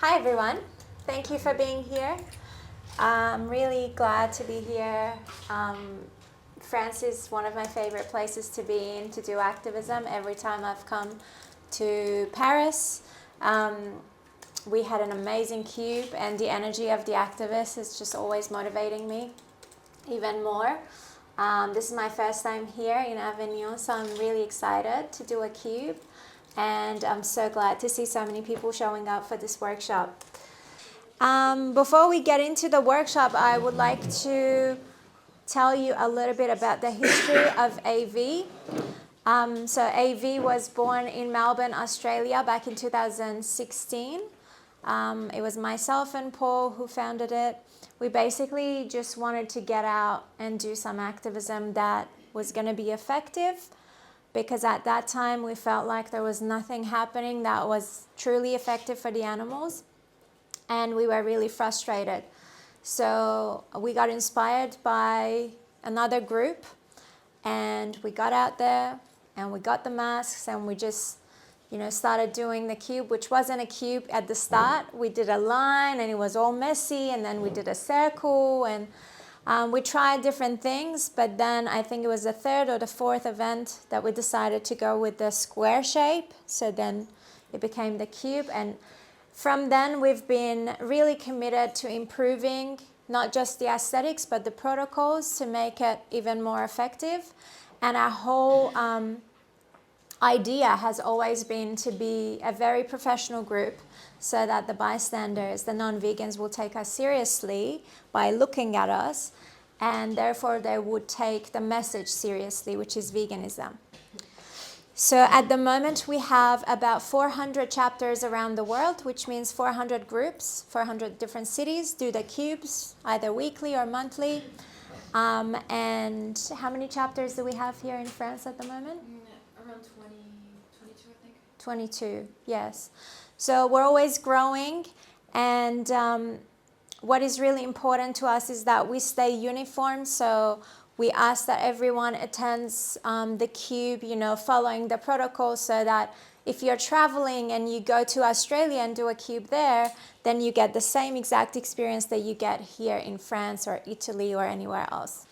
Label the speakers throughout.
Speaker 1: Hi everyone, thank you for being here. I'm really glad to be here. France is one of my favorite places to be in to do activism. Every time I've come to Paris, we had an amazing cube, and the energy of the activists is just always motivating me even more. This is my first time here in Avignon, so I'm really excited to do a cube. And I'm so glad to see so many people showing up for this workshop. Before we get into the workshop, I would like to tell you a little bit about the history of AV. So AV was born in Melbourne, Australia back in 2016. It was myself and Paul who founded it. We basically just wanted to get out and do some activism that was going to be effective, because at that time we felt like there was nothing happening that was truly effective for the animals, and we were really frustrated. So we got inspired by another group, and we got out there and we got the masks, and we just started doing the cube, which wasn't a cube at the start. We did a line and it was all messy, and then we did a circle, and we tried different things, but then I think it was the third or the fourth event that we decided to go with the square shape. So then it became the cube, and from then we've been really committed to improving not just the aesthetics but the protocols to make it even more effective. And our whole idea has always been to be a very professional group, so that the bystanders, the non-vegans, will take us seriously by looking at us, and therefore they would take the message seriously, which is veganism. So at the moment we have about 400 chapters around the world, which means 400 groups, 400 different cities do the cubes either weekly or monthly. And how many chapters do we have here in France at the moment?
Speaker 2: Around 22, I think.
Speaker 1: 22, yes. So we're always growing, and what is really important to us is that we stay uniform. So we ask that everyone attends the cube, following the protocol, so that if you're traveling and you go to Australia and do a cube there, then you get the same exact experience that you get here in France or Italy or anywhere else.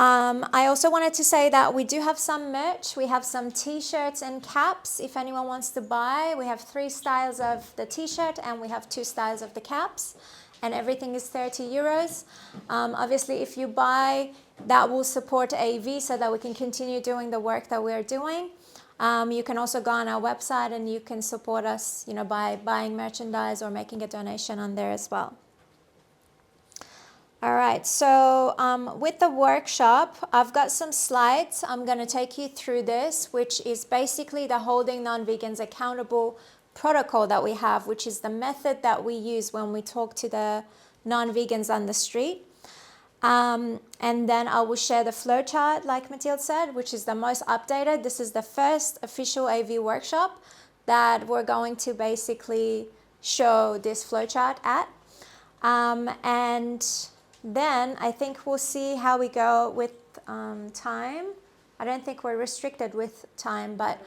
Speaker 1: I also wanted to say that we do have some merch. We have some t-shirts and caps if anyone wants to buy. We have 3 styles of the t-shirt and we have 2 styles of the caps, and everything is 30 euros. Obviously, if you buy, that will support AV so that we can continue doing the work that we're doing. You can also go on our website and you can support us, by buying merchandise or making a donation on there as well. All right, so with the workshop, I've got some slides. I'm going to take you through this, which is basically the holding non-vegans accountable protocol that we have, which is the method that we use when we talk to the non-vegans on the street. And then I will share the flowchart, like Mathilde said, which is the most updated. This is the first official AV workshop that we're going to basically show this flowchart at. And then I think we'll see how we go with time. I don't think we're restricted with time, but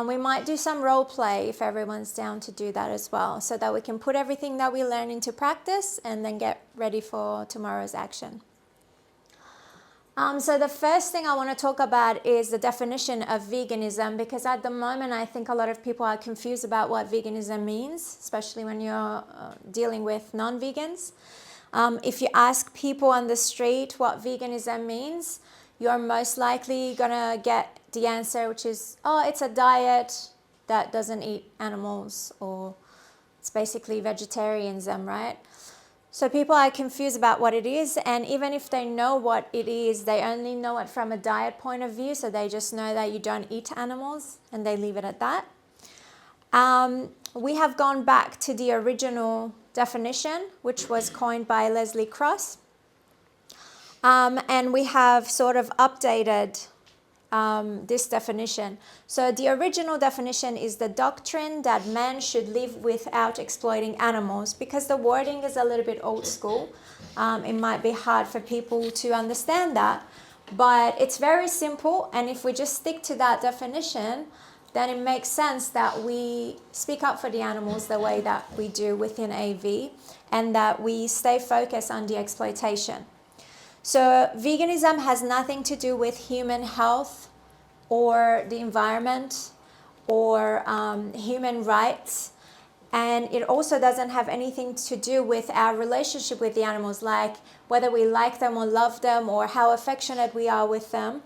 Speaker 1: we might do some role play if everyone's down to do that as well, so that we can put everything that we learn into practice and then get ready for tomorrow's action. So the first thing I want to talk about is the definition of veganism, because at the moment I think a lot of people are confused about what veganism means, especially when you're dealing with non-vegans. If you ask people on the street what veganism means, you're most likely going to get the answer, which is, oh, it's a diet that doesn't eat animals, or it's basically vegetarianism, right? So people are confused about what it is, and even if they know what it is, they only know it from a diet point of view, so they just know that you don't eat animals, and they leave it at that. We have gone back to the original definition, which was coined by Leslie Cross, and we have sort of updated this definition. So the original definition is the doctrine that man should live without exploiting animals. Because the wording is a little bit old school, it might be hard for people to understand that, but it's very simple, and if we just stick to that definition, then it makes sense that we speak up for the animals the way that we do within AV, and that we stay focused on the exploitation. So veganism has nothing to do with human health or the environment or human rights. And it also doesn't have anything to do with our relationship with the animals, like whether we like them or love them or how affectionate we are with them.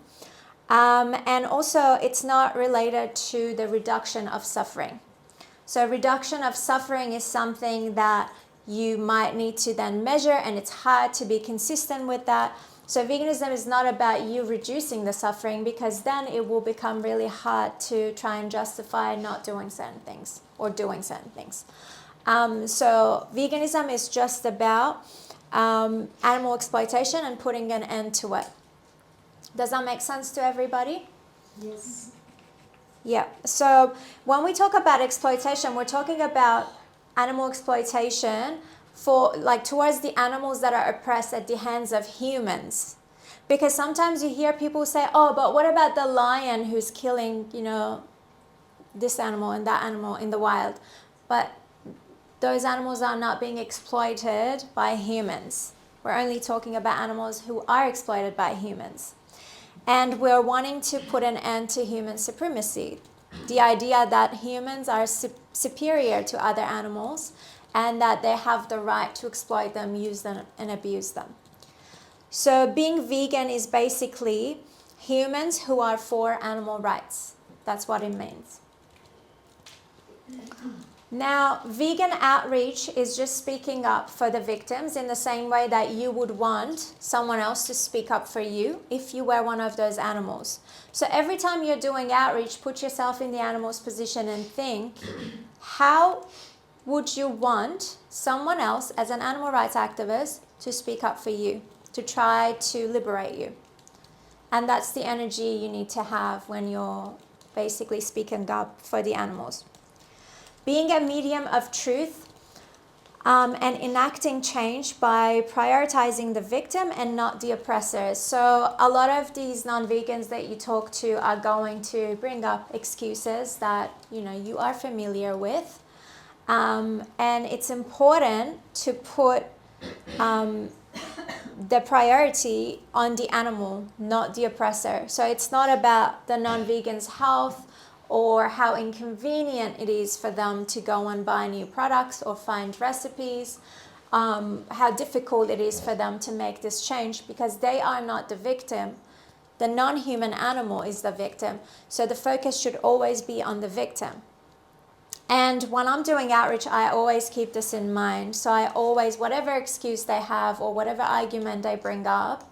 Speaker 1: And also it's not related to the reduction of suffering. So reduction of suffering is something that you might need to then measure, and it's hard to be consistent with that. So veganism is not about you reducing the suffering, because then it will become really hard to try and justify not doing certain things or doing certain things. So veganism is just about animal exploitation and putting an end to it. Does that make sense to everybody?
Speaker 3: Yes.
Speaker 1: Yeah. So when we talk about exploitation, we're talking about animal exploitation for towards the animals that are oppressed at the hands of humans. Because sometimes you hear people say, oh, but what about the lion who's killing, this animal and that animal in the wild? But those animals are not being exploited by humans. We're only talking about animals who are exploited by humans. And we're wanting to put an end to human supremacy. The idea that humans are superior to other animals and that they have the right to exploit them, use them, and abuse them. So being vegan is basically humans who are for animal rights. That's what it means. Now, vegan outreach is just speaking up for the victims in the same way that you would want someone else to speak up for you if you were one of those animals. So every time you're doing outreach, put yourself in the animal's position and think, how would you want someone else as an animal rights activist to speak up for you, to try to liberate you? And that's the energy you need to have when you're basically speaking up for the animals. Being a medium of truth and enacting change by prioritizing the victim and not the oppressor. So a lot of these non-vegans that you talk to are going to bring up excuses that you are familiar with. And it's important to put the priority on the animal, not the oppressor. So it's not about the non-vegan's health or how inconvenient it is for them to go and buy new products or find recipes, how difficult it is for them to make this change, because they are not the victim. The non-human animal is the victim. So the focus should always be on the victim. And when I'm doing outreach, I always keep this in mind. So I always, whatever excuse they have or whatever argument they bring up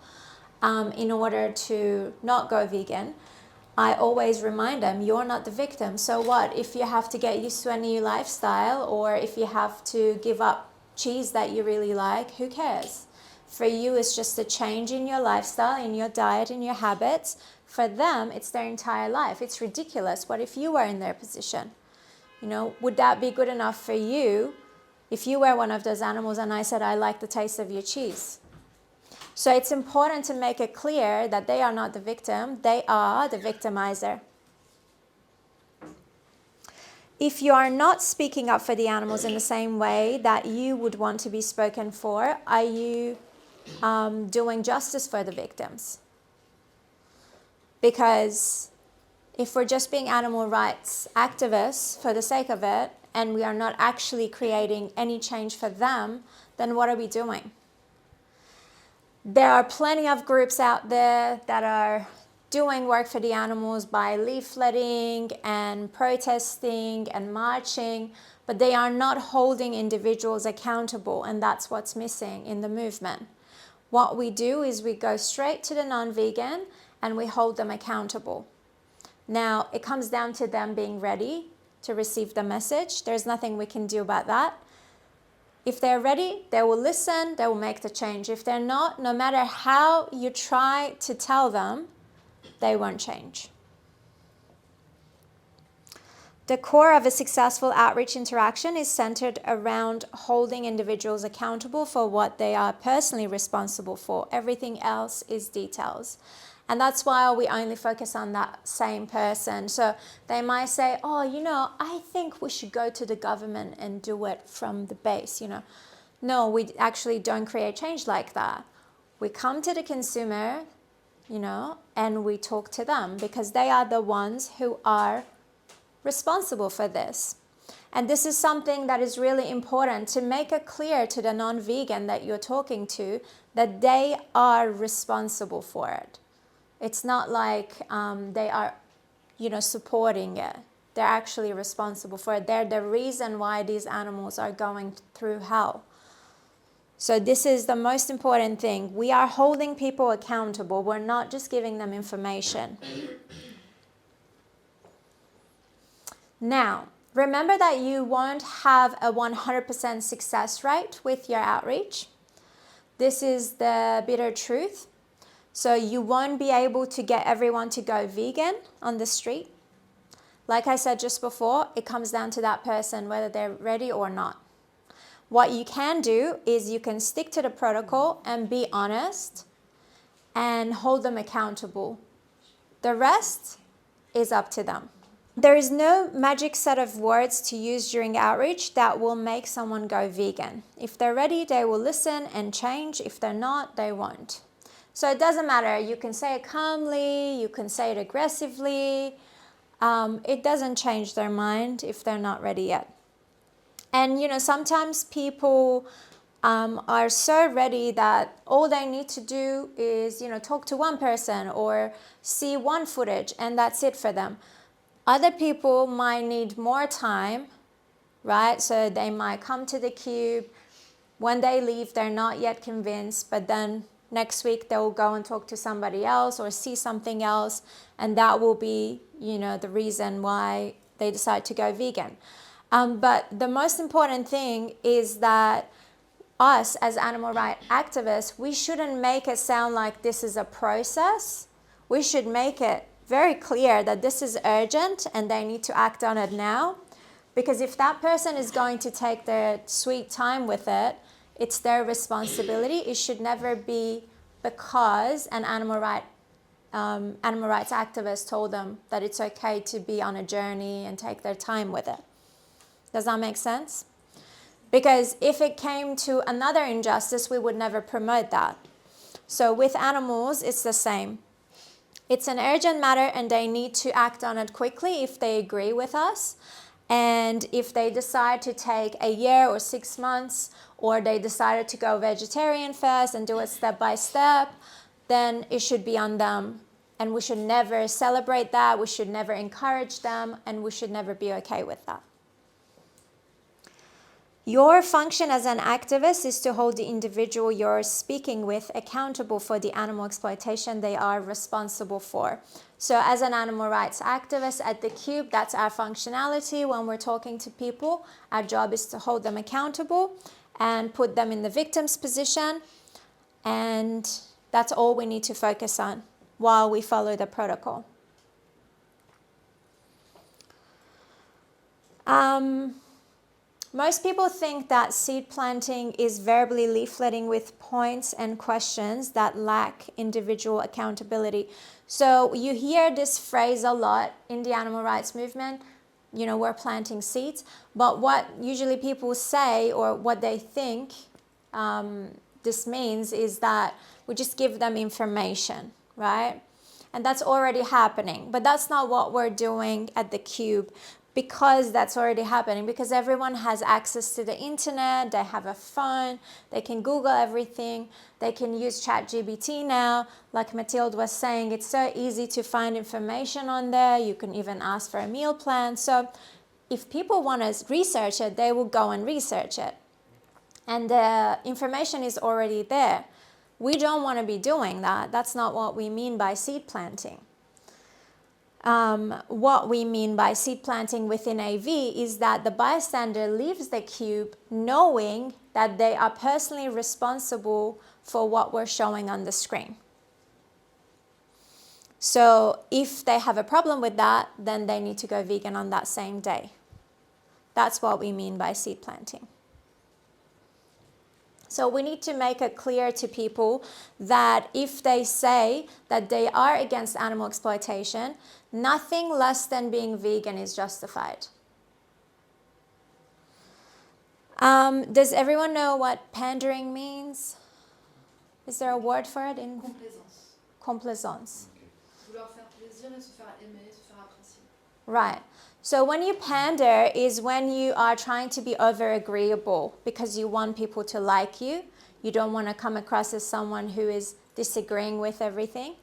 Speaker 1: in order to not go vegan, I always remind them, you're not the victim. So what? If you have to get used to a new lifestyle, or if you have to give up cheese that you really like, who cares? For you, it's just a change in your lifestyle, in your diet, in your habits. For them, it's their entire life. It's ridiculous. What if you were in their position? Would that be good enough for you if you were one of those animals and I said, I like the taste of your cheese? So it's important to make it clear that they are not the victim, they are the victimizer. If you are not speaking up for the animals in the same way that you would want to be spoken for, are you doing justice for the victims? Because if we're just being animal rights activists for the sake of it, and we are not actually creating any change for them, then what are we doing? There are plenty of groups out there that are doing work for the animals by leafleting and protesting and marching, but they are not holding individuals accountable, and that's what's missing in the movement. What we do is we go straight to the non-vegan and we hold them accountable. Now, it comes down to them being ready to receive the message. There's nothing we can do about that. If they're ready, they will listen, they will make the change. If they're not, no matter how you try to tell them, they won't change. The core of a successful outreach interaction is centered around holding individuals accountable for what they are personally responsible for. Everything else is details. And that's why we only focus on that same person. So they might say, oh, I think we should go to the government and do it from the base, No, we actually don't create change like that. We come to the consumer, and we talk to them because they are the ones who are responsible for this. And this is something that is really important to make it clear to the non-vegan that you're talking to, that they are responsible for it. It's not like they are, supporting it. They're actually responsible for it. They're the reason why these animals are going through hell. So this is the most important thing. We are holding people accountable. We're not just giving them information. Now, remember that you won't have a 100% success rate with your outreach. This is the bitter truth. So you won't be able to get everyone to go vegan on the street. Like I said just before, it comes down to that person, whether they're ready or not. What you can do is you can stick to the protocol and be honest and hold them accountable. The rest is up to them. There is no magic set of words to use during outreach that will make someone go vegan. If they're ready, they will listen and change. If they're not, they won't. So it doesn't matter. You can say it calmly, you can say it aggressively. It doesn't change their mind if they're not ready yet. And sometimes people are so ready that all they need to do is talk to one person or see one footage, and that's it for them. Other people might need more time, right? So they might come to the cube. When they leave, they're not yet convinced, but then next week they'll go and talk to somebody else or see something else, and that will be, the reason why they decide to go vegan. But the most important thing is that us as animal rights activists, we shouldn't make it sound like this is a process. We should make it very clear that this is urgent and they need to act on it now. Because if that person is going to take their sweet time with it, it's their responsibility. It should never be because an animal rights activist told them that it's okay to be on a journey and take their time with it. Does that make sense? Because if it came to another injustice, we would never promote that. So with animals, it's the same. It's an urgent matter and they need to act on it quickly if they agree with us. And if they decide to take a year or 6 months, or they decided to go vegetarian first and do it step by step, then it should be on them. And we should never celebrate that, we should never encourage them, and we should never be okay with that. Your function as an activist is to hold the individual you're speaking with accountable for the animal exploitation they are responsible for. So as an animal rights activist at the Cube, that's our functionality when we're talking to people. Our job is to hold them accountable and put them in the victim's position. And that's all we need to focus on while we follow the protocol. Most people think that seed planting is verbally leafleting with points and questions that lack individual accountability. So you hear this phrase a lot in the animal rights movement, we're planting seeds. But what usually people say, or what they think this means, is that we just give them information, right? And that's already happening. But that's not what we're doing at the Cube. Because that's already happening, because everyone has access to the internet, they have a phone, they can Google everything, they can use ChatGPT now. Like Mathilde was saying, it's so easy to find information on there. You can even ask for a meal plan. So if people want to research it, they will go and research it. And the information is already there. We don't want to be doing that. That's not what we mean by seed planting. What we mean by seed planting within AV is that the bystander leaves the Cube knowing that they are personally responsible for what we're showing on the screen. So if they have a problem with that, then they need to go vegan on that same day. That's what we mean by seed planting. So we need to make it clear to people that if they say that they are against animal exploitation, nothing less than being vegan is justified. Does everyone know what pandering means? Is there a word for it?
Speaker 2: Complaisance.
Speaker 1: Complaisance.
Speaker 2: Vouloir faire plaisir et se faire aimer, se faire apprécier.
Speaker 1: Right. So when you pander is when you are trying to be over agreeable because you want people to like you. You don't want to come across as someone who is disagreeing with everything.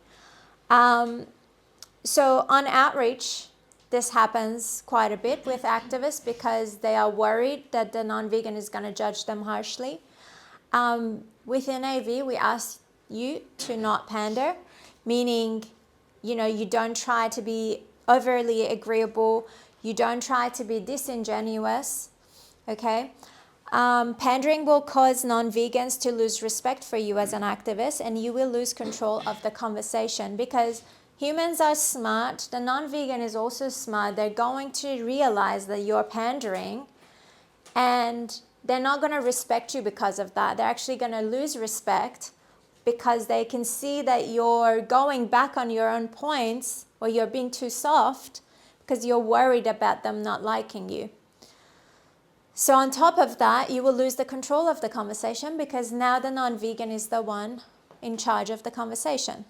Speaker 1: So on outreach, this happens quite a bit with activists because they are worried that the non-vegan is going to judge them harshly. Within AV, we ask you to not pander, meaning, you don't try to be overly agreeable. You don't try to be disingenuous, okay? Pandering will cause non-vegans to lose respect for you as an activist, and you will lose control of the conversation because humans are smart. The non-vegan is also smart. They're going to realize that you're pandering, and they're not going to respect you because of that. They're actually going to lose respect because they can see that you're going back on your own points or you're being too soft because you're worried about them not liking you. So on top of that, you will lose the control of the conversation because now the non-vegan is the one in charge of the conversation.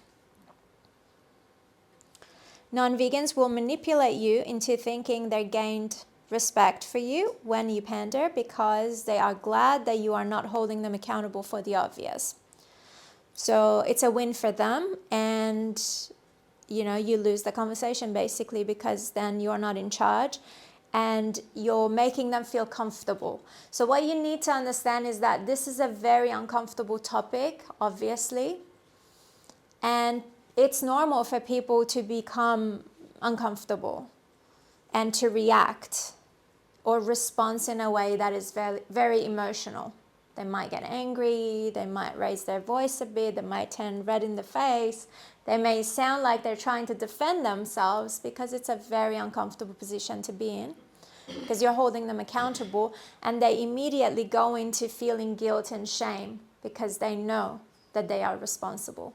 Speaker 1: Non-vegans will manipulate you into thinking they gained respect for you when you pander because they are glad that you are not holding them accountable for the obvious. So it's a win for them, and you lose the conversation basically because then you're not in charge and you're making them feel comfortable. So what you need to understand is that this is a very uncomfortable topic, obviously, and it's normal for people to become uncomfortable and to react or respond in a way that is very, very emotional. They might get angry, they might raise their voice a bit, they might turn red in the face, they may sound like they're trying to defend themselves because it's a very uncomfortable position to be in because you're holding them accountable, and they immediately go into feeling guilt and shame because they know that they are responsible.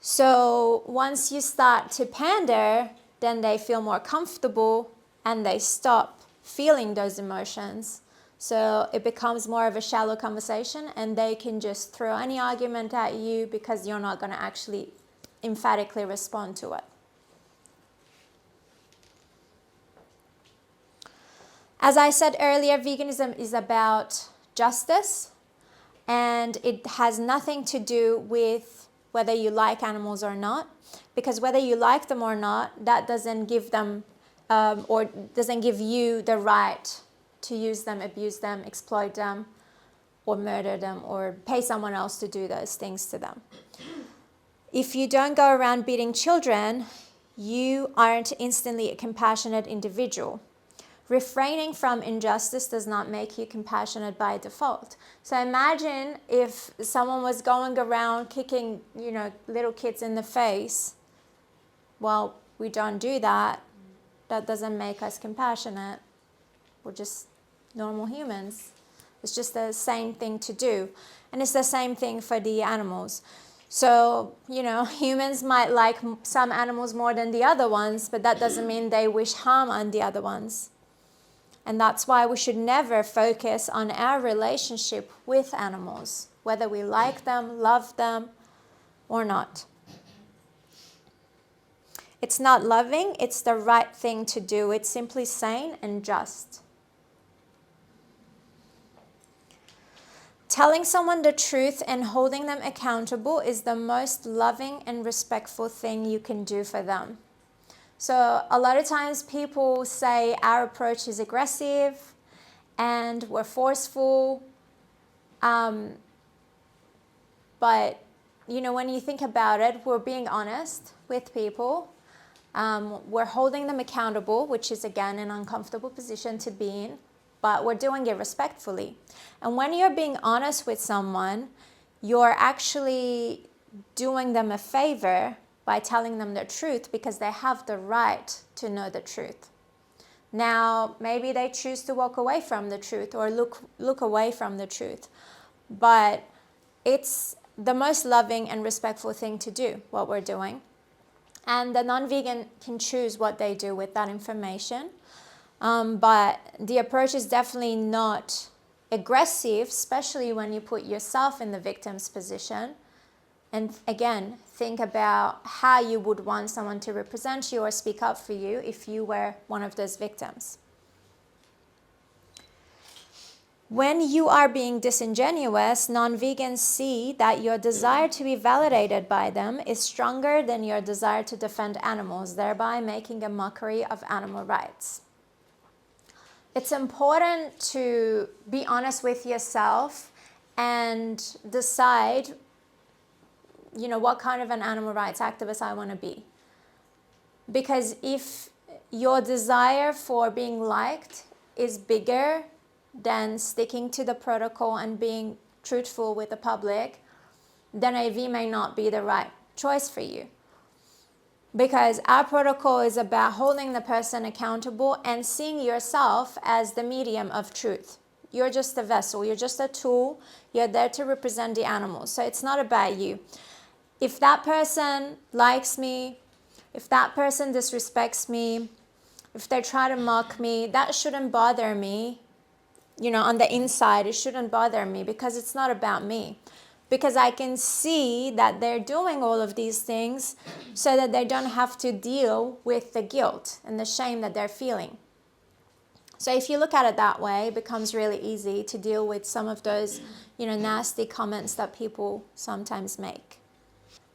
Speaker 1: So once you start to pander, then they feel more comfortable and they stop feeling those emotions. So it becomes more of a shallow conversation, and they can just throw any argument at you because you're not going to actually emphatically respond to it. As I said earlier, veganism is about justice, and it has nothing to do with whether you like animals or not, because whether you like them or not, that doesn't give them or doesn't give you the right to use them, abuse them, exploit them, or murder them, or pay someone else to do those things to them. If you don't go around beating children, you aren't instantly a compassionate individual. Refraining from injustice does not make you compassionate by default. So imagine if someone was going around kicking, little kids in the face. Well, we don't do that. That doesn't make us compassionate. We're just normal humans. It's just the same thing to do. And it's the same thing for the animals. So, humans might like some animals more than the other ones, but that doesn't mean they wish harm on the other ones. And that's why we should never focus on our relationship with animals, whether we like them, love them, or not. It's not loving, it's the right thing to do. It's simply sane and just. Telling someone the truth and holding them accountable is the most loving and respectful thing you can do for them. So a lot of times people say our approach is aggressive and we're forceful. But, when you think about it, we're being honest with people. We're holding them accountable, which is, again, an uncomfortable position to be in, but we're doing it respectfully. And when you're being honest with someone, you're actually doing them a favor by telling them the truth because they have the right to know the truth. Now, maybe they choose to walk away from the truth or look away from the truth. but it's the most loving and respectful thing to do, what we're doing. And the non-vegan can choose what they do with that information. But the approach is definitely not aggressive, especially when you put yourself in the victim's position. And again, think about how you would want someone to represent you or speak up for you if you were one of those victims. When you are being disingenuous, non-vegans see that your desire to be validated by them is stronger than your desire to defend animals, thereby making a mockery of animal rights. It's important to be honest with yourself and decide, what kind of an animal rights activist I want to be. Because if your desire for being liked is bigger than sticking to the protocol and being truthful with the public, then AV may not be the right choice for you. Because our protocol is about holding the person accountable and seeing yourself as the medium of truth. You're just a vessel, you're just a tool, you're there to represent the animals. So it's not about you. If that person likes me, if that person disrespects me, if they try to mock me, that shouldn't bother me. On the inside, it shouldn't bother me because it's not about me. Because I can see that they're doing all of these things so that they don't have to deal with the guilt and the shame that they're feeling. So if you look at it that way, it becomes really easy to deal with some of those, nasty comments that people sometimes make.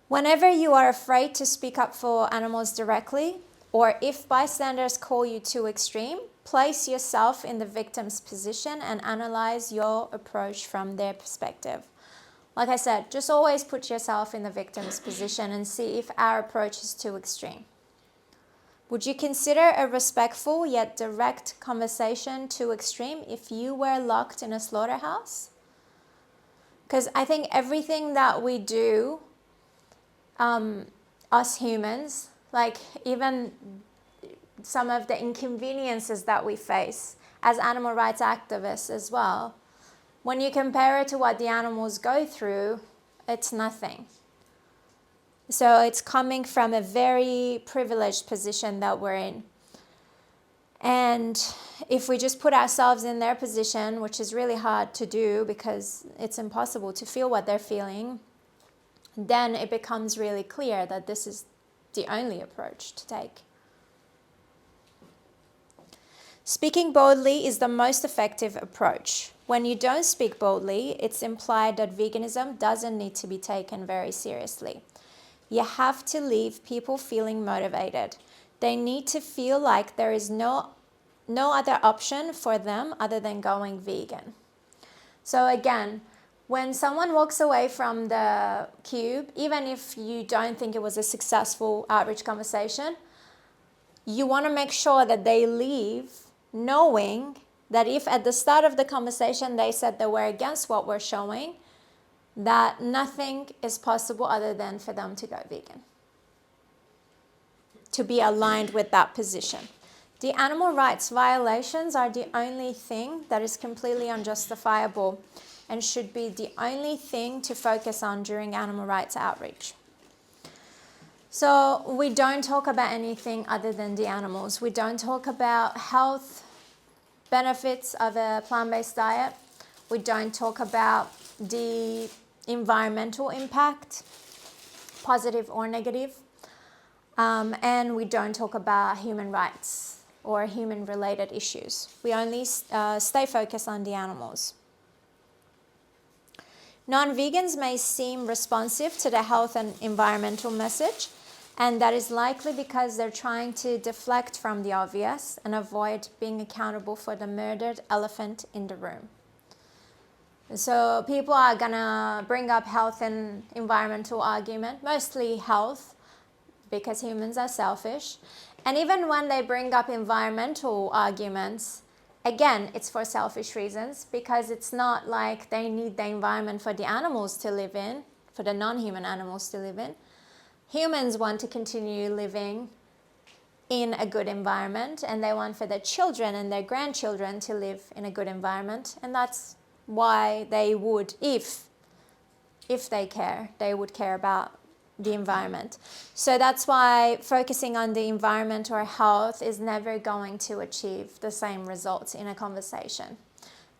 Speaker 1: Whenever you are afraid to speak up for animals directly, or if bystanders call you too extreme, place yourself in the victim's position and analyze your approach from their perspective. Like I said, just always put yourself in the victim's position and see if our approach is too extreme. Would you consider a respectful yet direct conversation too extreme if you were locked in a slaughterhouse? Because I think everything that we do, us humans, like even some of the inconveniences that we face as animal rights activists as well, when you compare it to what the animals go through, it's nothing. So it's coming from a very privileged position that we're in. And if we just put ourselves in their position, which is really hard to do because it's impossible to feel what they're feeling, then it becomes really clear that this is the only approach to take. Speaking boldly is the most effective approach. When you don't speak boldly, it's implied that veganism doesn't need to be taken very seriously. You have to leave people feeling motivated. They need to feel like there is no other option for them other than going vegan. So again, when someone walks away from the cube, even if you don't think it was a successful outreach conversation, you want to make sure that they leave knowing that if at the start of the conversation they said they were against what we're showing, that nothing is possible other than for them to go vegan, to be aligned with that position. The animal rights violations are the only thing that is completely unjustifiable and should be the only thing to focus on during animal rights outreach. So we don't talk about anything other than the animals. We don't talk about health benefits of a plant-based diet. We don't talk about the environmental impact, positive or negative. And we don't talk about human rights or human-related issues. We only stay focused on the animals. Non-vegans may seem responsive to the health and environmental message, and that is likely because they're trying to deflect from the obvious and avoid being accountable for the murdered elephant in the room. So people are gonna bring up health and environmental argument, mostly health, because humans are selfish. And even when they bring up environmental arguments, again, it's for selfish reasons, because it's not like they need the environment for the animals to live in, for the non-human animals to live in. Humans want to continue living in a good environment, and they want for their children and their grandchildren to live in a good environment, and that's why they would, if they care, they would care about the environment. So that's why focusing on the environment or health is never going to achieve the same results in a conversation.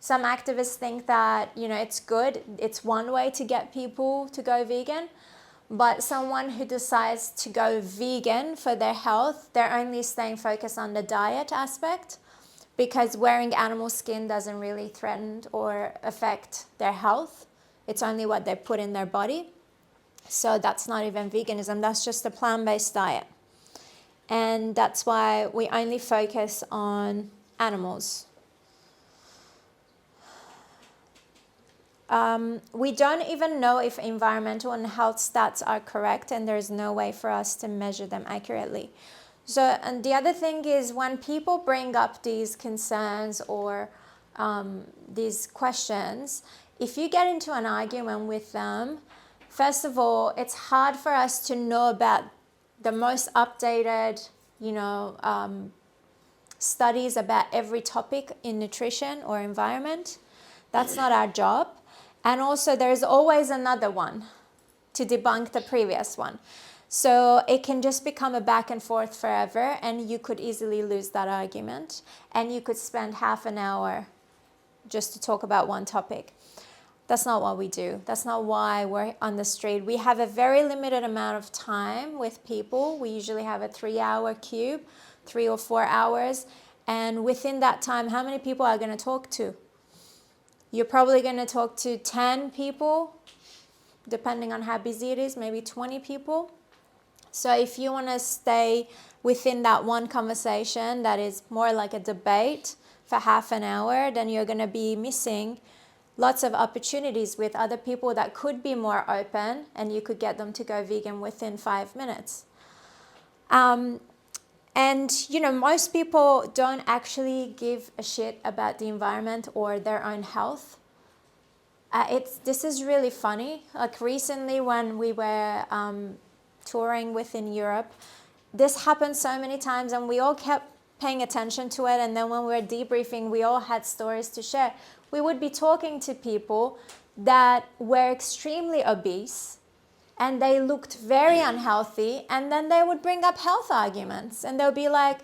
Speaker 1: Some activists think that, it's good, it's one way to get people to go vegan, but someone who decides to go vegan for their health, they're only staying focused on the diet aspect, because wearing animal skin doesn't really threaten or affect their health. It's only what they put in their body. So that's not even veganism, that's just a plant-based diet. And that's why we only focus on animals. We don't even know if environmental and health stats are correct, and there's no way for us to measure them accurately. So, and the other thing is, when people bring up these concerns or these questions, if you get into an argument with them, first of all, it's hard for us to know about the most updated, studies about every topic in nutrition or environment. That's not our job. And also, there's always another one to debunk the previous one. So it can just become a back and forth forever, and you could easily lose that argument. And you could spend half an hour just to talk about one topic. That's not what we do. That's not why we're on the street. We have a very limited amount of time with people. We usually have a 3-hour cube, 3 or 4 hours. And within that time, how many people are going to talk to? You're probably going to talk to 10 people, depending on how busy it is, maybe 20 people. So if you want to stay within that one conversation that is more like a debate for half an hour, then you're going to be missing lots of opportunities with other people that could be more open, and you could get them to go vegan within 5 minutes. And, most people don't actually give a shit about the environment or their own health. This is really funny. Like recently when we were touring within Europe, this happened so many times, and we all kept paying attention to it. And then when we were debriefing, we all had stories to share. We would be talking to people that were extremely obese, and they looked very unhealthy, and then they would bring up health arguments, and they'll be like,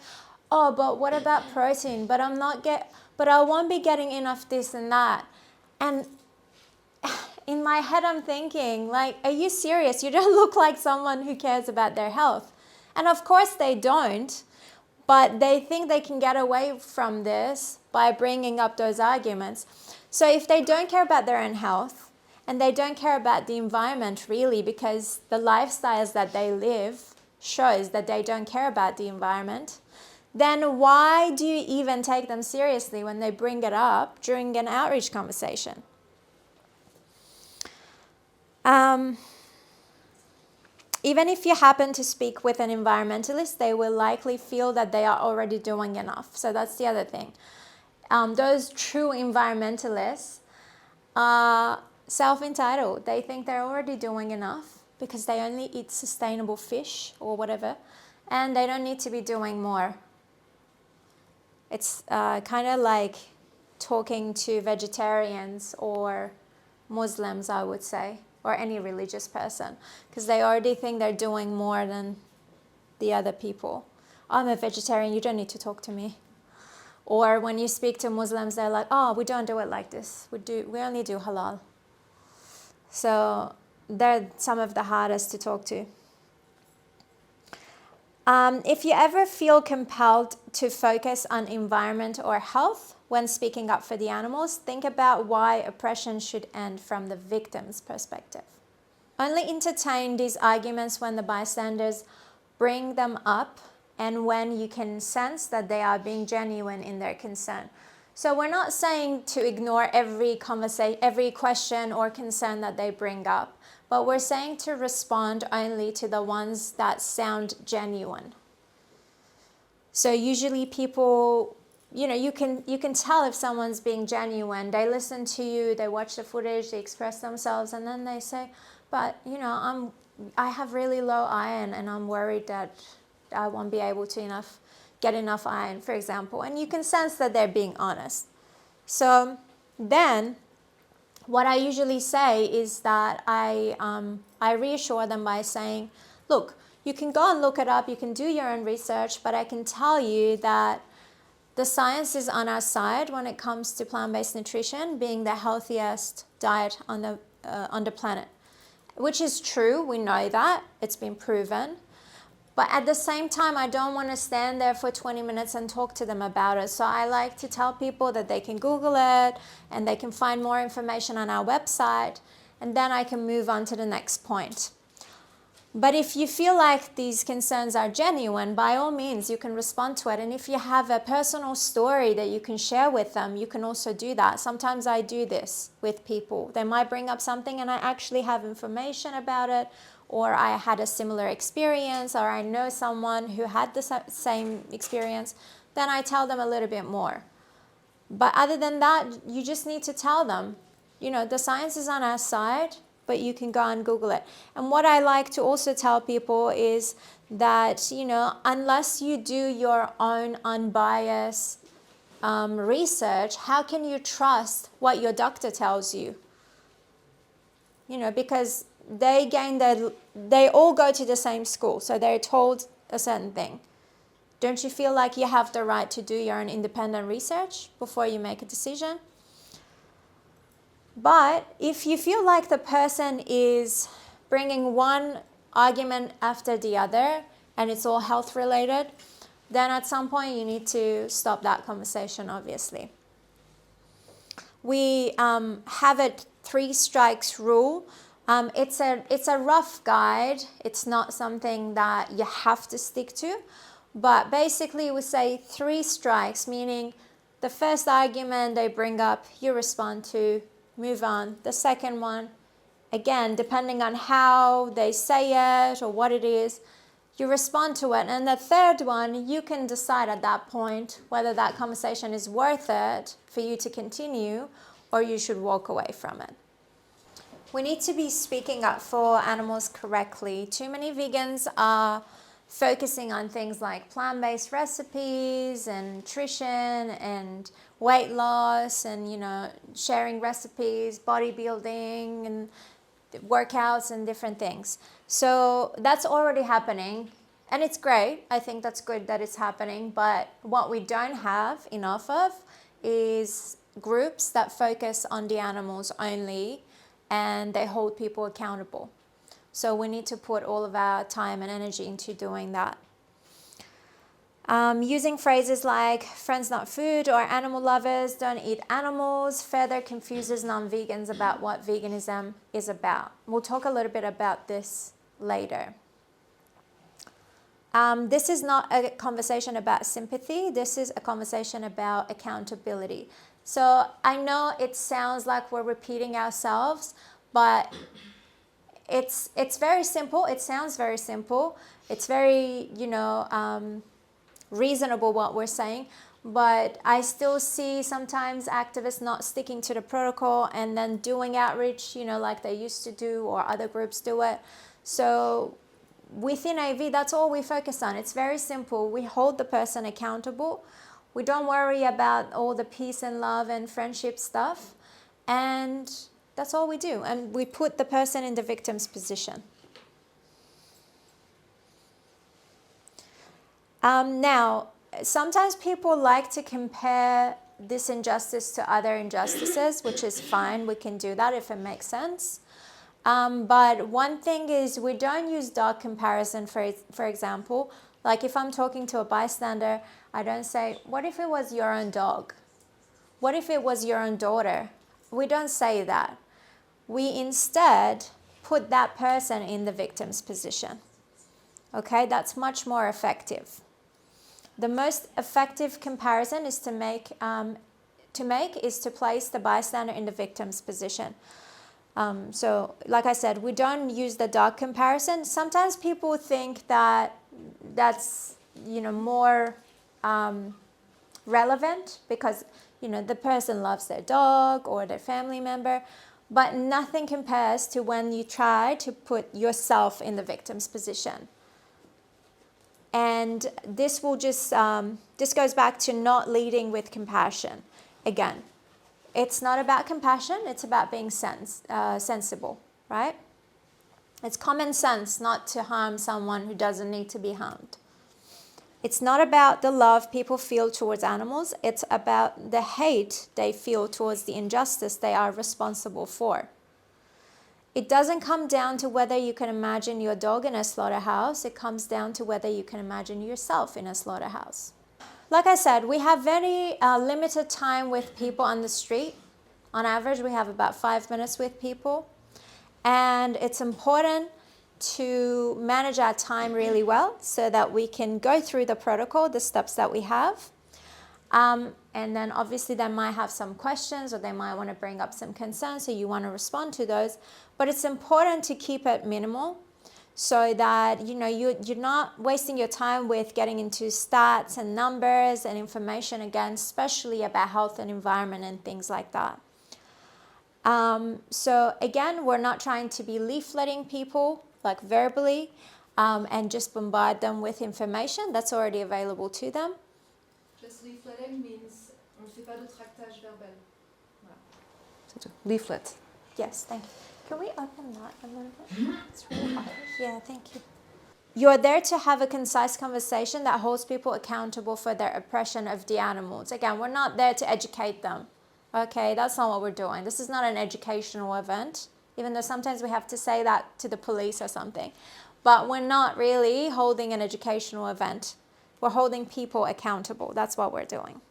Speaker 1: oh, but what about protein? But I won't be getting enough this and that. And in my head, I'm thinking, like, are you serious? You don't look like someone who cares about their health. And of course they don't, but they think they can get away from this by bringing up those arguments. So if they don't care about their own health, and they don't care about the environment really, because the lifestyles that they live shows that they don't care about the environment, then why do you even take them seriously when they bring it up during an outreach conversation? Even if you happen to speak with an environmentalist, they will likely feel that they are already doing enough. So that's the other thing. Those true environmentalists are self-entitled. They think they're already doing enough because they only eat sustainable fish or whatever, and they don't need to be doing more. It's kind of like talking to vegetarians or Muslims, I would say, or any religious person, because they already think they're doing more than the other people. I'm a vegetarian, you don't need to talk to me. Or when you speak to Muslims, they're like, oh, we don't do it like this. We only do halal. So they're some of the hardest to talk to. If you ever feel compelled to focus on environment or health when speaking up for the animals, think about why oppression should end from the victim's perspective. Only entertain these arguments when the bystanders bring them up and when you can sense that they are being genuine in their concern. So we're not saying to ignore every question or concern that they bring up, but we're saying to respond only to the ones that sound genuine. So usually people, you can tell if someone's being genuine. They listen to you, they watch the footage, they express themselves, and then they say, but I have really low iron and I'm worried that I won't be able to get enough iron, for example. And you can sense that they're being honest. So then what I usually say is that I reassure them by saying, look, you can go and look it up, you can do your own research, but I can tell you that the science is on our side when it comes to plant-based nutrition being the healthiest diet on the planet, which is true. We know that. It's been proven. But at the same time, I don't want to stand there for 20 minutes and talk to them about it. So I like to tell people that they can Google it and they can find more information on our website, and then I can move on to the next point. But if you feel like these concerns are genuine, by all means, you can respond to it. And if you have a personal story that you can share with them, you can also do that. Sometimes I do this with people. They might bring up something and I actually have information about it, or I had a similar experience, or I know someone who had the same experience. Then I tell them a little bit more. But other than that, you just need to tell them, you know, the science is on our side, but you can go and Google it. And what I like to also tell people is that, you know, unless you do your own unbiased research, how can you trust what your doctor tells you? You know, because they all go to the same school, so they're told a certain thing. Don't you feel like you have the right to do your own independent research before you make a decision? But if you feel like the person is bringing one argument after the other and it's all health related, then at some point you need to stop that conversation, obviously. We have a 3 strikes rule. It's a rough guide. It's not something that you have to stick to. But basically we say 3 strikes, meaning the first argument they bring up, you respond to, move on. The second one, again, depending on how they say it or what it is, you respond to it. And the third one, you can decide at that point whether that conversation is worth it for you to continue or you should walk away from it. We need to be speaking up for animals correctly. Too many vegans are focusing on things like plant-based recipes and nutrition and weight loss and, you know, sharing recipes, bodybuilding and workouts and different things. So that's already happening and it's great. I think that's good that it's happening. But what we don't have enough of is groups that focus on the animals only and they hold people accountable. So we need to put all of our time and energy into doing that. Using phrases like friends not food or animal lovers don't eat animals further confuses non-vegans about what veganism is about. We'll talk a little bit about this later. This is not a conversation about sympathy. This is a conversation about accountability. So I know it sounds like we're repeating ourselves, but it's very simple. It sounds very simple. It's very, you know, reasonable what we're saying, but I still see sometimes activists not sticking to the protocol and then doing outreach, you know, like they used to do, or other groups do it. So within AV, that's all we focus on. It's very simple. We hold the person accountable. We don't worry about all the peace and love and friendship stuff, and that's all we do. And we put the person in the victim's position. Now, sometimes people like to compare this injustice to other injustices, which is fine. We can do that if it makes sense. But one thing is we don't use dog comparison, for example. Like if I'm talking to a bystander, I don't say, what if it was your own dog? What if it was your own daughter? We don't say that. We instead put that person in the victim's position. Okay, that's much more effective. The most effective comparison is to place the bystander in the victim's position. So like I said, we don't use the dog comparison. Sometimes people think that that's, you know, more relevant because, you know, the person loves their dog or their family member, but nothing compares to when you try to put yourself in the victim's position. And this will just, this goes back to not leading with compassion. Again, it's not about compassion, it's about being sensible, right? It's common sense not to harm someone who doesn't need to be harmed. It's not about the love people feel towards animals, it's about the hate they feel towards the injustice they are responsible for. It doesn't come down to whether you can imagine your dog in a slaughterhouse, it comes down to whether you can imagine yourself in a slaughterhouse. Like I said, we have very limited time with people on the street. On average, we have about 5 minutes with people. And it's important to manage our time really well so that we can go through the protocol, the steps that we have. And then obviously they might have some questions or they might want to bring up some concerns, so you want to respond to those. But it's important to keep it minimal so that you're not wasting your time with getting into stats and numbers and information again, especially about health and environment and things like that. So again, we're not trying to be leafleting people like verbally and just bombard them with information that's already available to them.
Speaker 2: Just leafleting means on ne fait pas de tractage verbal. Voilà.
Speaker 3: Leaflet.
Speaker 1: Yes, thank you. Can we open that a little bit? It's really hot. Yeah, thank you. You're there to have a concise conversation that holds people accountable for their oppression of the animals. Again, we're not there to educate them. Okay, that's not what we're doing. This is not an educational event, even though sometimes we have to say that to the police or something. But we're not really holding an educational event. We're holding people accountable. That's what we're doing.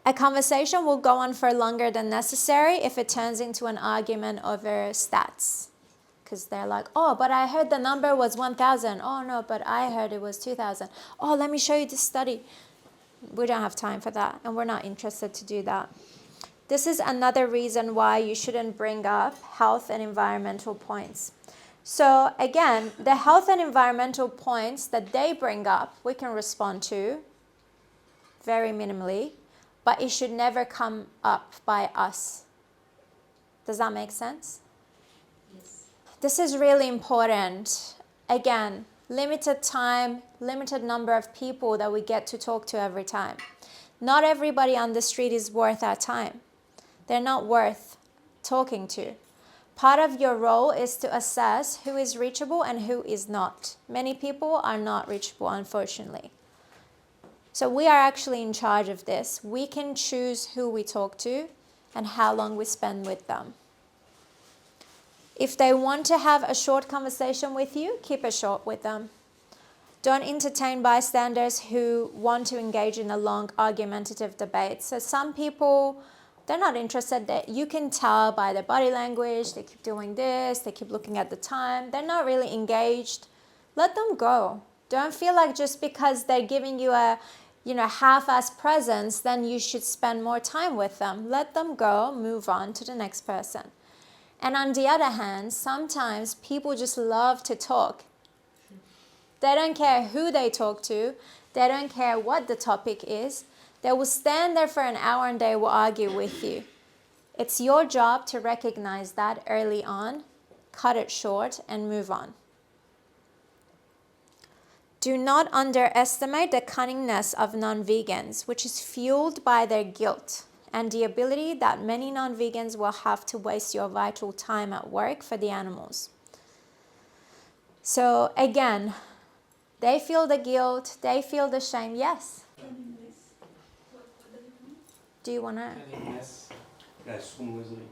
Speaker 1: A conversation will go on for longer than necessary if it turns into an argument over stats. Because they're like, oh, but I heard the number was 1,000. Oh, no, but I heard it was 2,000. Oh, let me show you this study. We don't have time for that, and we're not interested to do that. This is another reason why you shouldn't bring up health and environmental points. So again, the health and environmental points that they bring up, we can respond to very minimally, but it should never come up by us. Does that make sense?
Speaker 2: Yes.
Speaker 1: This is really important. Again, limited time, limited number of people that we get to talk to every time. Not everybody on the street is worth our time. They're not worth talking to. Part of your role is to assess who is reachable and who is not. Many people are not reachable, unfortunately. So we are actually in charge of this. We can choose who we talk to and how long we spend with them. If they want to have a short conversation with you, keep it short with them. Don't entertain bystanders who want to engage in a long argumentative debate. So some people, they're not interested. You can tell by their body language, they keep doing this, they keep looking at the time. They're not really engaged. Let them go. Don't feel like just because they're giving you a half-assed presence, then you should spend more time with them. Let them go, move on to the next person. And on the other hand, sometimes people just love to talk. They don't care who they talk to. They don't care what the topic is. They will stand there for an hour and they will argue with you. It's your job to recognize that early on, cut it short, and move on. Do not underestimate the cunningness of non-vegans, which is fueled by their guilt and the ability that many non-vegans will have to waste your vital time at work for the animals. So again, they feel the guilt, they feel the shame. Yes? Do you want to?
Speaker 4: Cunningness, la sournoiserie.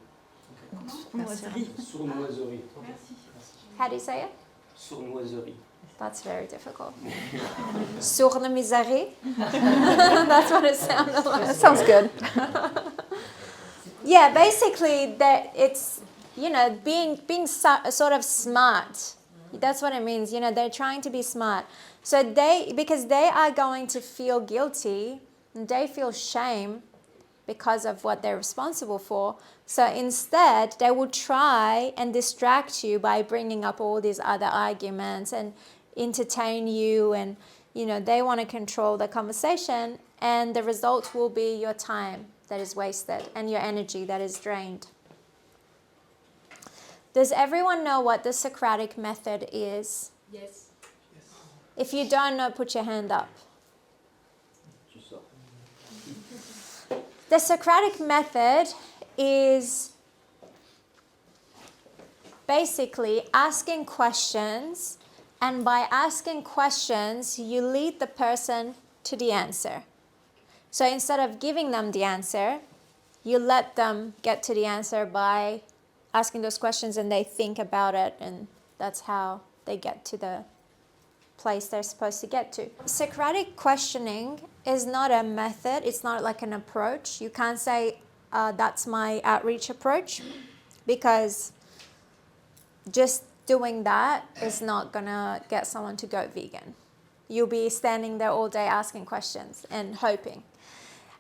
Speaker 3: Sournoiserie.
Speaker 4: Sournoiserie.
Speaker 1: How do you say it?
Speaker 4: Sournoiserie.
Speaker 1: That's very difficult. Sournoiserie? That's what it sounded like.
Speaker 3: That sounds good.
Speaker 1: Yeah, basically that it's, being sort of smart. That's what it means. They're trying to be smart. So because they are going to feel guilty, and they feel shame because of what they're responsible for. So instead, they will try and distract you by bringing up all these other arguments and entertain you, and they want to control the conversation, and the result will be your time that is wasted and your energy that is drained. Does everyone know what the Socratic method is?
Speaker 2: Yes.
Speaker 1: If you don't know, put your hand up. The Socratic method is basically asking questions, and by asking questions, you lead the person to the answer. So instead of giving them the answer, you let them get to the answer by asking those questions, and they think about it, and that's how they get to the place they're supposed to get to. Socratic questioning is not a method, it's not like an approach. You can't say that's my outreach approach, because just doing that is not gonna get someone to go vegan. You'll be standing there all day asking questions and hoping.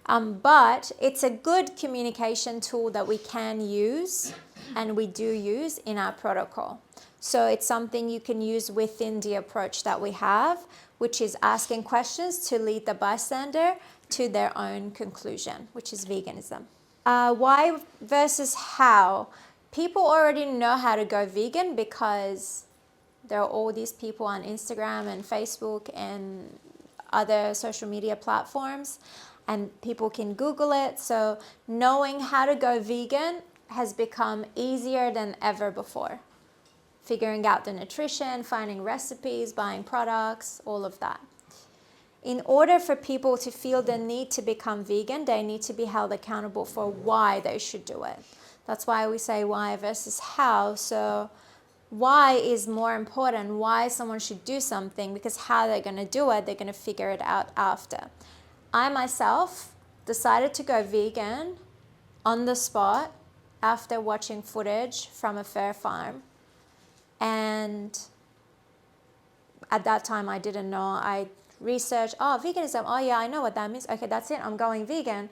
Speaker 1: But it's a good communication tool that we can use, and we do use in our protocol. So it's something you can use within the approach that we have, which is asking questions to lead the bystander to their own conclusion, which is veganism. Why versus how? People already know how to go vegan because there are all these people on Instagram and Facebook and other social media platforms, and people can Google it. So knowing how to go vegan has become easier than ever before. Figuring out the nutrition, finding recipes, buying products, all of that. In order for people to feel the need to become vegan, they need to be held accountable for why they should do it. That's why we say why versus how. So why is more important, why someone should do something, because how they're going to do it, they're going to figure it out after. I myself decided to go vegan on the spot after watching footage from a fur farm. And at that time I didn't know. I researched, veganism, yeah, I know what that means. Okay, that's it, I'm going vegan.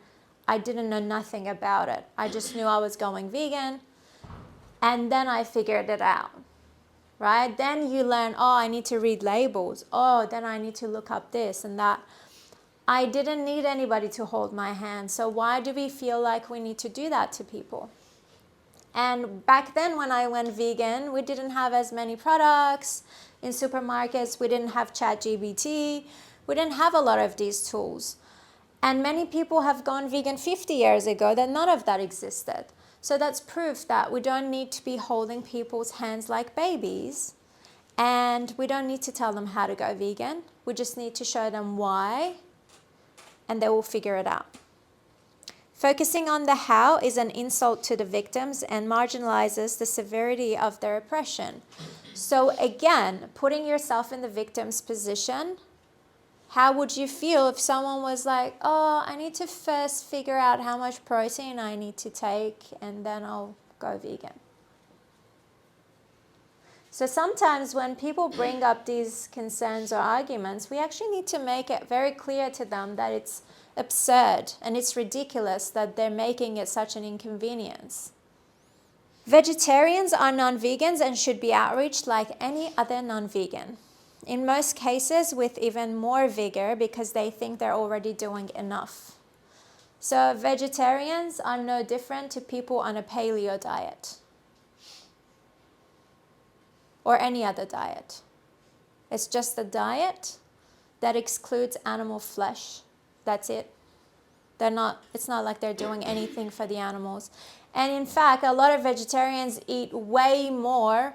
Speaker 1: I didn't know nothing about it. I just knew I was going vegan. And then I figured it out, right? Then you learn, I need to read labels. Then I need to look up this and that. I didn't need anybody to hold my hand. So why do we feel like we need to do that to people? And back then when I went vegan, we didn't have as many products in supermarkets. We didn't have ChatGPT. We didn't have a lot of these tools. And many people have gone vegan 50 years ago that none of that existed. So that's proof that we don't need to be holding people's hands like babies. And we don't need to tell them how to go vegan. We just need to show them why, and they will figure it out. Focusing on the how is an insult to the victims and marginalizes the severity of their oppression. So again, putting yourself in the victim's position, how would you feel if someone was like, I need to first figure out how much protein I need to take and then I'll go vegan. So sometimes when people bring up these concerns or arguments, we actually need to make it very clear to them that it's absurd and it's ridiculous that they're making it such an inconvenience. Vegetarians are non-vegans and should be outreached like any other non-vegan. In most cases with even more vigor because they think they're already doing enough. So vegetarians are no different to people on a paleo diet or any other diet. It's just a diet that excludes animal flesh. That's it. It's not like they're doing anything for the animals. And in fact, a lot of vegetarians eat way more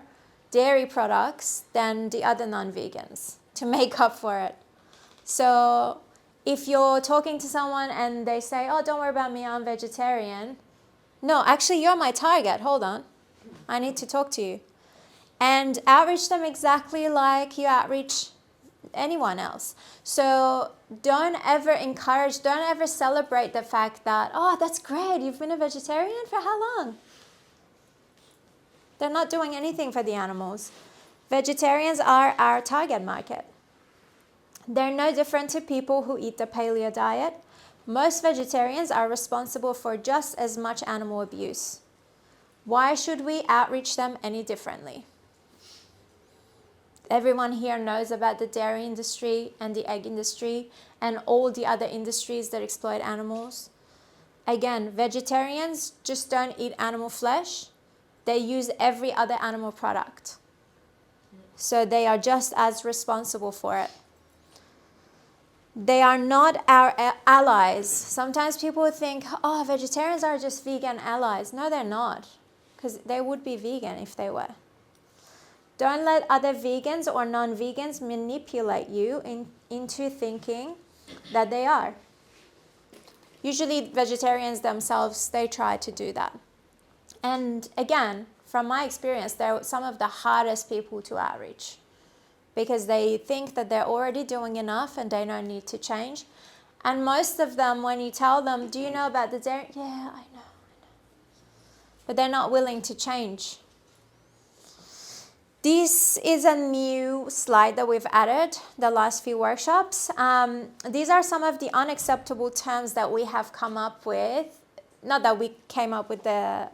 Speaker 1: dairy products than the other non-vegans to make up for it. So if you're talking to someone and they say, don't worry about me, I'm vegetarian. No, actually you're my target, hold on. I need to talk to you. And outreach them exactly like you outreach anyone else. So don't ever celebrate the fact that, that's great, you've been a vegetarian for how long? They're not doing anything for the animals. Vegetarians are our target market. They're no different to people who eat the paleo diet. Most vegetarians are responsible for just as much animal abuse. Why should we outreach them any differently? Everyone here knows about the dairy industry and the egg industry and all the other industries that exploit animals. Again, vegetarians just don't eat animal flesh. They use every other animal product. So they are just as responsible for it. They are not our allies. Sometimes people think, oh, vegetarians are just vegan allies. No, they're not, because they would be vegan if they were. Don't let other vegans or non-vegans manipulate you into thinking that they are. Usually vegetarians themselves, they try to do that. And again, from my experience, they're some of the hardest people to outreach, because they think that they're already doing enough and they don't need to change. And most of them, when you tell them, do you know about the dairy? Yeah, I know. But they're not willing to change. This is a new slide that we've added the last few workshops. These are some of the unacceptable terms that we have come up with. Not that we came up with the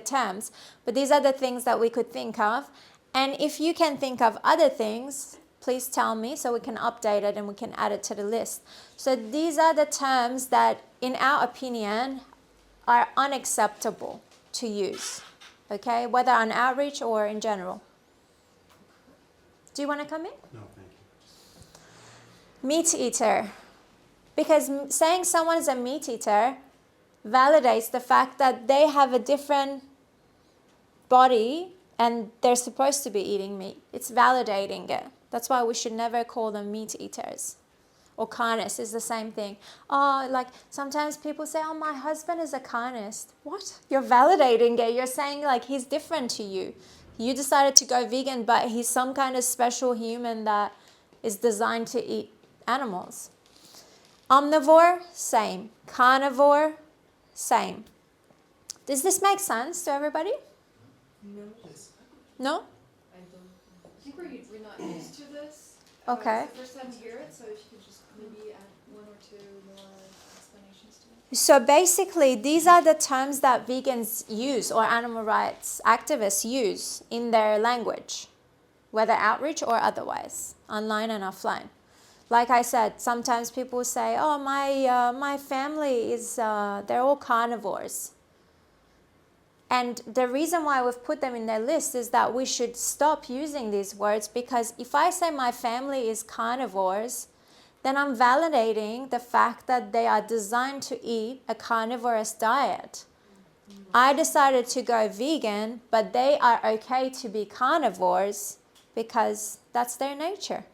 Speaker 1: terms, but these are the things that we could think of. And if you can think of other things, please tell me so we can update it and we can add it to the list. So these are the terms that, in our opinion, are unacceptable to use. Okay, whether on outreach or in general. Do you want to come in?
Speaker 4: No, thank you.
Speaker 1: Meat eater. Because saying someone is a meat eater validates the fact that they have a different body and they're supposed to be eating meat. It's validating it. That's why we should never call them meat eaters. Or carnist is the same thing. Oh, like sometimes people say, oh, my husband is a carnist. What? You're validating it. You're saying like he's different to you. You decided to go vegan, but he's some kind of special human that is designed to eat animals. Omnivore, same. Carnivore, same. Does this make sense to everybody?
Speaker 2: No.
Speaker 1: No?
Speaker 2: I think we're not used to this.
Speaker 1: Okay.
Speaker 2: It's the first time to hear it, so if you could just maybe add one or two more explanations to it.
Speaker 1: So basically, these are the terms that vegans use or animal rights activists use in their language, whether outreach or otherwise, online and offline. Like I said, sometimes people say, oh, my family is, they're all carnivores. And the reason why we've put them in their list is that we should stop using these words, because if I say my family is carnivores, then I'm validating the fact that they are designed to eat a carnivorous diet. I decided to go vegan, but they are okay to be carnivores because that's their nature.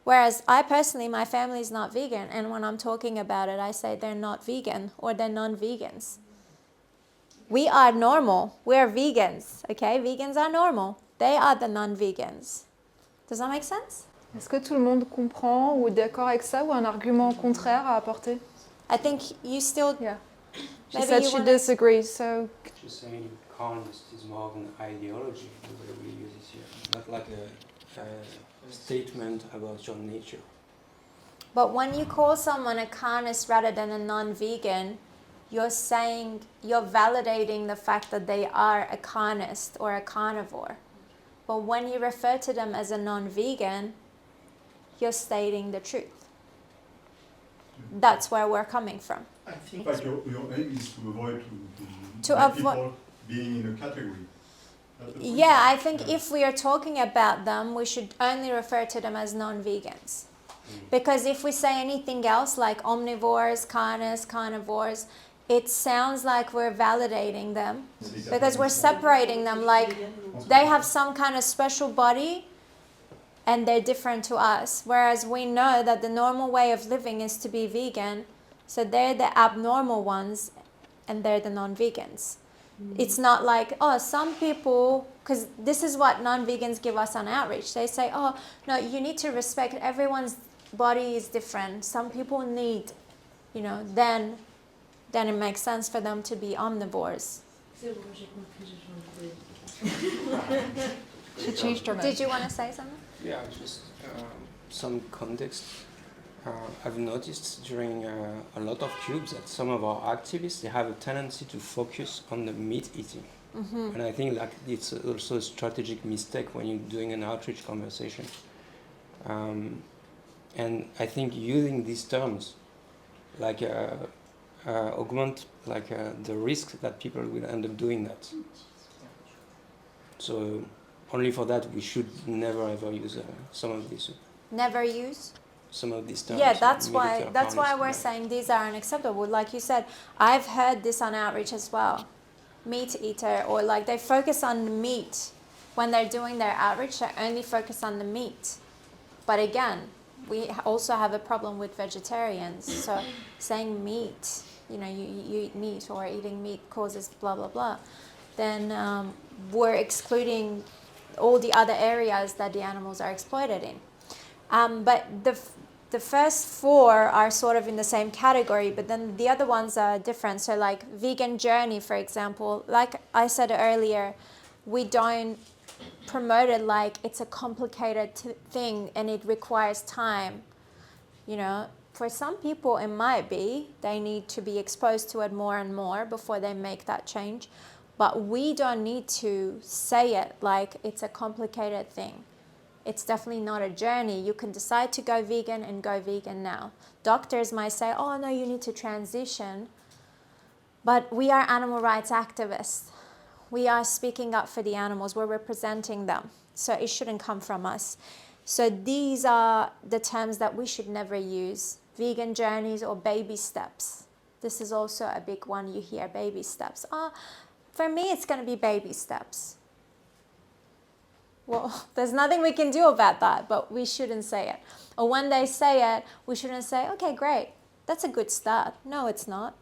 Speaker 1: Whereas I personally, my family is not vegan, and when I'm talking about it, I say they're not vegan or they're non-vegans. We are normal. We're vegans, okay? Vegans are normal. They are the non-vegans. Does that make sense?
Speaker 3: Est-ce que tout le monde comprend ou est d'accord avec ça ou un argument contraire à apporter?
Speaker 1: I think you still...
Speaker 3: Yeah. She
Speaker 1: Maybe
Speaker 3: said
Speaker 1: you
Speaker 3: she
Speaker 1: wanna-
Speaker 3: disagrees, so...
Speaker 4: She's saying carnist is more of an ideology, the way we use it here, not like a statement about your nature.
Speaker 1: But when you call someone a carnist rather than a non-vegan, you're saying, you're validating the fact that they are a carnist or a carnivore. But when you refer to them as a non-vegan, you're stating the truth. That's where we're coming from.
Speaker 5: I think like your aim is to avoid
Speaker 1: To
Speaker 5: make
Speaker 1: avoid-
Speaker 5: people being in a category. That's the point.
Speaker 1: Yeah, I think
Speaker 5: Yeah.
Speaker 1: if we are talking about them, we should only refer to them as non-vegans. Because if we say anything else like omnivores, carnists, carnivores, it sounds like we're validating them because we're separating them, like they have some kind of special body and they're different to us. Whereas we know that the normal way of living is to be vegan, so they're the abnormal ones and they're the non-vegans. It's not like, oh, some people, because this is what non-vegans give us on outreach. They say, oh, no, you need to respect everyone's body is different. Some people need, then it makes sense for them to be omnivores.
Speaker 3: She changed her mind.
Speaker 1: Did you want to say something?
Speaker 4: Yeah, just some context. I've noticed during a lot of cubes that some of our activists, they have a tendency to focus on the meat eating.
Speaker 1: Mm-hmm.
Speaker 4: And I think like it's also a strategic mistake when you're doing an outreach conversation. And I think using these terms like augment like the risk that people will end up doing that. So only for that we should never ever use some of these.
Speaker 1: Never use?
Speaker 4: some of these terms.
Speaker 1: Yeah,
Speaker 4: like
Speaker 1: that's why
Speaker 4: military farmers,
Speaker 1: we're
Speaker 4: yeah.
Speaker 1: saying these are unacceptable. Like you said, I've heard this on outreach as well. Meat eater, or like they focus on the meat. When they're doing their outreach, they only focus on the meat. But again, we also have a problem with vegetarians. So saying meat, you know, you eat meat or eating meat causes blah, blah, blah. Then we're excluding all the other areas that the animals are exploited in. But the first four are sort of in the same category, but then the other ones are different. So like vegan journey, for example, like I said earlier, we don't promote it like it's a complicated thing and it requires time. You know, for some people it might be, they need to be exposed to it more and more before they make that change. But we don't need to say it like it's a complicated thing. It's definitely not a journey. You can decide to go vegan and go vegan now. Doctors might say, oh no, you need to transition. But we are animal rights activists. We are speaking up for the animals. We're representing them. So it shouldn't come from us. So these are the terms that we should never use. Vegan journeys or baby steps. This is also a big one you hear, baby steps. For me, it's going to be baby steps. Well, there's nothing we can do about that, but we shouldn't say it. Or when they say it, we shouldn't say, okay, great, that's a good start. No, it's not.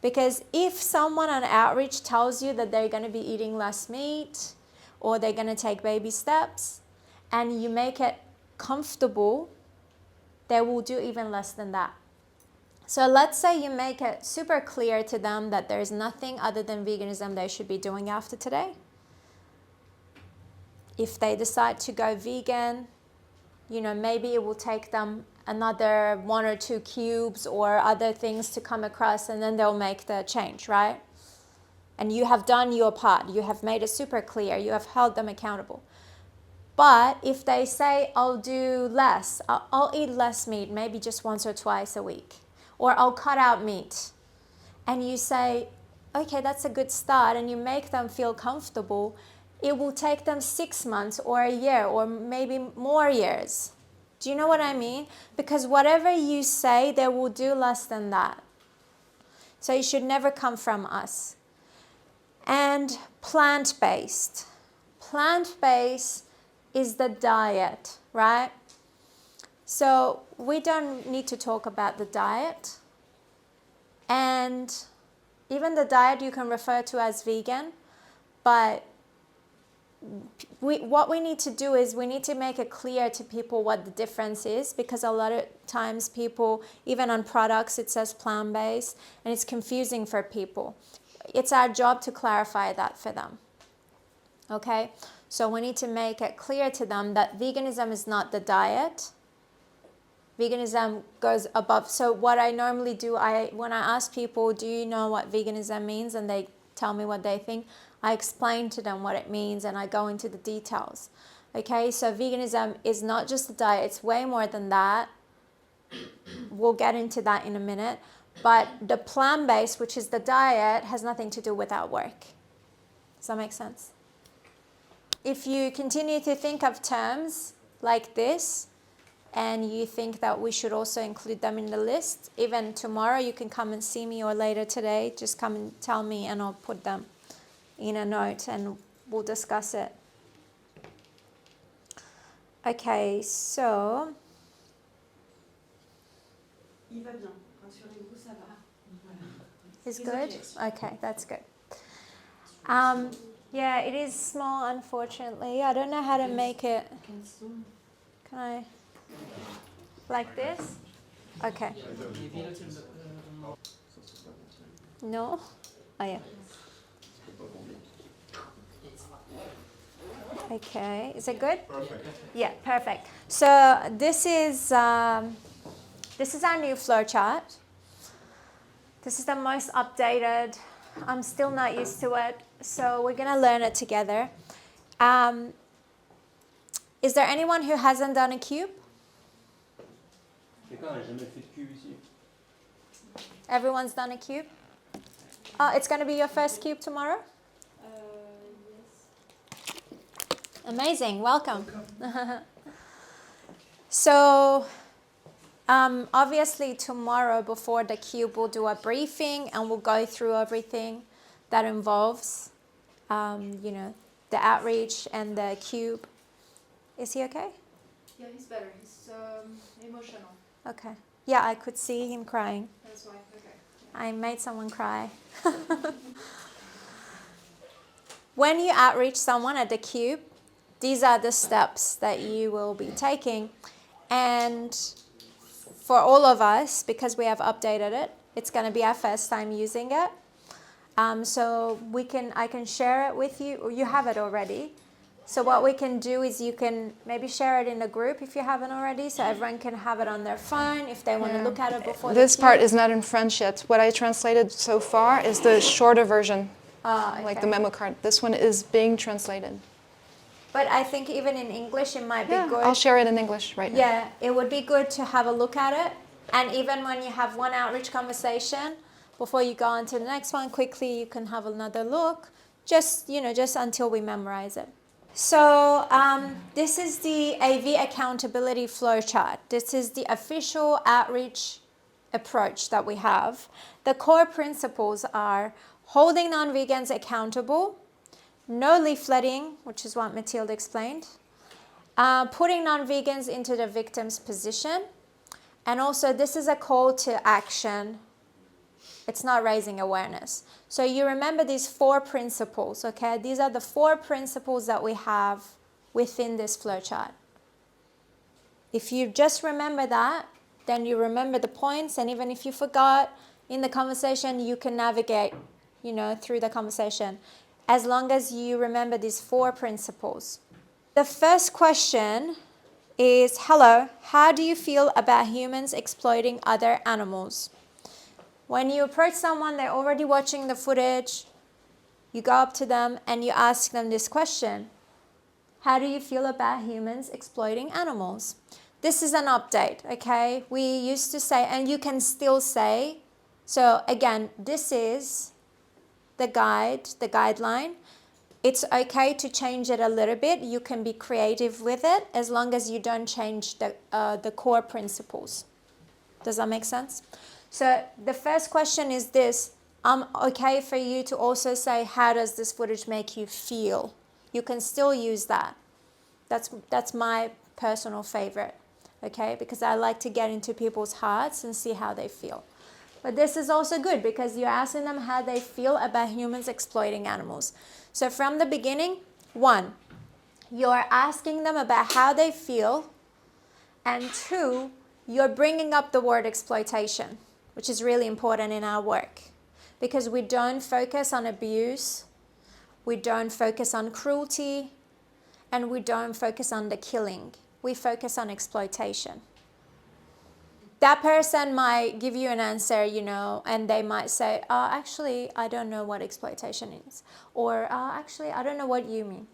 Speaker 1: Because if someone on outreach tells you that they're going to be eating less meat or they're going to take baby steps and you make it comfortable, they will do even less than that. So let's say you make it super clear to them that there's nothing other than veganism they should be doing after today. If they decide to go vegan, you know, maybe it will take them another 1 or 2 cubes or other things to come across, and then they'll make the change, right? And you have done your part. You have made it super clear. You have held them accountable. But if they say, I'll do less, I'll eat less meat, maybe just once or twice a week, or I'll cut out meat, and you say, okay, that's a good start, and you make them feel comfortable, it will take them 6 months or a year or maybe more years. Do you know what I mean? Because whatever you say, they will do less than that. So it should never come from us. And plant-based. Plant-based is the diet, right? So we don't need to talk about the diet. And even the diet you can refer to as vegan, but what we need to do is we need to make it clear to people what the difference is, because a lot of times people, even on products, it says plant-based, and it's confusing for people. It's our job to clarify that for them. Okay? So we need to make it clear to them that veganism is not the diet. Veganism goes above. So what I normally do, when I ask people, do you know what veganism means? And they tell me what they think, I explain to them what it means and I go into the details. Okay, so veganism is not just the diet, it's way more than that. We'll get into that in a minute. But the plant-based, which is the diet, has nothing to do with our work. Does that make sense? If you continue to think of terms like this, and you think that we should also include them in the list, even tomorrow you can come and see me, or later today, just come and tell me and I'll put them in a note and we'll discuss it. Okay, so...
Speaker 6: Il va bien, rassurez-vous, ça va.
Speaker 1: It's good? Okay, that's good. Yeah, it is small, unfortunately. I don't know how to make it. Can I? Like this? Okay. No? Oh, yeah. Okay, is it good?
Speaker 5: Perfect.
Speaker 1: Yeah, perfect. So this is our new flowchart. This is the most updated. I'm still not used to it, so we're gonna learn it together. Is there anyone who hasn't done a cube? Everyone's done a cube? Oh, it's gonna be your first cube tomorrow?
Speaker 2: Yes.
Speaker 1: Amazing, welcome. So Obviously tomorrow before the cube we'll do a briefing and we'll go through everything that involves, you know, the outreach and the cube. Is he okay?
Speaker 2: Yeah, he's better. He's emotional.
Speaker 1: Okay. Yeah, I could see him crying.
Speaker 2: That's why. Okay.
Speaker 1: I made someone cry. When you outreach someone at the cube, these are the steps that you will be taking. And for all of us, because we have updated it, it's going to be our first time using it. So I can share it with you, or you have it already. So what we can do is you can maybe share it in a group if you haven't already, so everyone can have it on their phone if they want to look at it before.
Speaker 3: This part is not in French yet. What I translated so far is the shorter version,
Speaker 1: Okay.
Speaker 3: like the memo card. This one is being translated.
Speaker 1: But I think even in English it might be good.
Speaker 3: I'll share it in English right now.
Speaker 1: Yeah, it would be good to have a look at it. And even when you have one outreach conversation, before you go on to the next one, quickly you can have another look, just until we memorize it. So this is the AV accountability flowchart. This is the official outreach approach that we have. The core principles are holding non-vegans accountable, no leafletting, which is what Mathilde explained, putting non-vegans into the victim's position, and also this is a call to action. It's not raising awareness. So you remember these 4 principles, okay? These are the 4 principles that we have within this flowchart. If you just remember that, then you remember the points, and even if you forgot in the conversation, you can navigate, through the conversation, as long as you remember these 4 principles. The first question is, hello, how do you feel about humans exploiting other animals? When you approach someone, they're already watching the footage, you go up to them and you ask them this question. How do you feel about humans exploiting animals? This is an update, okay? We used to say, and you can still say, so again, this is the guideline. It's okay to change it a little bit. You can be creative with it as long as you don't change the core principles. Does that make sense? So the first question is this. Okay for you to also say, how does this footage make you feel? You can still use that. That's my personal favorite, okay? Because I like to get into people's hearts and see how they feel. But this is also good because you're asking them how they feel about humans exploiting animals. So from the beginning, 1, you're asking them about how they feel, and 2, you're bringing up the word exploitation, which is really important in our work because we don't focus on abuse, we don't focus on cruelty, and we don't focus on the killing. We focus on exploitation. That person might give you an answer, and they might say, actually, I don't know what exploitation is. Or, actually, I don't know what you mean.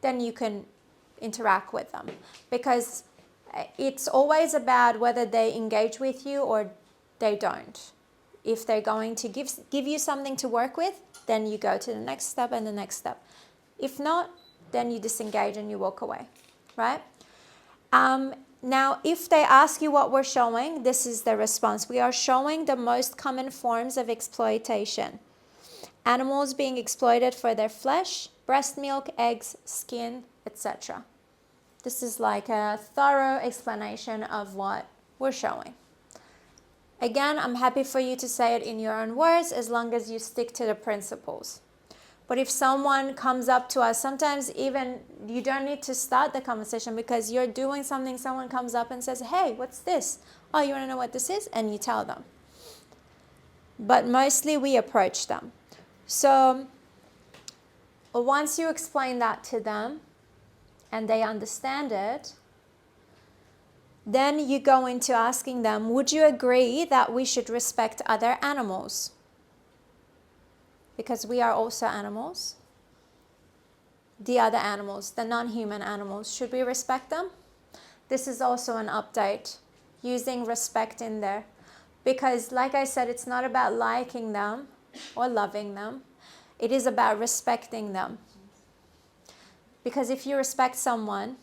Speaker 1: Then you can interact with them because it's always about whether they engage with you or they don't. If they're going to give you something to work with, then you go to the next step and the next step. If not, then you disengage and you walk away, right? Now, if they ask you what we're showing, this is the response. We are showing the most common forms of exploitation. Animals being exploited for their flesh, breast milk, eggs, skin, etc. This is like a thorough explanation of what we're showing. Again, I'm happy for you to say it in your own words as long as you stick to the principles. But if someone comes up to us, sometimes even you don't need to start the conversation because you're doing something, someone comes up and says, hey, what's this? Oh, you want to know what this is? And you tell them. But mostly we approach them. So once you explain that to them and they understand it, then you go into asking them, would you agree that we should respect other animals? Because we are also animals. The other animals, the non-human animals, should we respect them? This is also an update, using respect in there. Because like I said, it's not about liking them or loving them. It is about respecting them. Because if you respect someone,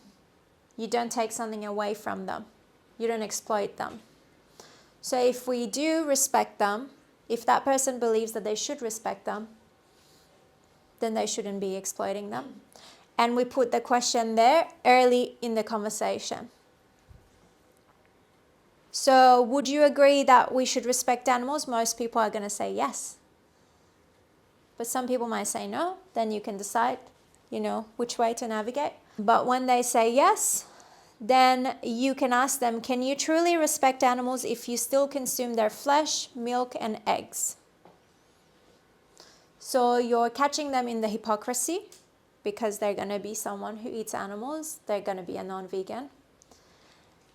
Speaker 1: you don't take something away from them. You don't exploit them. So if we do respect them, if that person believes that they should respect them, then they shouldn't be exploiting them. And we put the question there early in the conversation. So would you agree that we should respect animals? Most people are going to say yes. But some people might say no. Then you can decide, which way to navigate. But when they say yes, then you can ask them, can you truly respect animals if you still consume their flesh, milk, and eggs? So you're catching them in the hypocrisy, because they're going to be someone who eats animals. They're going to be a non-vegan.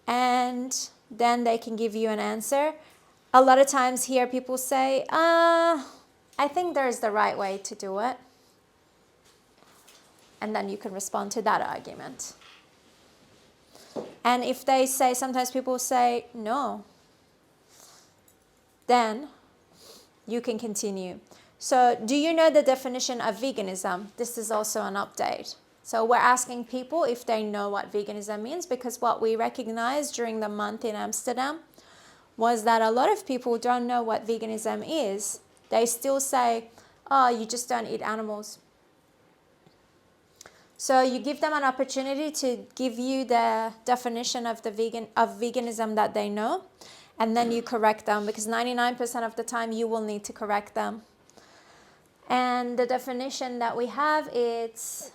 Speaker 1: And then they can give you an answer. A lot of times here people say, I think there's the right way to do it. And then you can respond to that argument. And if they say, sometimes people say no, then you can continue. So do you know the definition of veganism? This is also an update. So we're asking people if they know what veganism means, because what we recognized during the month in Amsterdam was that a lot of people don't know what veganism is. They still say, oh, you just don't eat animals. So you give them an opportunity to give you the definition of veganism that they know, and then you correct them, because 99% of the time you will need to correct them. And the definition that we have, it's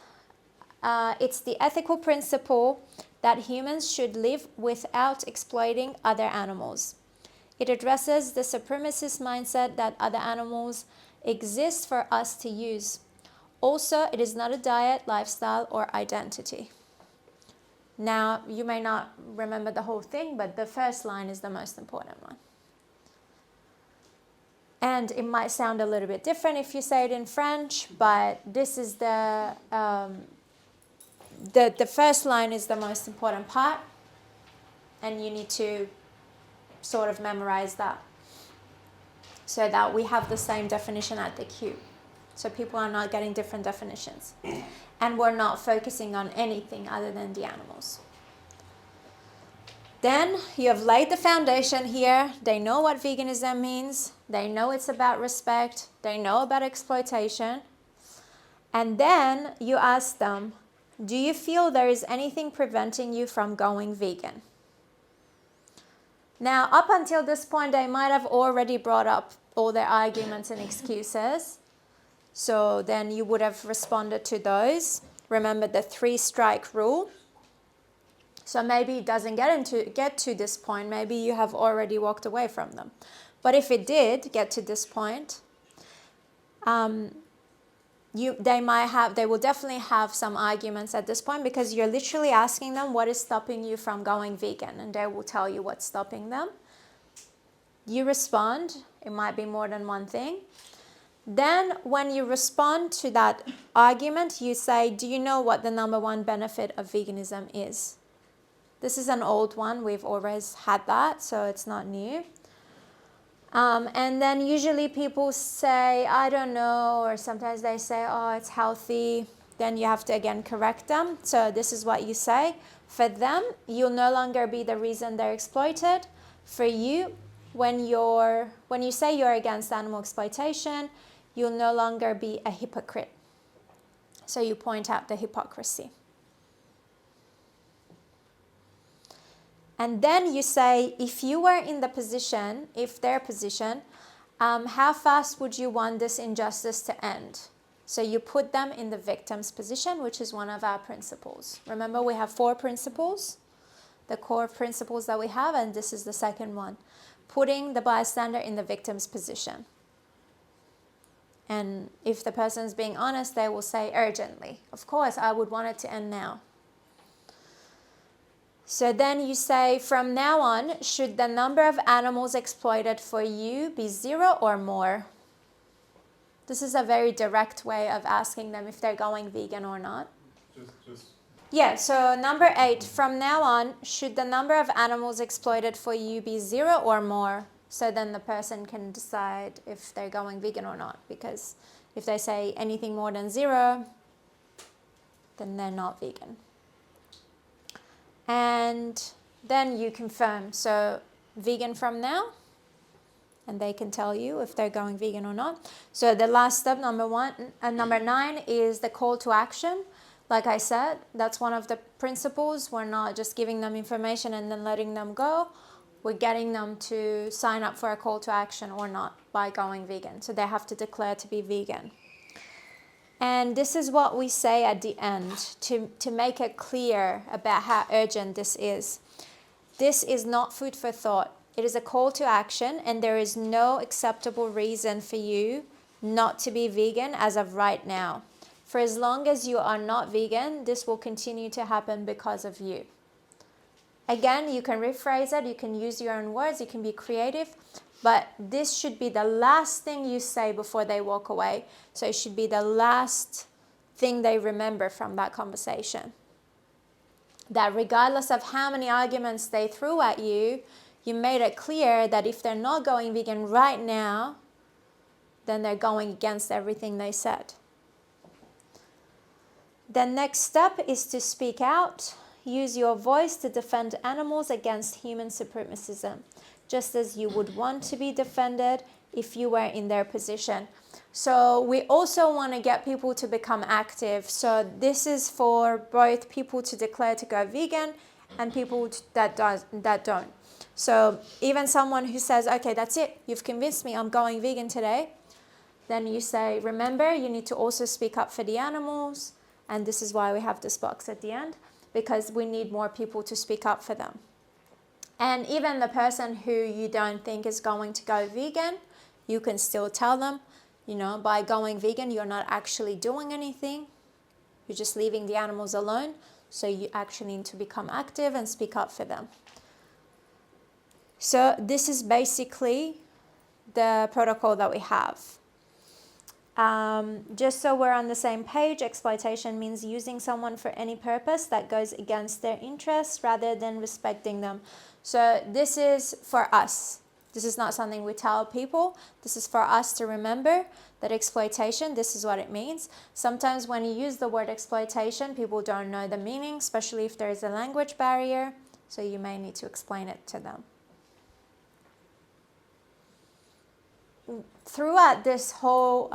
Speaker 1: the ethical principle that humans should live without exploiting other animals. It addresses the supremacist mindset that other animals exist for us to use. Also, it is not a diet, lifestyle, or identity. Now, you may not remember the whole thing, but the first line is the most important one. And it might sound a little bit different if you say it in French, but this is the first line is the most important part, and you need to sort of memorize that so that we have the same definition at the cue. So people are not getting different definitions. And we're not focusing on anything other than the animals. Then you have laid the foundation here. They know what veganism means. They know it's about respect. They know about exploitation. And then you ask them, do you feel there is anything preventing you from going vegan? Now, up until this point, they might have already brought up all their arguments and excuses. So then you would have responded to those. Remember the 3-strike rule. So maybe it doesn't get to this point. Maybe you have already walked away from them. But if it did get to this point, they will definitely have some arguments at this point, because you're literally asking them what is stopping you from going vegan, and they will tell you what's stopping them. You respond. It might be more than one thing. Then when you respond to that argument, you say, do you know what the number one benefit of veganism is? This is an old one. We've always had that, so it's not new. And then usually people say, I don't know, or sometimes they say, oh, it's healthy. Then you have to again correct them. So this is what you say. For them, you'll no longer be the reason they're exploited. For you, when you say you're against animal exploitation, you'll no longer be a hypocrite. So you point out the hypocrisy. And then you say, if you were in their position, how fast would you want this injustice to end? So you put them in the victim's position, which is one of our principles. Remember, we have 4 principles, the core principles that we have, and this is the second one. Putting the bystander in the victim's position. And if the person's being honest, they will say urgently. Of course, I would want it to end now. So then you say, from now on, should the number of animals exploited for you be 0 or more? This is a very direct way of asking them if they're going vegan or not. Yeah, so number 8, from now on, should the number of animals exploited for you be 0 or more? So then the person can decide if they're going vegan or not. Because if they say anything more than 0, then they're not vegan. And then you confirm. So vegan from now, and they can tell you if they're going vegan or not. So the last step, number 9, is the call to action. Like I said, that's one of the principles. We're not just giving them information and then letting them go. We're getting them to sign up for a call to action or not by going vegan. So they have to declare to be vegan. And this is what we say at the end to make it clear about how urgent this is. This is not food for thought. It is a call to action, and there is no acceptable reason for you not to be vegan as of right now. For as long as you are not vegan, this will continue to happen because of you. Again, you can rephrase it, you can use your own words, you can be creative, but this should be the last thing you say before they walk away. So it should be the last thing they remember from that conversation. That regardless of how many arguments they threw at you, you made it clear that if they're not going vegan right now, then they're going against everything they said. The next step is to speak out. Use your voice to defend animals against human supremacism, just as you would want to be defended if you were in their position. So we also want to get people to become active. So this is for both people to declare to go vegan and people that don't. So even someone who says, okay, that's it, you've convinced me, I'm going vegan today. Then you say, remember, you need to also speak up for the animals. And this is why we have this box at the end, because we need more people to speak up for them. And even the person who you don't think is going to go vegan, you can still tell them, you know, by going vegan, you're not actually doing anything. You're just leaving the animals alone. So you actually need to become active and speak up for them. So this is basically the protocol that we have. Just so we're on the same page, exploitation means using someone for any purpose that goes against their interests rather than respecting them. So this is for us. This is not something we tell people. This is for us to remember that exploitation, this is what it means. Sometimes when you use the word exploitation, people don't know the meaning, especially if there is a language barrier. So you may need to explain it to them. Throughout this whole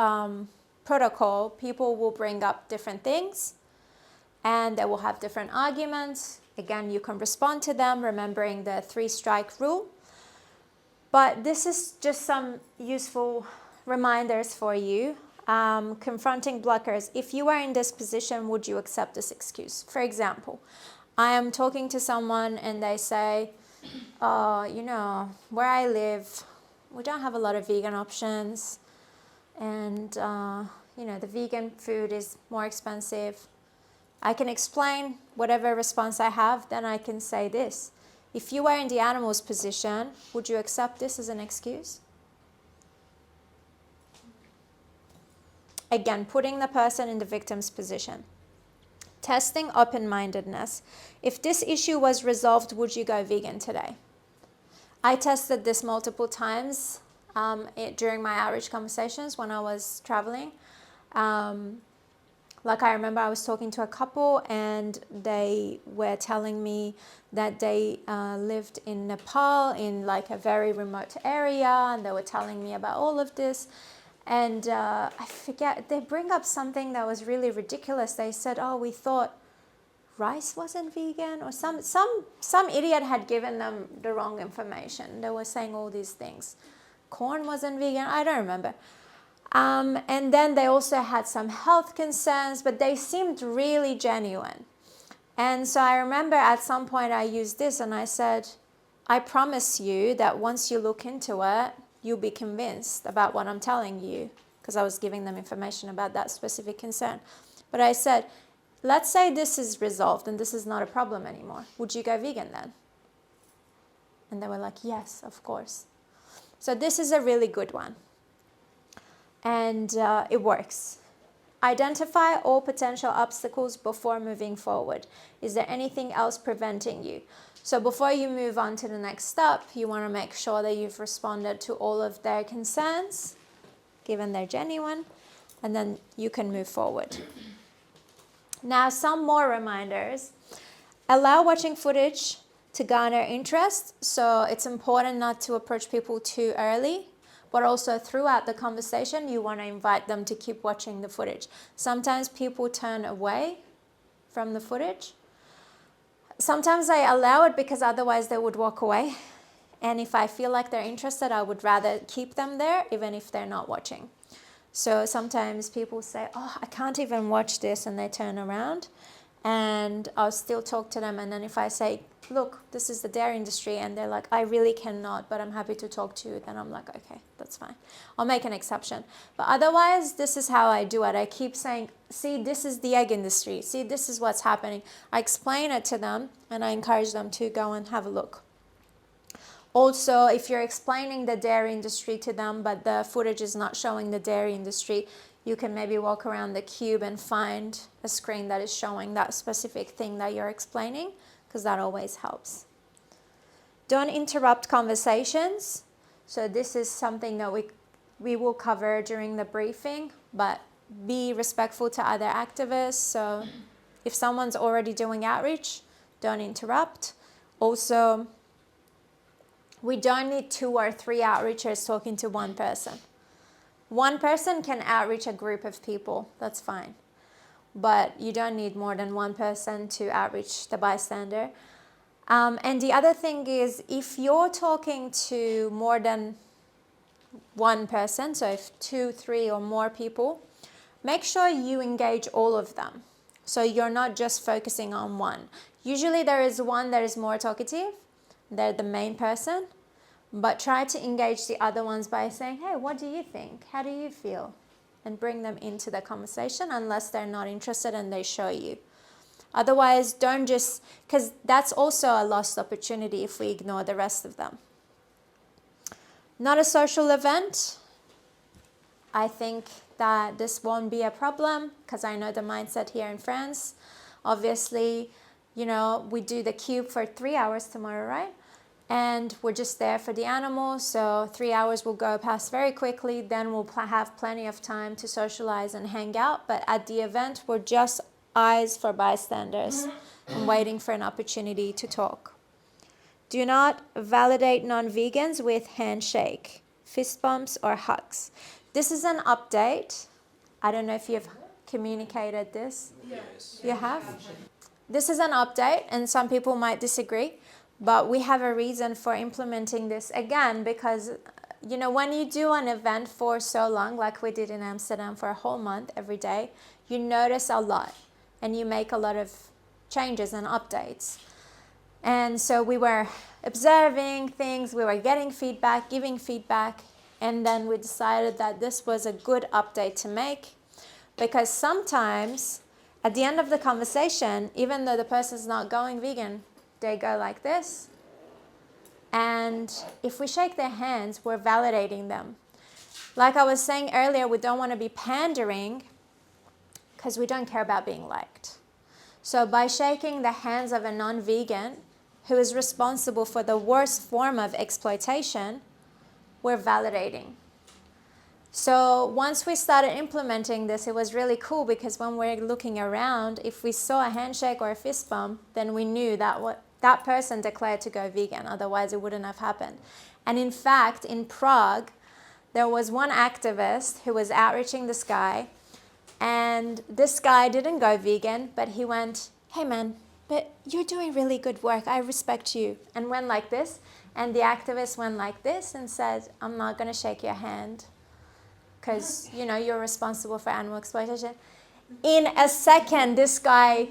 Speaker 1: protocol, people will bring up different things and they will have different arguments. Again, you can respond to them, remembering the 3-strike rule. But this is just some useful reminders for you. Confronting blockers. If you are in this position, would you accept this excuse? For example, I am talking to someone and they say, oh, you know, where I live, we don't have a lot of vegan options, and you know, the vegan food is more expensive. I can explain whatever response I have, then I can say this. If you were in the animal's position, would you accept this as an excuse? Again, putting the person in the victim's position. Testing open-mindedness. If this issue was resolved, would you go vegan today? I tested this multiple times during my outreach conversations when I was traveling. Like I remember I was talking to a couple and they were telling me that they lived in Nepal in like a very remote area, and they were telling me about all of this. And I forget, they bring up something that was really ridiculous. They said, oh, we thought rice wasn't vegan, or some idiot had given them the wrong information. They were saying all these things. Corn wasn't vegan, I don't remember. And then they also had some health concerns, but they seemed really genuine. And so I remember at some point I used this and I said, I promise you that once you look into it, you'll be convinced about what I'm telling you, because I was giving them information about that specific concern. But I said, let's say this is resolved and this is not a problem anymore. Would you go vegan then? And they were like, yes, of course. So this is a really good one. And it works. Identify all potential obstacles before moving forward. Is there anything else preventing you? So before you move on to the next step, you want to make sure that you've responded to all of their concerns, given they're genuine, and then you can move forward. Now, some more reminders. Allow watching footage to garner interest. So it's important not to approach people too early but also throughout the conversation, you want to invite them to keep watching the footage. Sometimes people turn away from the footage. Sometimes I allow it because otherwise they would walk away. And if I feel like they're interested, I would rather keep them there, even if they're not watching. So sometimes people say, oh, I can't even watch this, and they turn around. And I'll still talk to them. And then if I say, look, this is the dairy industry, and they're like, I really cannot, but I'm happy to talk to you, then I'm like, okay, that's fine. I'll make an exception. But otherwise, this is how I do it. I keep saying, see, this is the egg industry. See, this is what's happening. I explain it to them, and I encourage them to go and have a look. Also, if you're explaining the dairy industry to them, but the footage is not showing the dairy industry, you can maybe walk around the cube and find a screen that is showing that specific thing that you're explaining, because that always helps. Don't interrupt conversations. So this is something that we will cover during the briefing, but be respectful to other activists. So if someone's already doing outreach, don't interrupt. Also, we don't need 2 or 3 outreachers talking to one person. One person can outreach a group of people, that's fine. But you don't need more than one person to outreach the bystander. And the other thing is, if you're talking to more than one person, so if 2, 3 or more people, make sure you engage all of them. So you're not just focusing on one. Usually there is one that is more talkative, they're the main person. But try to engage the other ones by saying, hey, what do you think? How do you feel? And bring them into the conversation unless they're not interested and they show you. Otherwise, don't just, because that's also a lost opportunity if we ignore the rest of them. Not a social event. I think that this won't be a problem because I know the mindset here in France. Obviously, you know, we do the cube for 3 hours tomorrow, right? And we're just there for the animals, so 3 hours will go past very quickly. Then we'll have plenty of time to socialize and hang out. But at the event, we're just eyes for bystanders and waiting for an opportunity to talk. Do not validate non-vegans with handshake, fist bumps, or hugs. This is an update. I don't know if you've communicated this.
Speaker 2: Yes.
Speaker 1: You have? This is an update, and some people might disagree. But we have a reason for implementing this again, because, you know, when you do an event for so long, like we did in Amsterdam for a whole month every day, you notice a lot and you make a lot of changes and updates. And so we were observing things, we were getting feedback, giving feedback, and then we decided that this was a good update to make, because sometimes at the end of the conversation, even though the person's not going vegan, they go like this, and if we shake their hands, we're validating them. Like I was saying earlier, we don't want to be pandering because we don't care about being liked. So by shaking the hands of a non-vegan who is responsible for the worst form of exploitation, we're validating. So once we started implementing this, it was really cool, because when we're looking around, if we saw a handshake or a fist bump, then we knew that that person declared to go vegan, otherwise it wouldn't have happened. And in fact, in Prague, there was one activist who was outreaching this guy, and this guy didn't go vegan, but he went, hey man, but you're doing really good work, I respect you, and went like this, and the activist went like this and said, I'm not going to shake your hand because, you know, you're responsible for animal exploitation. In a second, this guy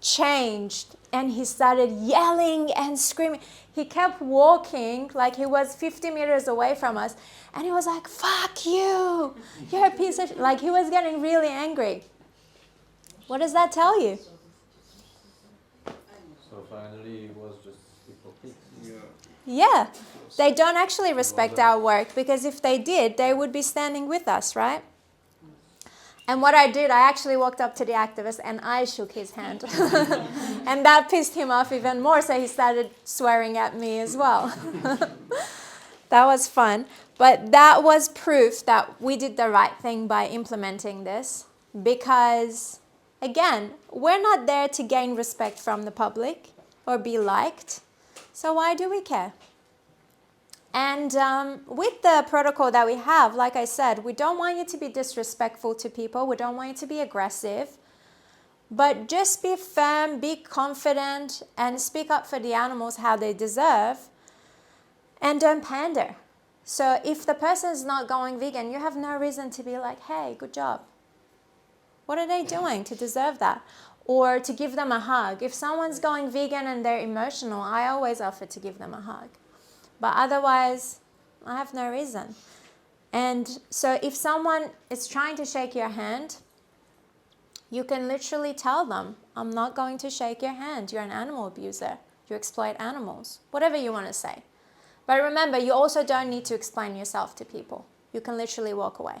Speaker 1: changed and he started yelling and screaming. He kept walking like he was 50 meters away from us, and he was like, fuck you, you're a piece of shit. Like, he was getting really angry. What does that tell you?
Speaker 7: So finally it was just hypocrite.
Speaker 1: Yeah, they don't actually respect our work, because if they did, they would be standing with us, right? And what I did, I actually walked up to the activist and I shook his hand. And that pissed him off even more, so he started swearing at me as well. That was fun. But that was proof that we did the right thing by implementing this, because, again, we're not there to gain respect from the public or be liked. So why do we care? And with the protocol that we have, like I said, we don't want you to be disrespectful to people. We don't want you to be aggressive. But just be firm, be confident, and speak up for the animals how they deserve. And don't pander. So if the person is not going vegan, you have no reason to be like, hey, good job. What are they doing to deserve that? Or to give them a hug. If someone's going vegan and they're emotional, I always offer to give them a hug. But otherwise, I have no reason. And so if someone is trying to shake your hand, you can literally tell them, I'm not going to shake your hand. You're an animal abuser. You exploit animals. Whatever you want to say. But remember, you also don't need to explain yourself to people. You can literally walk away.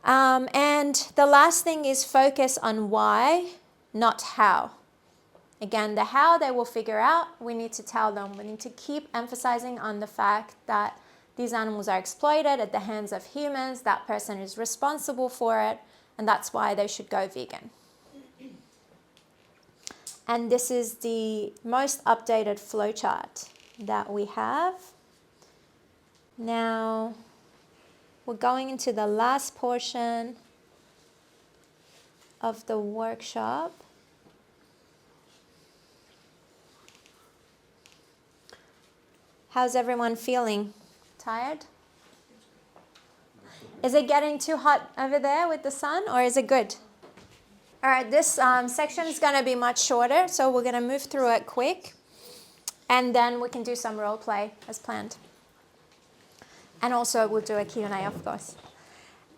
Speaker 1: And the last thing is focus on why, not how. Again, the how they will figure out, we need to tell them. We need to keep emphasizing on the fact that these animals are exploited at the hands of humans, that person is responsible for it, and that's why they should go vegan. And this is the most updated flowchart that we have. Now, we're going into the last portion of the workshop. How's everyone feeling? Tired? Is it getting too hot over there with the sun, or is it good? All right, this section is going to be much shorter, so we're going to move through it quick, and then we can do some role play as planned. And also we'll do a Q&A, of course.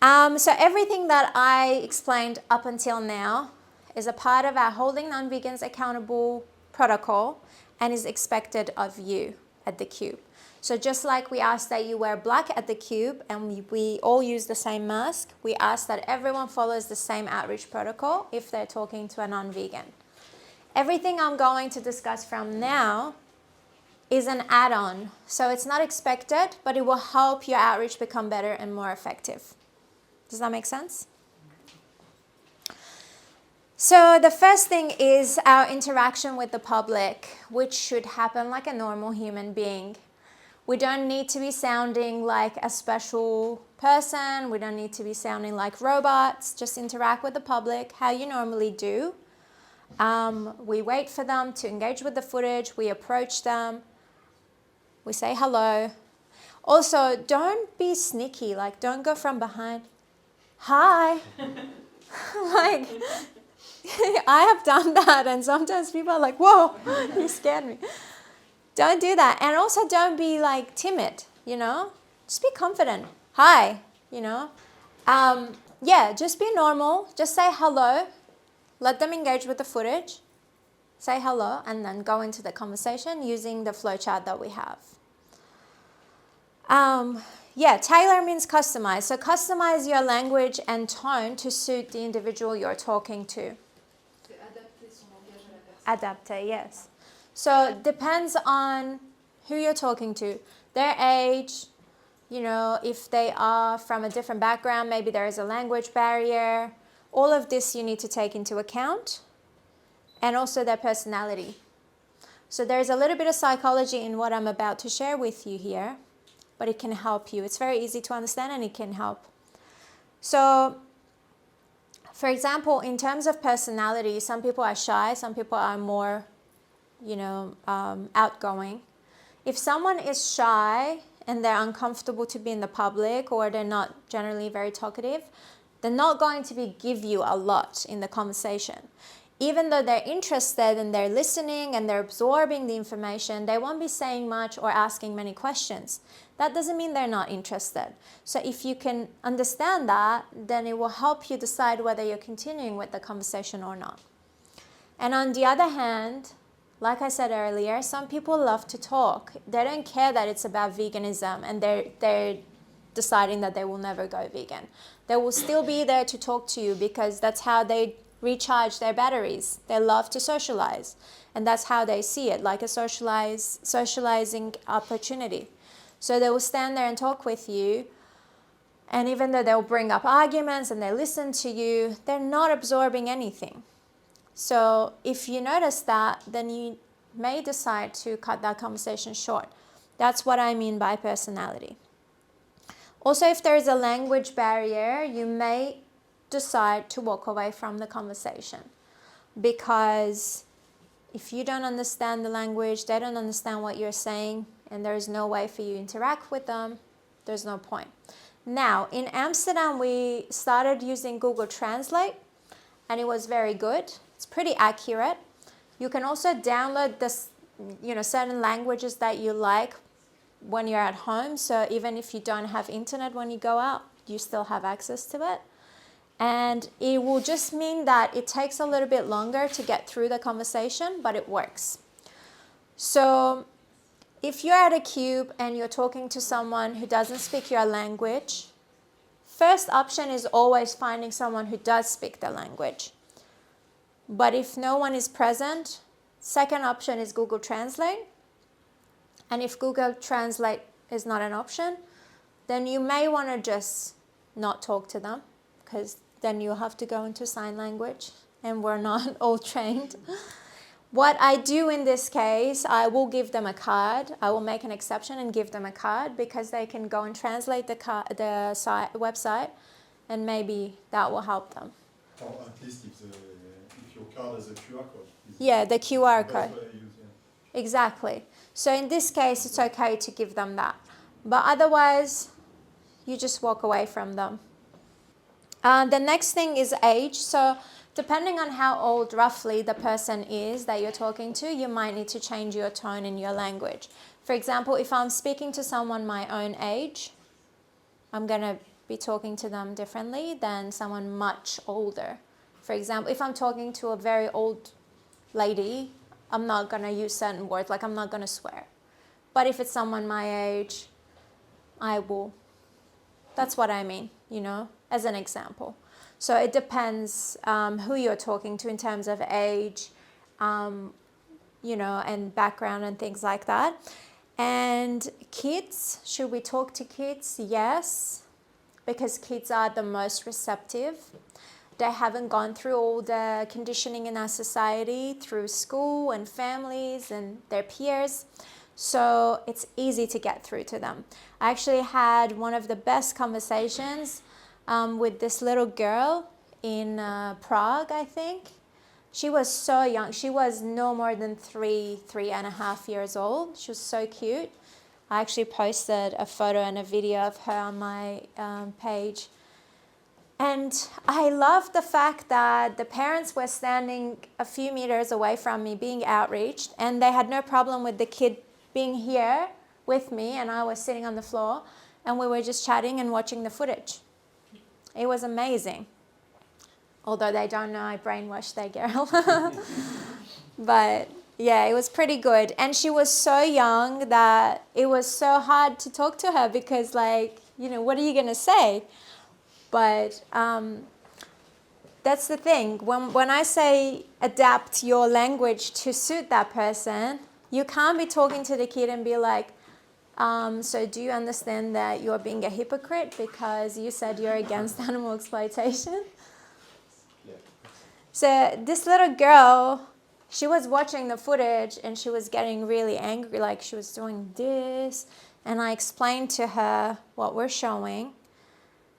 Speaker 1: So everything that I explained up until now is a part of our Holding Non-Vegans Accountable protocol and is expected of you at the Cube. So just like we ask that you wear black at the Cube and we all use the same mask, we ask that everyone follows the same outreach protocol if they're talking to a non-vegan. Everything I'm going to discuss from now is an add-on. So it's not expected, but it will help your outreach become better and more effective. Does that make sense? So the first thing is our interaction with the public, which should happen like a normal human being. We don't need to be sounding like a special person. We don't need to be sounding like robots. Just interact with the public how you normally do. We wait for them to engage with the footage. We approach them. We say hello. Also, don't be sneaky. Like, don't go from behind. Hi. Like, I have done that, and sometimes people are like, whoa, you scared me. Don't do that. And also don't be like timid, you know. Just be confident. Hi, you know. Yeah, just be normal. Just say hello. Let them engage with the footage. Say hello and then go into the conversation using the flowchart that we have. Yeah, tailor means customize. So customize your language and tone to suit the individual you're talking to.
Speaker 2: C'est adapter son langage à la personne.
Speaker 1: Adapter, yes. So it depends on who you're talking to, their age, you know, if they are from a different background, maybe there is a language barrier. All of this you need to take into account, and also their personality. So there's a little bit of psychology in what I'm about to share with you here, but it can help you. It's very easy to understand and it can help. So, for example, in terms of personality, some people are shy, some people are more, you know, outgoing. If someone is shy and they're uncomfortable to be in the public, or they're not generally very talkative, they're not going to give you a lot in the conversation. Even though they're interested and they're listening and they're absorbing the information, they won't be saying much or asking many questions. That doesn't mean they're not interested. So if you can understand that, then it will help you decide whether you're continuing with the conversation or not. And on the other hand, like I said earlier, some people love to talk. They don't care that it's about veganism and they're deciding that they will never go vegan. They will still be there to talk to you because that's how they recharge their batteries. They love to socialize, and that's how they see it, like a socializing opportunity. So they will stand there and talk with you, and even though they'll bring up arguments and they listen to you, they're not absorbing anything. So if you notice that, then you may decide to cut that conversation short. That's what I mean by personality. Also, if there is a language barrier, you may decide to walk away from the conversation, because if you don't understand the language, they don't understand what you're saying, and there is no way for you to interact with them, there's no point. Now, in Amsterdam, we started using Google Translate, and it was very good. It's pretty accurate. You can also download this, certain languages that you like when you're at home. So even if you don't have internet when you go out, you still have access to it. And it will just mean that it takes a little bit longer to get through the conversation, but it works. So if you're at a cube and you're talking to someone who doesn't speak your language, first option is always finding someone who does speak the language. But if no one is present, second option is Google Translate. And if Google Translate is not an option, then you may want to just not talk to them, because then you'll have to go into sign language, and we're not all trained. What I do in this case, I will give them a card. I will make an exception and give them a card, because they can go and translate the website, and maybe that will help them.
Speaker 5: Or at least if your card has a QR code.
Speaker 1: Yeah, the QR
Speaker 5: That's
Speaker 1: code.
Speaker 5: what I use, yeah.
Speaker 1: Exactly. So in this case, it's okay to give them that. But otherwise, you just walk away from them. The next thing is age. So depending on how old roughly the person is that you're talking to, you might need to change your tone in your language. For example, if I'm speaking to someone my own age, I'm going to be talking to them differently than someone much older. For example, if I'm talking to a very old lady, I'm not going to use certain words, like I'm not going to swear. But if it's someone my age, I will. That's what I mean, as an example. So it depends who you're talking to in terms of age, and background and things like that. And kids, should we talk to kids? Yes, because kids are the most receptive. They haven't gone through all the conditioning in our society through school and families and their peers. So it's easy to get through to them. I actually had one of the best conversations with this little girl in Prague, I think. She was so young. She was no more than 3.5 years old. She was so cute. I actually posted a photo and a video of her on my page. And I loved the fact that the parents were standing a few meters away from me being outreached, and they had no problem with the kid being here with me, and I was sitting on the floor, and we were just chatting and watching the footage. It was amazing. Although they don't know I brainwashed that girl. But yeah, it was pretty good. And she was so young that it was so hard to talk to her, because what are you going to say? But that's the thing. When I say adapt your language to suit that person, you can't be talking to the kid and be like, so do you understand that you're being a hypocrite because you said you're against animal exploitation?
Speaker 7: Yeah.
Speaker 1: So this little girl, she was watching the footage and she was getting really angry, like she was doing this. And I explained to her what we're showing.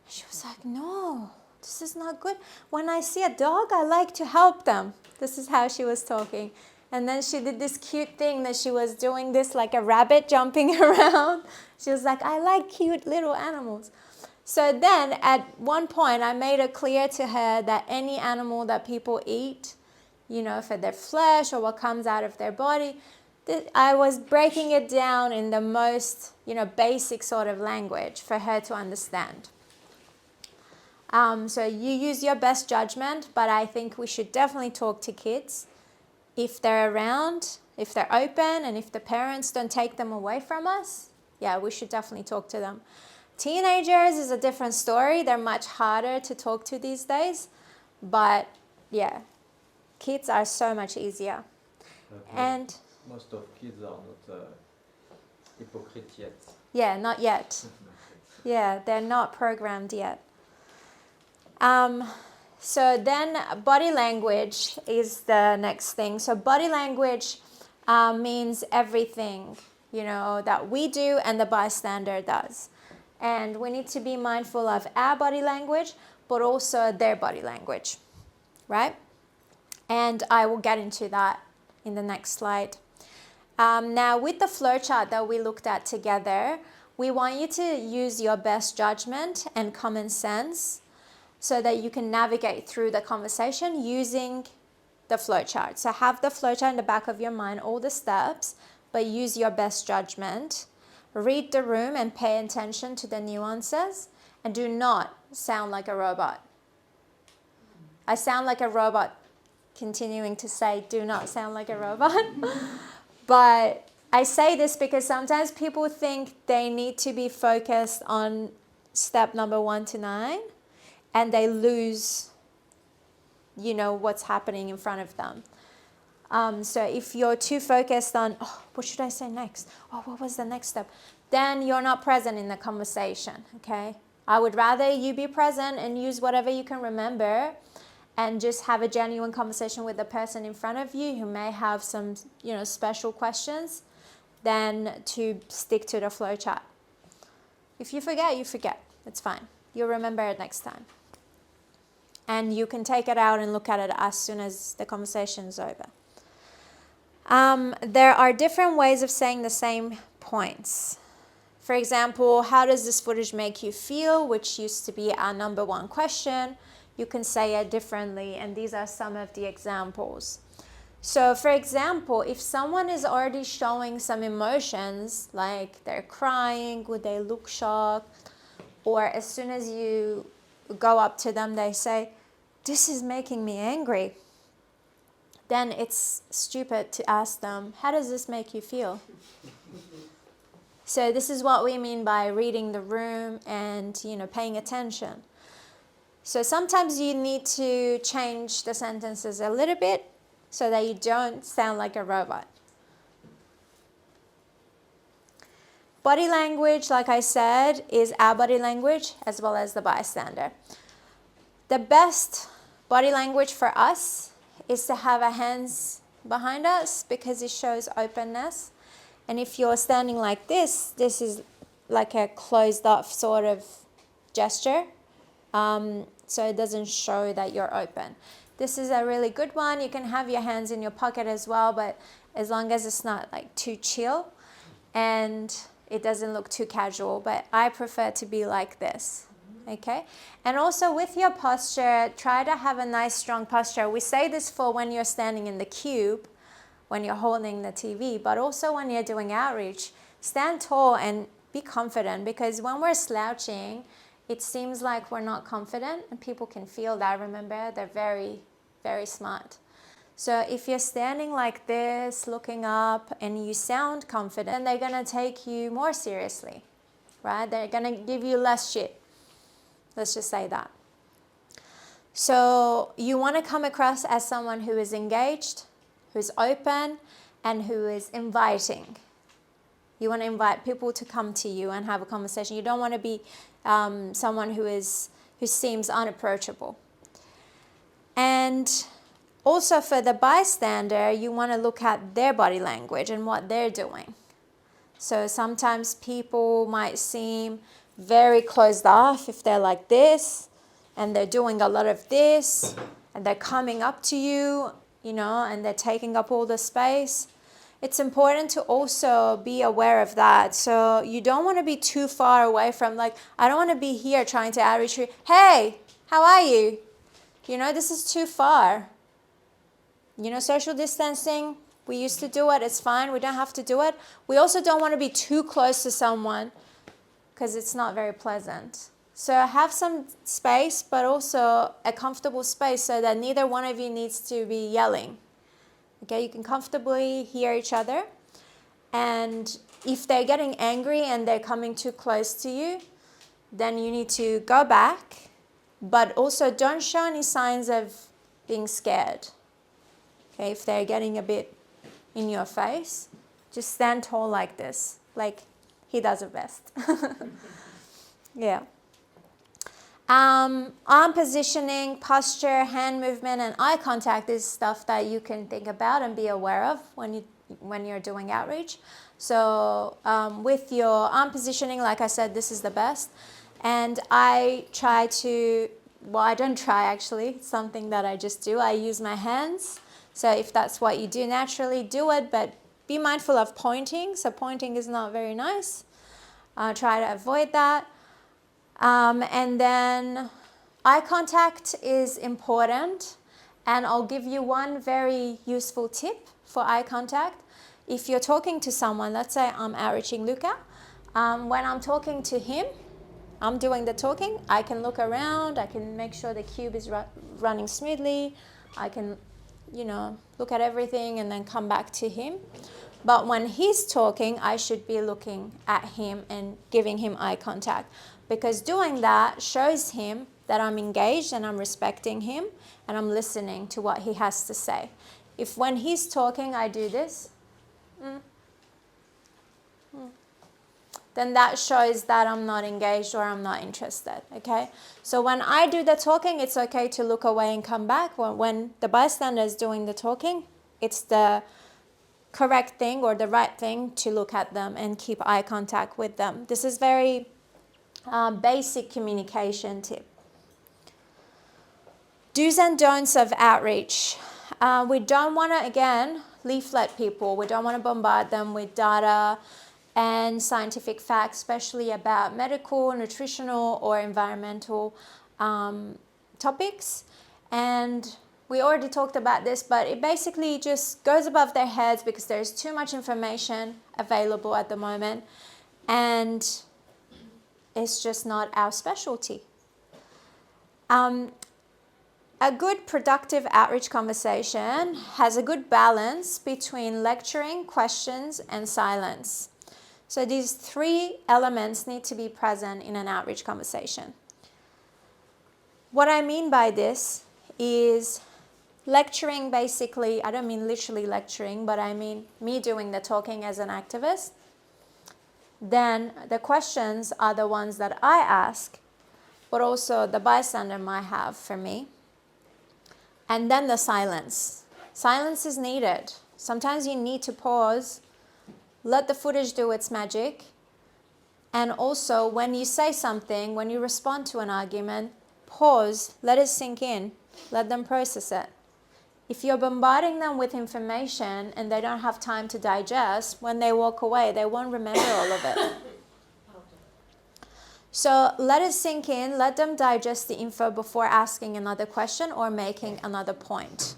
Speaker 1: She was like, no, this is not good. When I see a dog, I like to help them. This is how she was talking. And then she did this cute thing that she was doing this like a rabbit jumping around. She was like, I like cute little animals. So then at one point, I made it clear to her that any animal that people eat, for their flesh or what comes out of their body, I was breaking it down in the most, basic sort of language for her to understand. So you use your best judgment, but I think we should definitely talk to kids if they're around, if they're open, and if the parents don't take them away from us. Yeah, we should definitely talk to them. Teenagers is a different story. They're much harder to talk to these days. But yeah, kids are so much easier.
Speaker 7: But
Speaker 1: And
Speaker 7: most of kids are not hypocrite yet.
Speaker 1: yeah, not yet. Yeah, they're not programmed yet. So then body language is the next thing. So body language means everything that we do and the bystander does. And we need to be mindful of our body language, but also their body language, right? And I will get into that in the next slide. Now, with the flowchart that we looked at together, we want you to use your best judgment and common sense so that you can navigate through the conversation using the flowchart. So have the flowchart in the back of your mind, all the steps, but use your best judgment. Read the room and pay attention to the nuances, and do not sound like a robot. I sound like a robot, continuing to say, do not sound like a robot. But I say this because sometimes people think they need to be focused on step number 1 to 9, and they lose, what's happening in front of them. So if you're too focused on, what should I say next? What was the next step? Then you're not present in the conversation, okay? I would rather you be present and use whatever you can remember and just have a genuine conversation with the person in front of you who may have some, special questions, than to stick to the flowchart. If you forget, you forget. It's fine. You'll remember it next time. And you can take it out and look at it as soon as the conversation is over. There are different ways of saying the same points. For example, how does this footage make you feel, which used to be our number 1 question. You can say it differently, and these are some of the examples. So, for example, if someone is already showing some emotions, like they're crying, would they look shocked, or as soon as you go up to them, they say, "This is making me angry," then it's stupid to ask them, "How does this make you feel?" So this is what we mean by reading the room and, paying attention. So sometimes you need to change the sentences a little bit so that you don't sound like a robot. Body language, like I said, is our body language as well as the bystander. The best body language for us is to have our hands behind us because it shows openness. And if you're standing like this is like a closed off sort of gesture. So it doesn't show that you're open. This is a really good one. You can have your hands in your pocket as well, but as long as it's not like too chill and it doesn't look too casual. But I prefer to be like this. Okay? And also with your posture, try to have a nice strong posture. We say this for when you're standing in the cube, when you're holding the TV, but also when you're doing outreach. Stand tall and be confident, because when we're slouching, it seems like we're not confident, and people can feel that. Remember, they're very, very smart. So if you're standing like this, looking up, and you sound confident, then they're going to take you more seriously, right? They're going to give you less shit. Let's just say that. So you want to come across as someone who is engaged, who's open, and who is inviting. You want to invite people to come to you and have a conversation. You don't want to be someone who seems unapproachable. And also for the bystander, you want to look at their body language and what they're doing. So sometimes people might seem very closed off if they're like this, and they're doing a lot of this, and they're coming up to you, and they're taking up all the space. It's important to also be aware of that. So you don't want to be too far away from, I don't want to be here trying to outreach you. Hey, how are you? This is too far. Social distancing, we used to do it. It's fine. We don't have to do it. We also don't want to be too close to someone because it's not very pleasant. So have some space, but also a comfortable space so that neither one of you needs to be yelling. Okay, you can comfortably hear each other. And if they're getting angry and they're coming too close to you, then you need to go back, but also don't show any signs of being scared. Okay, if they're getting a bit in your face, just stand tall like this, like he does it best. Yeah. Arm positioning, posture, hand movement, and eye contact is stuff that you can think about and be aware of when when you're doing outreach. So with your arm positioning, like I said, this is the best. And I try to, well, I don't try actually, it's something that I just do. I use my hands. So if that's what you do naturally, do it, but be mindful of pointing. So pointing is not very nice. Try to avoid that. And then eye contact is important. And I'll give you one very useful tip for eye contact. If you're talking to someone, let's say I'm outreaching Luca, when I'm talking to him, I'm doing the talking, I can look around, I can make sure the cube is running smoothly, I can, look at everything and then come back to him. But when he's talking, I should be looking at him and giving him eye contact, because doing that shows him that I'm engaged and I'm respecting him and I'm listening to what he has to say. If when he's talking I do this, then that shows that I'm not engaged or I'm not interested, okay? So when I do the talking, it's okay to look away and come back. When the bystander is doing the talking, it's the correct thing or the right thing to look at them and keep eye contact with them. This is very basic communication tip. Do's and don'ts of outreach. We don't want to, again, leaflet people. We don't want to bombard them with data and scientific facts, especially about medical, nutritional, or environmental topics. And we already talked about this, but it basically just goes above their heads because there's too much information available at the moment, and it's just not our specialty. A good productive outreach conversation has a good balance between lecturing, questions, and silence. So these three elements need to be present in an outreach conversation. What I mean by this is lecturing, basically, I don't mean literally lecturing, but I mean me doing the talking as an activist. Then the questions are the ones that I ask, but also the bystander might have for me. And then the silence. Silence is needed. Sometimes you need to pause, let the footage do its magic. And also when you say something, when you respond to an argument, pause, let it sink in, let them process it. If you're bombarding them with information and they don't have time to digest, when they walk away, they won't remember all of it. So let it sink in, let them digest the info before asking another question or making another point.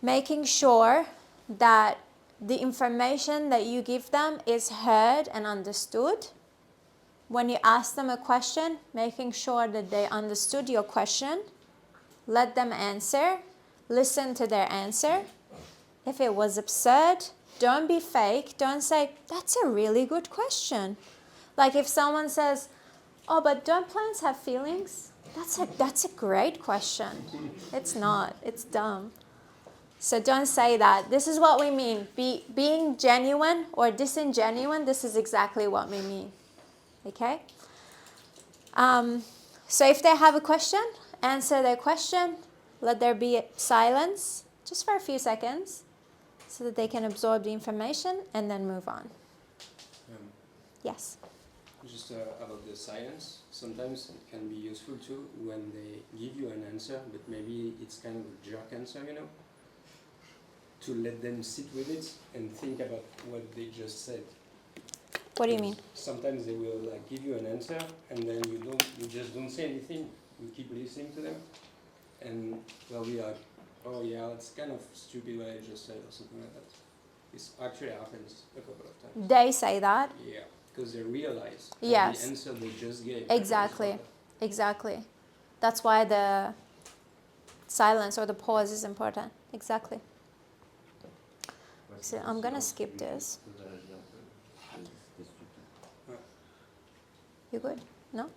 Speaker 1: Making sure that the information that you give them is heard and understood. When you ask them a question, making sure that they understood your question, let them answer, listen to their answer. If it was absurd, don't be fake, don't say, that's a really good question. Like if someone says, oh, but don't plants have feelings? That's a great question. It's not, it's dumb. So don't say that. This is what we mean. Being genuine or disingenuine, this is exactly what we mean. Okay? So if they have a question, answer their question. Let there be silence, just for a few seconds, so that they can absorb the information and then move on. Yes?
Speaker 4: Just about the silence, sometimes it can be useful too when they give you an answer, but maybe it's kind of a jerk answer, to let them sit with it and think about what they just said.
Speaker 1: What do you mean?
Speaker 4: Sometimes they will give you an answer and then you just don't say anything. You keep listening to them, and they'll be like, "Oh yeah, it's kind of stupid what I just said," or something like that. This actually happens a couple of times.
Speaker 1: They say that?
Speaker 4: Yeah, because they realize
Speaker 1: yes.
Speaker 4: the answer they just gave.
Speaker 1: Exactly, exactly. That's why the silence or the pause is important. Exactly. So I'm gonna skip this. You good? No?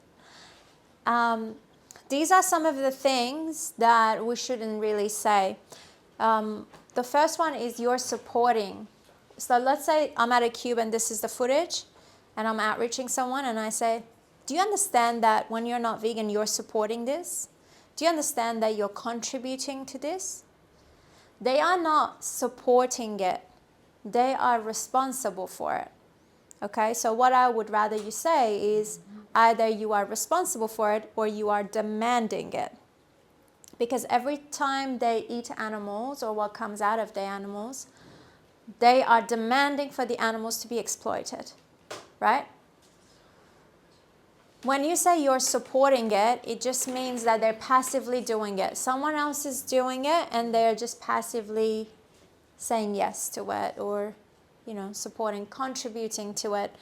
Speaker 1: These are some of the things that we shouldn't really say. The first one is you're supporting. So let's say I'm at a cube and this is the footage and I'm outreaching someone and I say, do you understand that when you're not vegan, you're supporting this? Do you understand that you're contributing to this? They are not supporting it. they are responsible for it. Okay, so what I would rather you say is either you are responsible for it or you are demanding it. Because every time they eat animals or what comes out of the animals, they are demanding for the animals to be exploited, right? When you say you're supporting it, it just means that they're passively doing it. Someone else is doing it and they're just passively saying yes to it, or, you know, supporting, contributing to it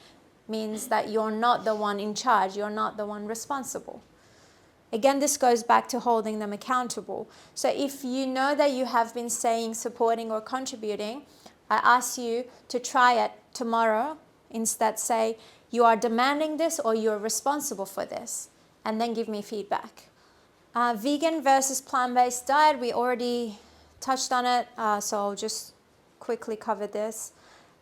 Speaker 1: means that you're not the one in charge, you're not the one responsible. Again, this goes back to holding them accountable. So if you know that you have been saying supporting or contributing, I ask you to try it tomorrow. Instead, say you are demanding this or you're responsible for this, and then give me feedback. Vegan versus plant-based diet, we already touched on it, so I'll just quickly cover this.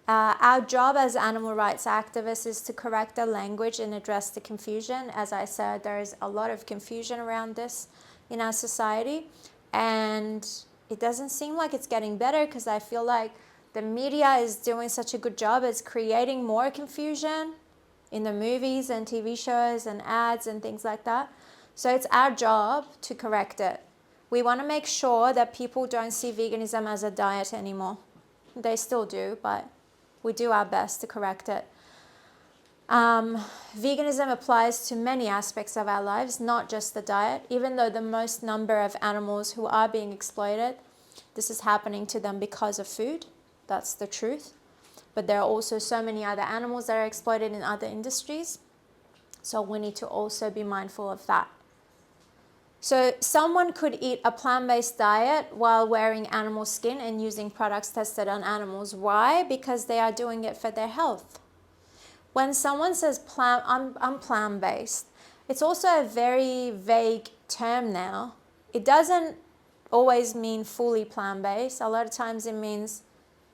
Speaker 1: Our job as animal rights activists is to correct the language and address the confusion. As I said, there is a lot of confusion around this in our society, and it doesn't seem like it's getting better, because I feel like the media is doing such a good job as creating more confusion in the movies and TV shows and ads and things like that. So it's our job to correct it. We want to make sure that people don't see veganism as a diet anymore. They still do, but we do our best to correct it. Veganism applies to many aspects of our lives, not just the diet. Even though the most number of animals who are being exploited, this is happening to them because of food. That's the truth. But there are also so many other animals that are exploited in other industries. So we need to also be mindful of that. So someone could eat a plant-based diet while wearing animal skin and using products tested on animals. Why? Because they are doing it for their health. When someone says I'm plant-based, it's also a very vague term now. It doesn't always mean fully plant-based. A lot of times it means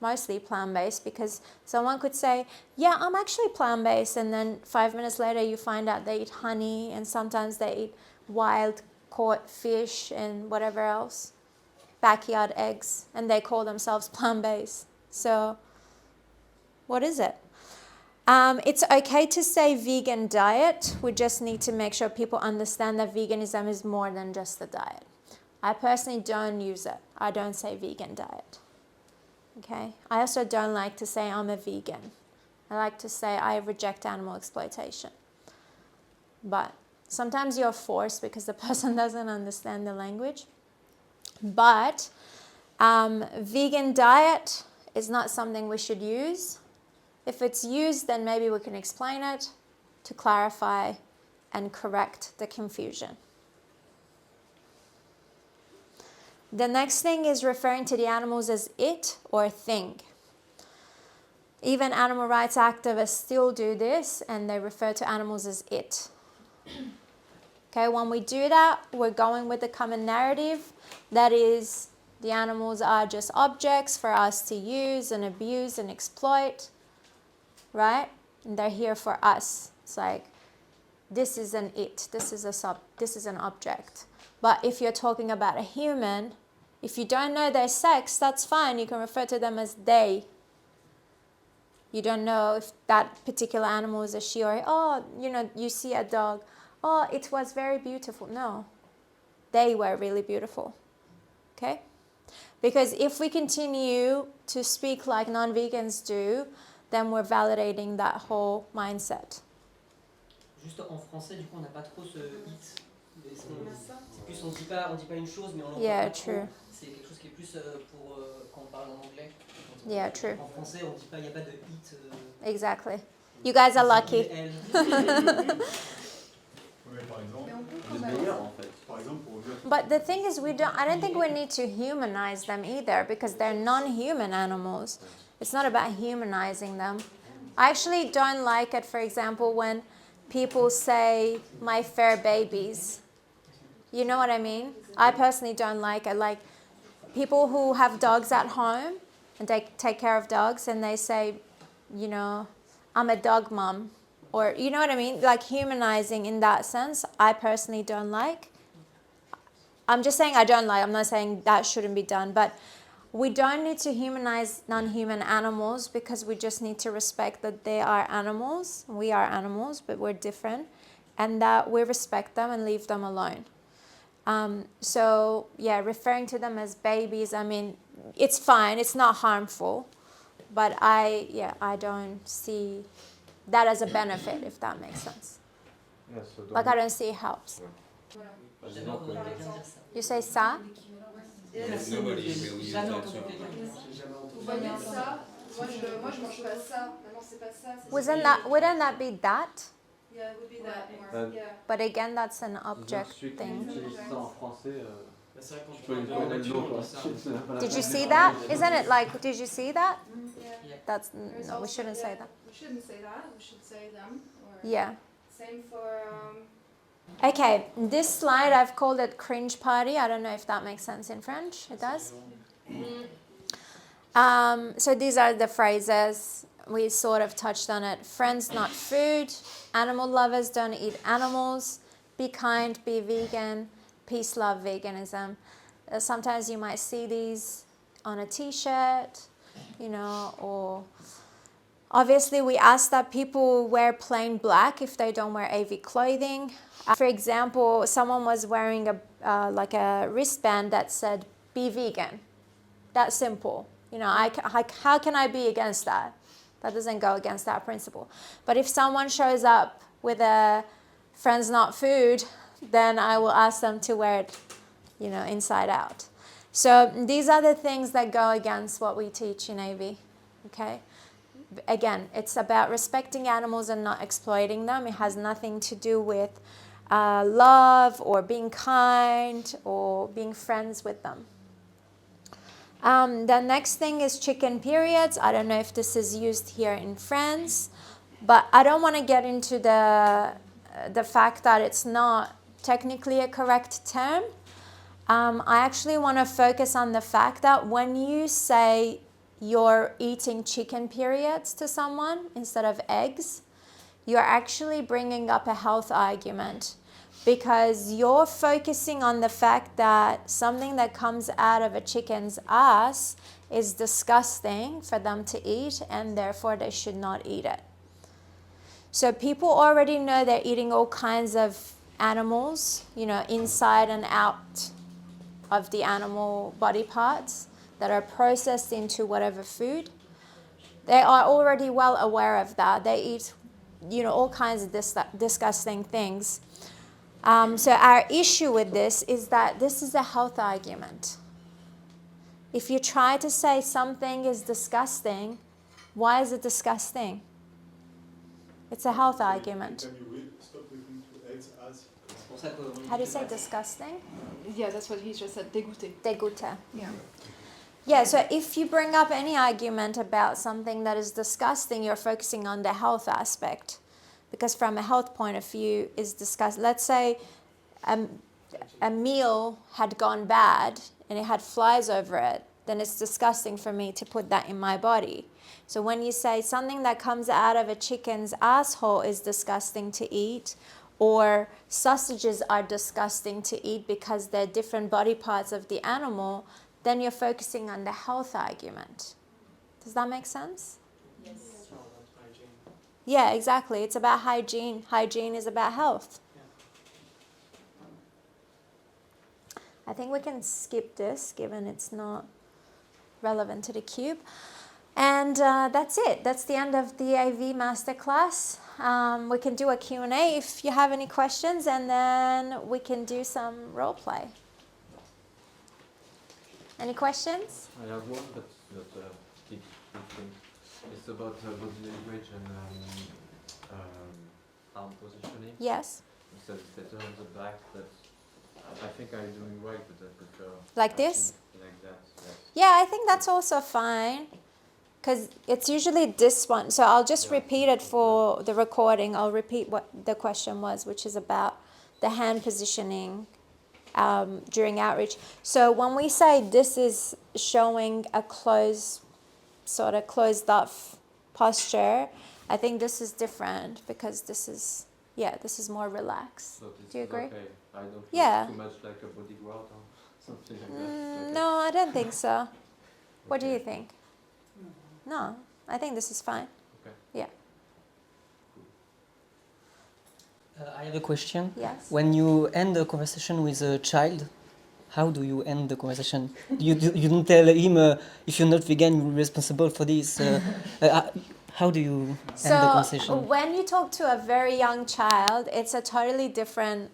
Speaker 1: mostly plant-based, because someone could say, yeah, I'm actually plant-based, and then 5 minutes later you find out they eat honey, and sometimes they eat wild caught fish and whatever else, backyard eggs, and they call themselves plant-based. So what is it? It's okay to say vegan diet. We just need to make sure people understand that veganism is more than just a diet. I personally don't use it. I don't say vegan diet. Okay? I also don't like to say I'm a vegan. I like to say I reject animal exploitation. But sometimes you're forced because the person doesn't understand the language. But vegan diet is not something we should use. If it's used, then maybe we can explain it to clarify and correct the confusion. The next thing is referring to the animals as it or thing. Even animal rights activists still do this, and they refer to animals as it. Okay, when we do that, we're going with the common narrative. That is, the animals are just objects for us to use and abuse and exploit, right? And they're here for us. It's like, this is an it, this is an object. But if you're talking about a human, if you don't know their sex, that's fine. You can refer to them as they. You don't know if that particular animal is a she or oh, you see a dog. Oh, it was very beautiful. No, they were really beautiful. Okay? Because if we continue to speak like non-vegans do, then we're validating that whole mindset.
Speaker 8: Juste en français, du coup, on n'a pas trop ce it. C'est plus, on dit pas une chose, mais on l'entend
Speaker 1: Yeah,
Speaker 8: pas trop.
Speaker 1: true.
Speaker 8: C'est quelque chose qui est plus pour quand on parle en anglais.
Speaker 1: Yeah, true.
Speaker 8: En français, on dit pas, il n'y a pas de it.
Speaker 1: Exactly. You guys are lucky.
Speaker 5: Ouais, par exemple,
Speaker 2: Mais on peut
Speaker 7: Le
Speaker 2: quand même.
Speaker 7: meilleur en fait.
Speaker 5: par exemple, pour dire
Speaker 1: But the thing is, I don't think we need to humanize them either, because they're non-human animals. It's not about humanizing them. I actually don't like it, for example, when people say, my fur babies. You know what I mean? I personally don't like it. Like, people who have dogs at home and they take care of dogs, and they say, I'm a dog mom. Or, you know what I mean? Like, humanizing in that sense, I personally don't like. I'm just saying I don't like. I'm not saying that shouldn't be done. But We don't need to humanize non-human animals because we just need to respect that they are animals. We are animals, but we're different, and that we respect them and leave them alone. So yeah, referring to them as babies, I mean, it's fine, it's not harmful, but I don't see that as a benefit, if that makes sense.
Speaker 7: Yeah, so
Speaker 1: Like I don't see it helps.
Speaker 2: Voilà.
Speaker 8: Jamais entendu quelqu'un dire ça.
Speaker 1: You say ça?
Speaker 4: Nobody will use
Speaker 8: Jamais
Speaker 4: that.
Speaker 8: entendu
Speaker 4: So.
Speaker 8: quelqu'un dire ça. J'ai jamais entendu.
Speaker 2: Vous voyez ça? Moi je mange pas ça. Maintenant c'est pas ça.
Speaker 1: Wouldn't that be that?
Speaker 2: Yeah, it would be that more.
Speaker 7: Ouais.
Speaker 2: Yeah.
Speaker 1: But again, that's an
Speaker 7: Disons que
Speaker 1: object
Speaker 7: celui qui
Speaker 1: thing.
Speaker 7: utilise ça en français,
Speaker 8: Bah, c'est vrai quand
Speaker 7: tu
Speaker 8: tu
Speaker 7: peux
Speaker 8: parles
Speaker 7: lui
Speaker 8: de
Speaker 7: donner le
Speaker 8: nourriture,
Speaker 7: nom,
Speaker 8: on
Speaker 7: quoi.
Speaker 8: dit ça.
Speaker 7: C'est pas la
Speaker 1: Did you
Speaker 7: peine.
Speaker 1: see that? Isn't it like, did you see that?
Speaker 2: Yeah.
Speaker 1: That's,
Speaker 2: There's
Speaker 1: no, we
Speaker 2: also-
Speaker 1: shouldn't say that.
Speaker 2: We shouldn't say that. We should say them. Or
Speaker 1: Yeah.
Speaker 2: Same for.
Speaker 1: Okay, this slide I've called it cringe party. I don't know if that makes sense in French. It does? So these are the phrases. We sort of touched on it. Friends, not food. Animal lovers, don't eat animals. Be kind, be vegan. Peace, love, veganism. Sometimes you might see these on a t-shirt, you know, or obviously we ask that people wear plain black if they don't wear AV clothing. For example, someone was wearing like a wristband that said, be vegan. That's simple. You know, how can I be against that? That doesn't go against that principle. But if someone shows up with a friends not food, then I will ask them to wear it, you know, inside out. So these are the things that go against what we teach in AV, okay? Again, it's about respecting animals and not exploiting them. It has nothing to do with love or being kind or being friends with them. The next thing is chicken periods. I don't know if this is used here in France, but I don't want to get into the fact that it's not technically a correct term. I actually want to focus on the fact that when you say you're eating chicken periods to someone instead of eggs, you're actually bringing up a health argument, because you're focusing on the fact that something that comes out of a chicken's ass is disgusting for them to eat, and therefore they should not eat it. So people already know they're eating all kinds of animals, you know, inside and out of the animal body parts that are processed into whatever food. They are already well aware of that. They eat, you know, all kinds of disgusting things. So our issue with this is that this is a health argument. If you try to say something is disgusting, why is it disgusting? It's a health argument.
Speaker 5: Can you stop referring to eggs as?
Speaker 8: C'est pour ça qu'on
Speaker 1: How do you say disgusting?
Speaker 3: Yeah, that's what he just said. Dégoûté.
Speaker 1: Dégoûté.
Speaker 3: Yeah.
Speaker 1: Yeah, so if you bring up any argument about something that is disgusting, you're focusing on the health aspect. Because from a health point of view, is disgusting. Let's say a meal had gone bad and it had flies over it, then it's disgusting for me to put that in my body. So when you say something that comes out of a chicken's asshole is disgusting to eat, or sausages are disgusting to eat because they're different body parts of the animal, then you're focusing on the health argument. Does that make sense?
Speaker 2: Yes.
Speaker 1: Yeah, exactly. It's about hygiene. Hygiene is about health. I think we can skip this, given it's not relevant to the cube. And that's it. That's the end of the AV Masterclass. We can do a Q&A if you have any questions, and then we can do some role play. Any questions?
Speaker 7: I have one, but not deep thing. It's about body language and arm positioning.
Speaker 1: Yes.
Speaker 7: You said it's better on the back, but I think I'm doing right, but I prefer
Speaker 1: Like this?
Speaker 7: like that. Yes.
Speaker 1: Yeah, I think that's also fine, because it's usually this one. So I'll just repeat it for the recording. I'll repeat what the question was, which is about the hand positioning during outreach. So when we say this is showing a sort of closed off posture, I think this is different, because this is more relaxed.
Speaker 7: So this
Speaker 1: Do you
Speaker 7: is
Speaker 1: agree?
Speaker 7: okay. I don't
Speaker 1: Yeah.
Speaker 7: look too much like a bodyguard or something like that.
Speaker 1: No, I don't think so. What do you think? No, I think this is fine.
Speaker 7: Okay.
Speaker 1: Yeah.
Speaker 8: I have a question.
Speaker 1: Yes.
Speaker 8: When you end a conversation with a child, how do you end the conversation? You don't tell him if you're not vegan, you're responsible for this. How do you end the
Speaker 1: So
Speaker 8: conversation?
Speaker 1: when you talk to a very young child, it's a totally different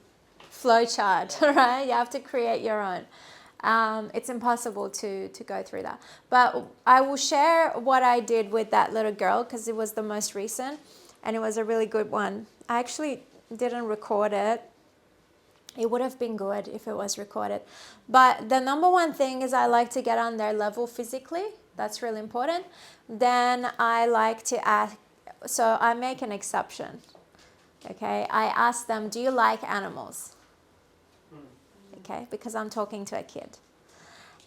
Speaker 1: flowchart, right? You have to create your own. It's impossible to go through that. But I will share what I did with that little girl because it was the most recent and it was a really good one. I actually didn't record it. It would have been good if it was recorded. But the number one thing is I like to get on their level physically. That's really important. Then I like to ask, so I make an exception. Okay, I ask them, do you like animals? Okay, because I'm talking to a kid.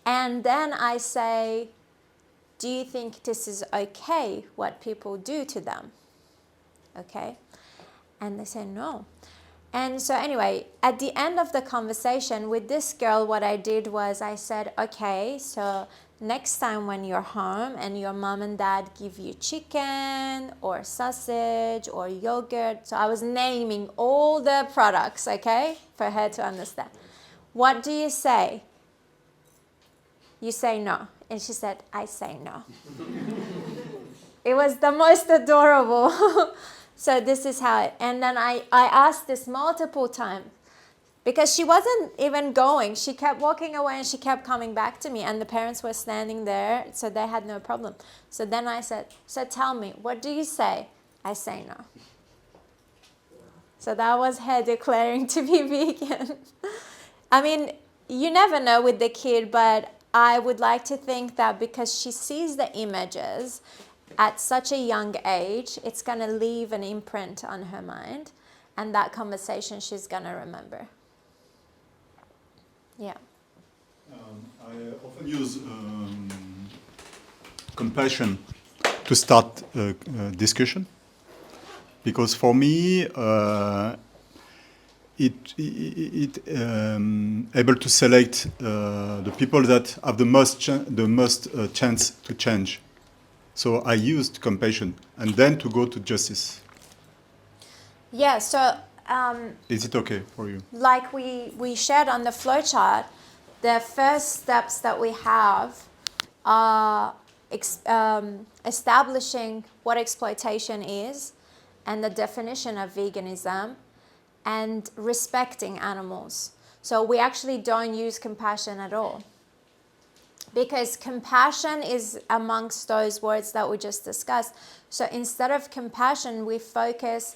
Speaker 1: And then I say, do you think this is okay what people do to them? Okay, and they say no. And so anyway, at the end of the conversation with this girl, what I did was I said, okay, so next time when you're home and your mom and dad give you chicken or sausage or yogurt, so I was naming all the products, okay, for her to understand. What do you say? You say no. And she said, I say no. It was the most adorable. So this is how it, and then I asked this multiple times because she wasn't even going. She kept walking away and she kept coming back to me and the parents were standing there, so they had no problem. So then I said, so tell me, what do you say? I say no. So that was her declaring to be vegan. I mean, you never know with the kid, but I would like to think that because she sees the images at such a young age, it's going to leave an imprint on her mind, and that conversation she's going to remember. Yeah.
Speaker 5: I often use compassion to start a discussion, because for me, it able to select the people that have the most chance to change. So I used compassion and then to go to justice.
Speaker 1: Yeah, so
Speaker 5: Is it okay for you?
Speaker 1: like we shared on the flowchart, the first steps that we have are establishing what exploitation is and the definition of veganism and respecting animals. So we actually don't use compassion at all, because compassion is amongst those words that we just discussed. So instead of compassion, we focus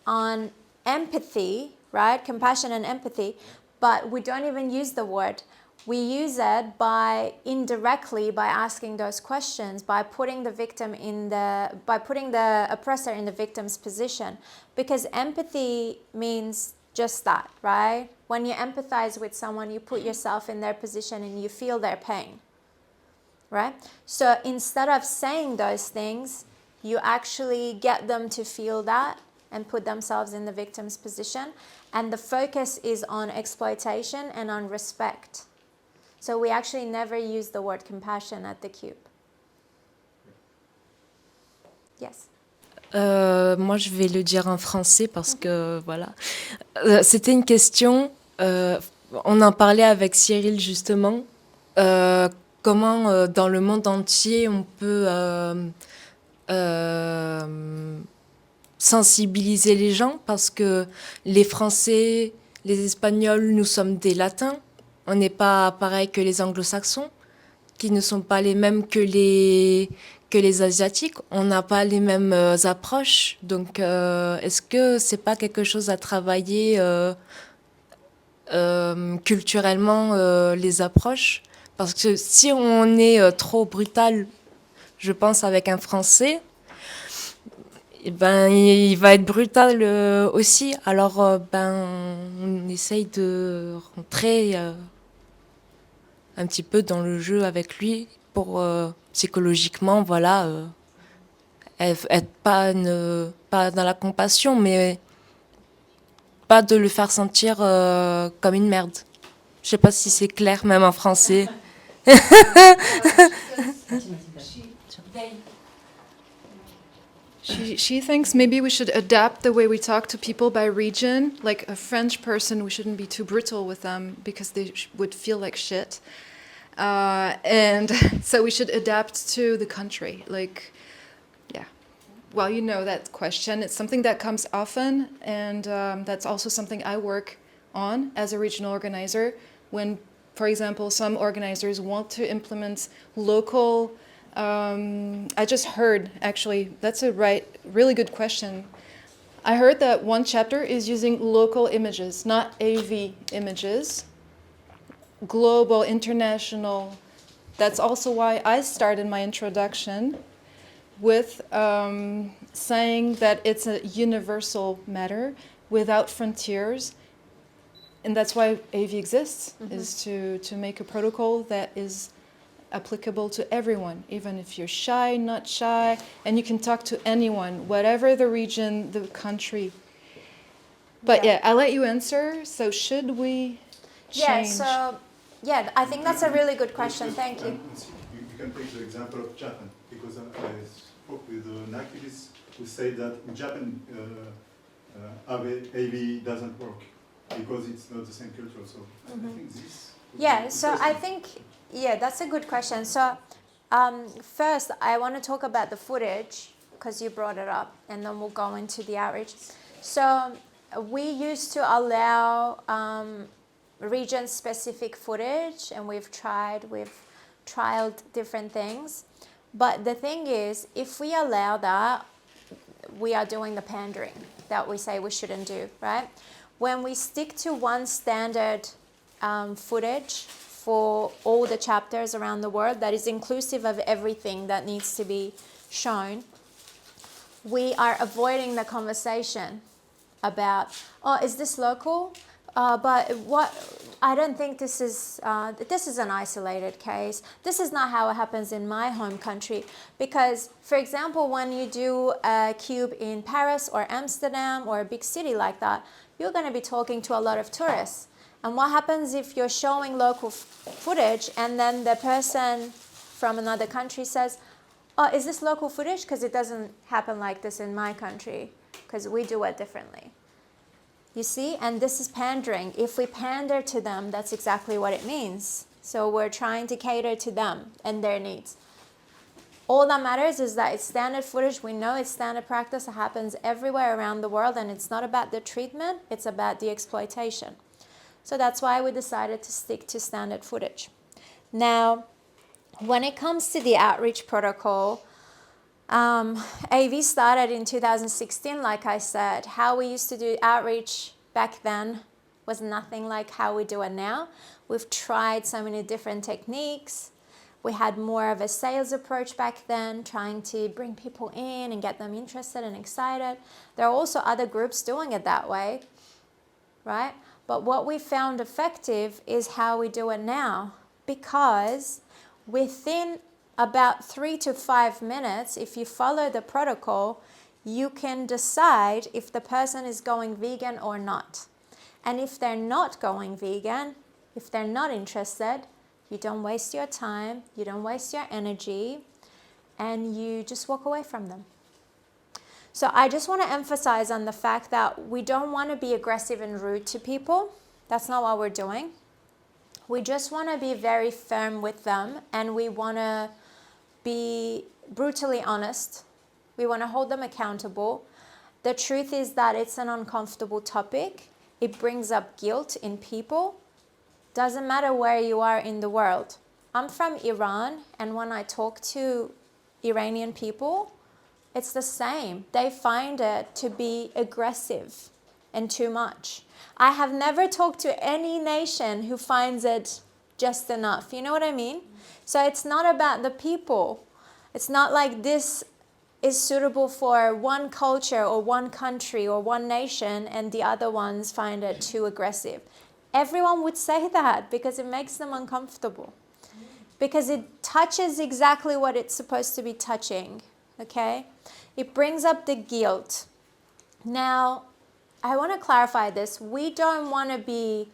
Speaker 1: on empathy, right? Compassion and empathy, but we don't even use the word. We use it by indirectly by asking those questions, by putting the oppressor in the victim's position, because empathy means just that, right? When you empathize with someone, you put yourself in their position and you feel their pain, right? So instead of saying those things, you actually get them to feel that and put themselves in the victim's position. And the focus is on exploitation and on respect. So we actually never use the word compassion at the Cube. Yes.
Speaker 9: Moi, je vais le dire en français parce que, voilà. C'était une question, on en parlait avec Cyril justement, comment dans le monde entier on peut sensibiliser les gens, parce que les Français, les Espagnols, nous sommes des Latins, on n'est pas pareil que les Anglo-Saxons, qui ne sont pas les mêmes que les Asiatiques, on n'a pas les mêmes approches, donc est-ce que c'est pas quelque chose à travailler culturellement, les approches? Parce que si on est trop brutal, je pense avec un Français, eh ben, il va être brutal aussi, alors on essaye de rentrer un petit peu dans le jeu avec lui pour psychologiquement, voilà, être pas dans la compassion, mais pas de le faire sentir comme une merde. Je sais pas si c'est clair, même en français.
Speaker 3: She thinks maybe we should adapt the way we talk to people by region. Like a French person, we shouldn't be too brutal with them because they would feel like shit. And so we should adapt to the country. Like, yeah. Well, you know that question. It's something that comes often, and that's also something I work on as a regional organizer. When, for example, some organizers want to implement local. I just heard, actually, that's a really good question. I heard that one chapter is using local images, not AV images, global, international. That's also why I started my introduction with saying that it's a universal matter without frontiers. And that's why AV exists, is to make a protocol that is applicable to everyone, even if you're shy, not shy, and you can talk to anyone, whatever the region, the country. But yeah, I'll let you answer. So should we change?
Speaker 1: I think that's a really good question. Thank you.
Speaker 5: You can take the example of Japan, because I spoke with an activist who said that in Japan, AV doesn't work because it's not the same culture. So I think this.
Speaker 1: That's a good question. So first, I want to talk about the footage because you brought it up, and then we'll go into the outreach. So we used to allow region-specific footage, and we've trialed different things. But the thing is, if we allow that, we are doing the pandering that we say we shouldn't do, right? When we stick to one standard footage for all the chapters around the world that is inclusive of everything that needs to be shown, we are avoiding the conversation about, oh, is this local? But what? I don't think this is an isolated case. This is not how it happens in my home country. Because, for example, when you do a cube in Paris or Amsterdam or a big city like that, you're going to be talking to a lot of tourists. And what happens if you're showing local footage and then the person from another country says, oh, is this local footage? Because it doesn't happen like this in my country, because we do it differently. You see? And this is pandering. If we pander to them, that's exactly what it means. So we're trying to cater to them and their needs. All that matters is that it's standard footage. We know it's standard practice. It happens everywhere around the world, and it's not about the treatment, it's about the exploitation. So that's why we decided to stick to standard footage. Now, when it comes to the outreach protocol, AV started in 2016, like I said. How we used to do outreach back then was nothing like how we do it now. We've tried so many different techniques. We had more of a sales approach back then, trying to bring people in and get them interested and excited. There are also other groups doing it that way, right? But what we found effective is how we do it now, because within about 3 to 5 minutes, if you follow the protocol, you can decide if the person is going vegan or not. And if they're not going vegan, if they're not interested, you don't waste your time, you don't waste your energy, and you just walk away from them. So I just want to emphasize on the fact that we don't want to be aggressive and rude to people. That's not what we're doing. We just want to be very firm with them, and we want to be brutally honest. We want to hold them accountable. The truth is that it's an uncomfortable topic. It brings up guilt in people. Doesn't matter where you are in the world. I'm from Iran, and when I talk to Iranian people, it's the same. They find it to be aggressive and too much. I have never talked to any nation who finds it just enough. You know what I mean? So it's not about the people. It's not like this is suitable for one culture or one country or one nation and the other ones find it too aggressive. Everyone would say that because it makes them uncomfortable. Because it touches exactly what it's supposed to be touching. Okay? It brings up the guilt. Now, I want to clarify this. We don't want to be,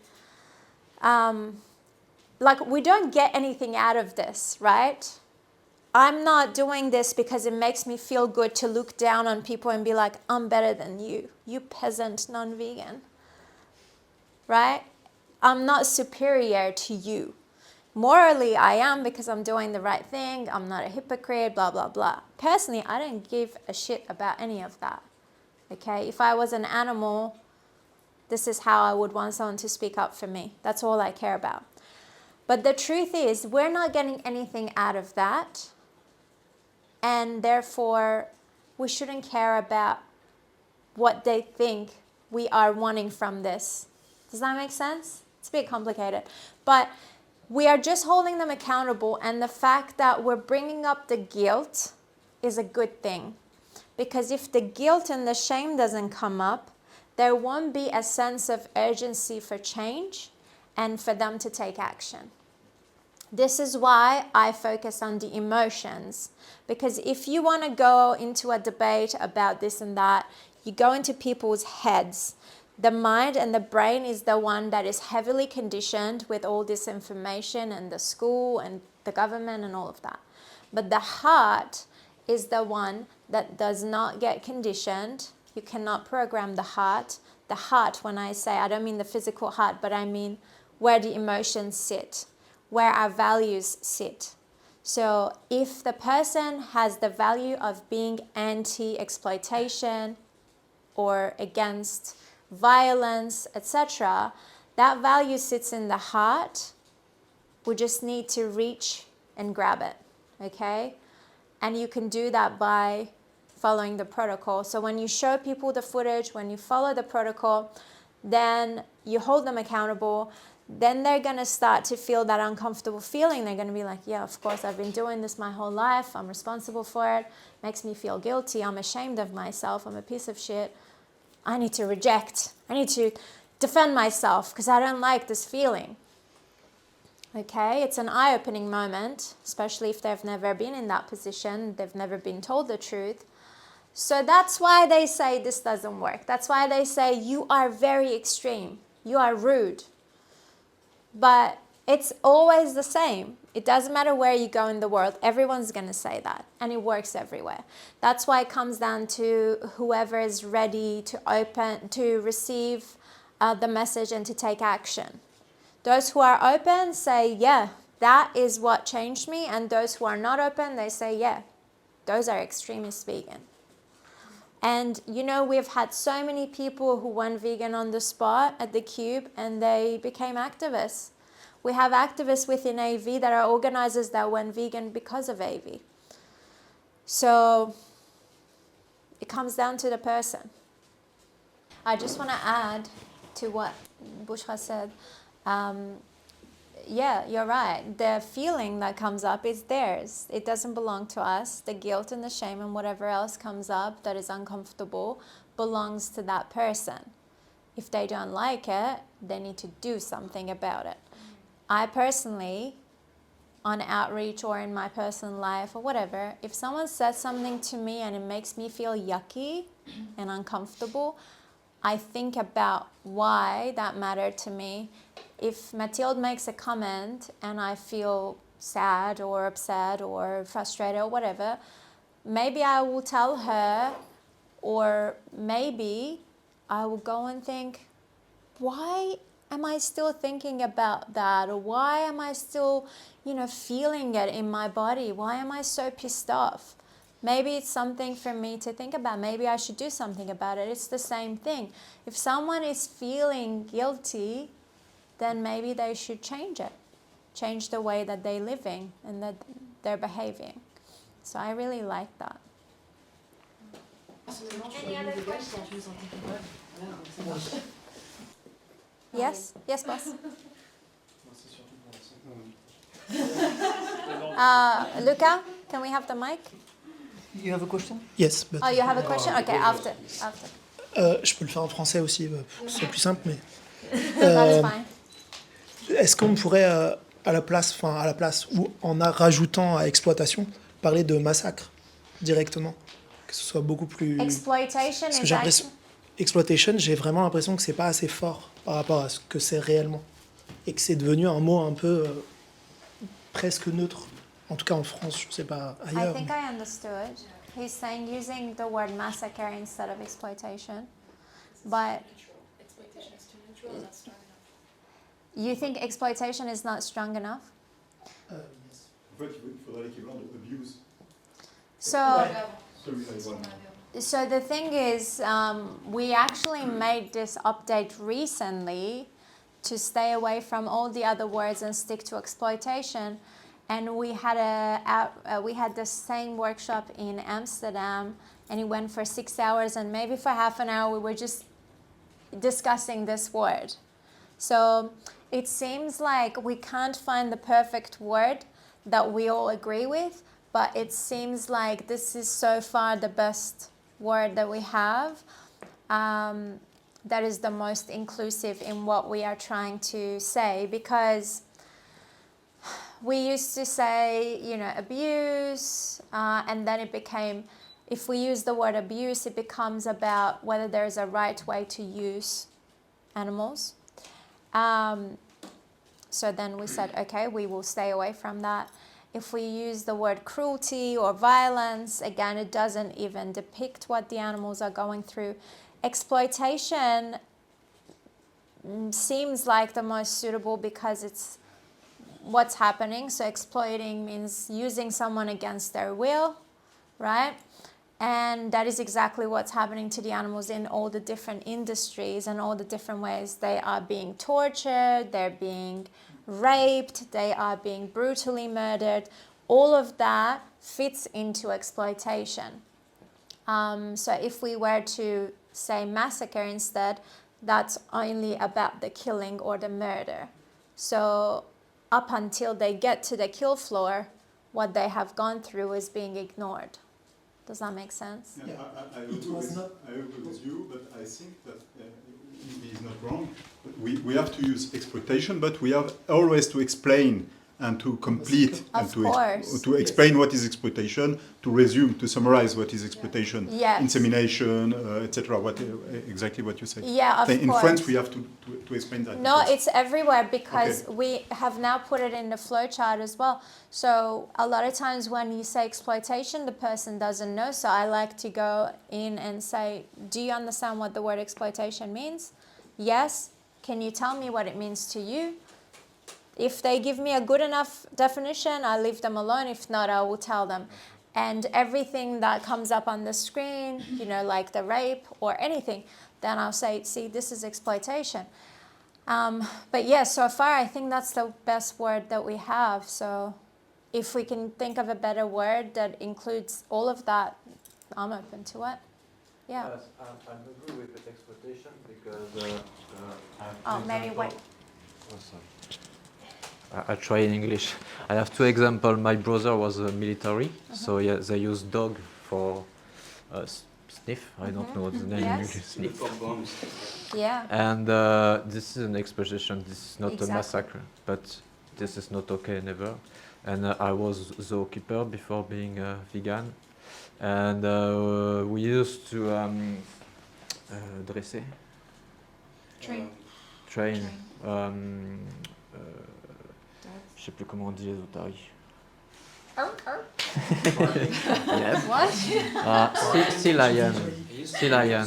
Speaker 1: we don't get anything out of this, right? I'm not doing this because it makes me feel good to look down on people and be like, I'm better than you peasant non-vegan, right? I'm not superior to you. Morally, I am because I'm doing the right thing. I'm not a hypocrite, blah, blah, blah. Personally, I don't give a shit about any of that, okay? If I was an animal, this is how I would want someone to speak up for me. That's all I care about. But the truth is, we're not getting anything out of that. And therefore, we shouldn't care about what they think we are wanting from this. Does that make sense? It's a bit complicated. But we are just holding them accountable, and the fact that we're bringing up the guilt is a good thing. Because if the guilt and the shame doesn't come up, there won't be a sense of urgency for change and for them to take action. This is why I focus on the emotions. Because if you want to go into a debate about this and that, you go into people's heads. The mind and the brain is the one that is heavily conditioned with all this information and the school and the government and all of that. But the heart is the one that does not get conditioned. You cannot program the heart. The heart, when I say, I don't mean the physical heart, but I mean where the emotions sit, where our values sit. So if the person has the value of being anti-exploitation or against violence, etc., that value sits in the heart. We just need to reach and grab it, okay? And you can do that by following the protocol. So when you show people the footage, when you follow the protocol, then you hold them accountable. Then they're going to start to feel that uncomfortable feeling. They're going to be like, yeah, of course, I've been doing this my whole life. I'm responsible for it. Makes me feel guilty. I'm ashamed of myself. I'm a piece of shit. I need to reject. I need to defend myself because I don't like this feeling. Okay, it's an eye-opening moment, especially if they've never been in that position. They've never been told the truth. So that's why they say this doesn't work. That's why they say you are very extreme. You are rude. But it's always the same. It doesn't matter where you go in the world. Everyone's going to say that. And it works everywhere. That's why it comes down to whoever is ready to receive the message and to take action. Those who are open say, yeah, that is what changed me. And those who are not open, they say, yeah, those are extremist vegan. And, you know, we've had so many people who went vegan on the spot at the Cube and they became activists. We have activists within AV that are organizers that went vegan because of AV. So it comes down to the person. I just want to add to what Bushra said. Yeah, you're right. The feeling that comes up is theirs. It doesn't belong to us. The guilt and the shame and whatever else comes up that is uncomfortable belongs to that person. If they don't like it, they need to do something about it. I personally, on outreach or in my personal life or whatever, if someone says something to me and it makes me feel yucky and uncomfortable, I think about why that mattered to me. If Mathilde makes a comment and I feel sad or upset or frustrated or whatever, maybe I will tell her, or maybe I will go and think, why am I still thinking about that? Or why am I still, feeling it in my body? Why am I so pissed off? Maybe it's something for me to think about. Maybe I should do something about it. It's the same thing. If someone is feeling guilty, then maybe they should change it. Change the way that they're living and that they're behaving. So I really like that. Any other questions? Yes? Yes, boss? Luca, can we have the mic?
Speaker 8: You have a question?
Speaker 10: Yes. But
Speaker 1: Oh, you have a question? Okay, after.
Speaker 10: Je peux le faire en français aussi, pour que ce soit plus simple, mais...
Speaker 1: That's fine.
Speaker 10: Est-ce qu'on pourrait, à la place ou en rajoutant à exploitation, parler de massacre directement, que ce soit beaucoup plus...
Speaker 1: Exploitation
Speaker 10: Parce que j'ai l'impression... Exploitation, j'ai vraiment l'impression que c'est pas assez fort par rapport à ce que c'est réellement. Et que c'est devenu un mot un peu presque neutre, En tout cas en France, je sais pas
Speaker 1: I
Speaker 10: ailleurs.
Speaker 1: think I understood. He's saying using the word massacre instead of exploitation. But
Speaker 2: Exploitation is too neutral, not strong enough.
Speaker 1: you think exploitation is not strong enough?
Speaker 10: Yes.
Speaker 5: En fait, il faudrait l'équivalent de abuse.
Speaker 1: So,
Speaker 10: Ouais.
Speaker 1: so the thing is, we actually made this update recently to stay away from all the other words and stick to exploitation. And we had we had the same workshop in Amsterdam, and it went for 6 hours, and maybe for half an hour we were just discussing this word. So it seems like we can't find the perfect word that we all agree with, but it seems like this is so far the best word that we have. That is the most inclusive in what we are trying to say, because we used to say, you know, abuse, and then it became, if we use the word abuse, it becomes about whether there's a right way to use animals. So then we said, okay, we will stay away from that. If we use the word cruelty or violence, again, it doesn't even depict what the animals are going through. Exploitation seems like the most suitable because it's what's happening. So exploiting means using someone against their will, right? And that is exactly what's happening to the animals in all the different industries and all the different ways. They are being tortured, they're being raped, they are being brutally murdered. All of that fits into exploitation. So if we were to say massacre instead, that's only about the killing or the murder. So up until they get to the kill floor, what they have gone through is being ignored. Does that make sense?
Speaker 5: Yeah, I agree with you, but I think that he is not wrong. We have to use exploitation, but we have always to explain and to complete
Speaker 1: Of
Speaker 5: and
Speaker 1: course.
Speaker 5: to explain what is exploitation, to resume, to summarize what is exploitation,
Speaker 1: Yes.
Speaker 5: insemination, etc. Exactly what you said.
Speaker 1: Yeah, of
Speaker 5: In
Speaker 1: course.
Speaker 5: France, we have to explain that.
Speaker 1: No,
Speaker 5: because-
Speaker 1: it's everywhere because
Speaker 5: Okay.
Speaker 1: we have now put it in the flowchart as well. So a lot of times when you say exploitation, the person doesn't know. So I like to go in and say, do you understand what the word exploitation means? Yes. Can you tell me what it means to you? If they give me a good enough definition, I leave them alone. If not, I will tell them. And everything that comes up on the screen, you know, like the rape or anything, then I'll say, see, this is exploitation. But yeah, so far, I think that's the best word that we have. So if we can think of a better word that includes all of that, I'm open to it. Yeah.
Speaker 7: Yes, I agree with the exploitation because
Speaker 1: Oh, maybe wait.
Speaker 7: Oh, sorry. I try in English. I have two examples. My brother was military, so yeah, they use dog for sniff. I don't know the name in
Speaker 1: Yes.
Speaker 7: English. Sniff.
Speaker 4: For bombs.
Speaker 1: Yeah.
Speaker 7: And this is an exploitation. This is not
Speaker 1: Exactly.
Speaker 7: a massacre, but this is not okay never. And I was zookeeper before being vegan, and we used to dresser, train. Je sais plus comment on dit les otaries. Yes.
Speaker 1: What?
Speaker 7: Sea lion. Sea lion.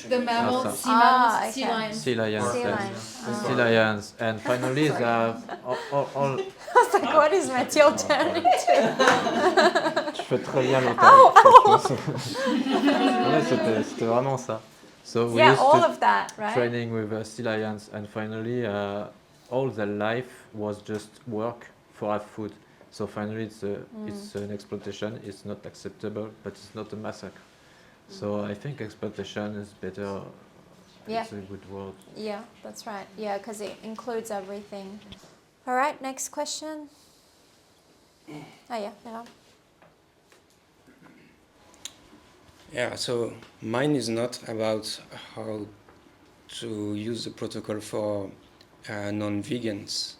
Speaker 3: The mammals,
Speaker 7: Awesome.
Speaker 3: sea mammals,
Speaker 1: Ah,
Speaker 3: sea
Speaker 1: okay.
Speaker 3: lions.
Speaker 7: Sea lions.
Speaker 1: Sea
Speaker 7: yes.
Speaker 1: lions.
Speaker 7: Sea lions. And finally, they have all
Speaker 1: I was like, what is Mathilde turning to?
Speaker 7: Je fais très bien l'otarie. Ouais, c'était vraiment ça. So we
Speaker 1: Yeah,
Speaker 7: used
Speaker 1: all
Speaker 7: to
Speaker 1: of that, right?
Speaker 7: training with sea lions, and finally, all their life was just work for have food. So finally, it's an exploitation. It's not acceptable, but it's not a massacre. So I think exploitation is better.
Speaker 1: Yeah.
Speaker 7: It's a good word.
Speaker 1: Yeah, that's right. Yeah, because it includes everything. All right, next question. Oh, yeah, yeah.
Speaker 4: Yeah, so mine is not about how to use the protocol for non-vegans.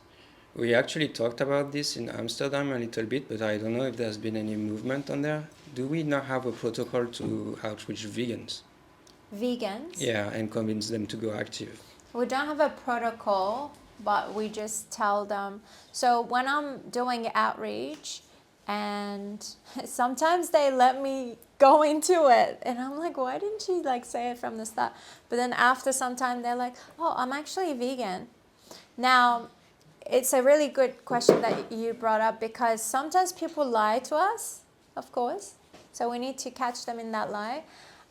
Speaker 4: We actually talked about this in Amsterdam a little bit, but I don't know if there's been any movement on there. Do we now have a protocol to outreach vegans?
Speaker 1: Vegans?
Speaker 4: Yeah, and convince them to go active.
Speaker 1: We don't have a protocol, but we just tell them. So when I'm doing outreach, And sometimes they let me go into it, and I'm like, why didn't you like say it from the start? But then after some time they're like, oh, I'm actually vegan. Now, it's a really good question that you brought up, because sometimes people lie to us, of course, so we need to catch them in that lie.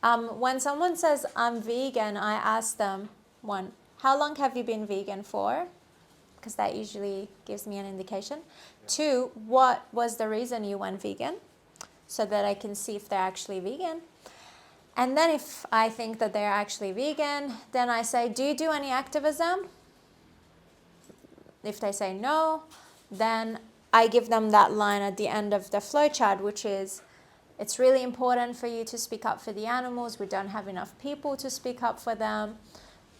Speaker 1: When someone says I'm vegan, I ask them, one, how long have you been vegan for? Because that usually gives me an indication. Two, what was the reason you went vegan? So that I can see if they're actually vegan. And then if I think that they're actually vegan, then I say, do you do any activism? If they say no, then I give them that line at the end of the flowchart, which is, it's really important for you to speak up for the animals. We don't have enough people to speak up for them.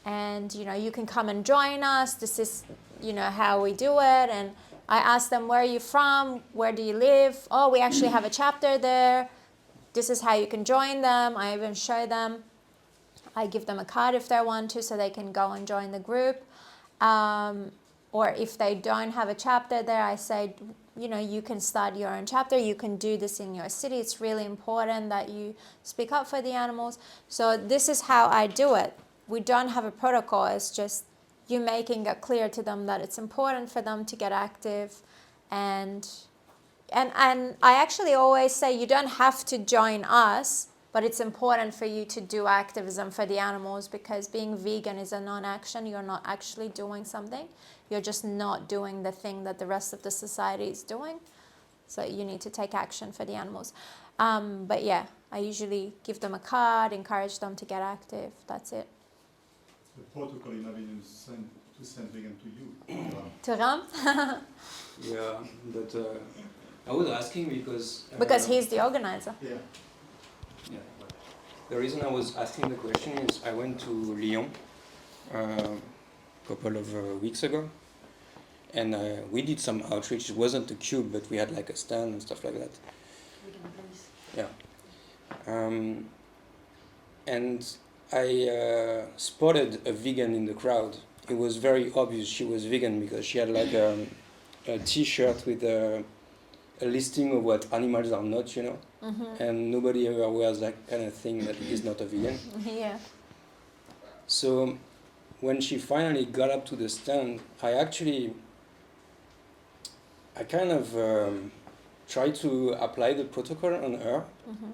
Speaker 1: And, you know, you can come and join us. This is, you know, how we do it. And I ask them, where are you from? Where do you live? Oh, we actually have a chapter there. This is how you can join them. I even show them. I give them a card if they want to, so they can go and join the group. Or if they don't have a chapter there, I say, you know, you can start your own chapter. You can do this in your city. It's really important that you speak up for the animals. So this is how I do it. We don't have a protocol. It's just you making it clear to them that it's important for them to get active. And I actually always say, you don't have to join us, but it's important for you to do activism for the animals, because being vegan is a non-action. You're not actually doing something. You're just not doing the thing that the rest of the society is doing. So you need to take action for the animals. But yeah, I usually give them a card, encourage them to get active. That's it.
Speaker 5: The protocol in Avignon is to send vegan to you.
Speaker 1: To Ram?
Speaker 4: Yeah, but I was asking because...
Speaker 1: Because he's the organizer.
Speaker 5: Yeah.
Speaker 4: Yeah. The reason I was asking the question is I went to Lyon a couple of weeks ago, and we did some outreach. It wasn't a cube, but we had like a stand and stuff like that. Yeah. And I spotted a vegan in the crowd. It was very obvious she was vegan because she had like a t-shirt with a listing of what animals are not, you know. Mm-hmm. And nobody ever wears that kind of thing that is not a vegan.
Speaker 1: Yeah.
Speaker 4: So when she finally got up to the stand, I kind of tried to apply the protocol on her. Mm-hmm.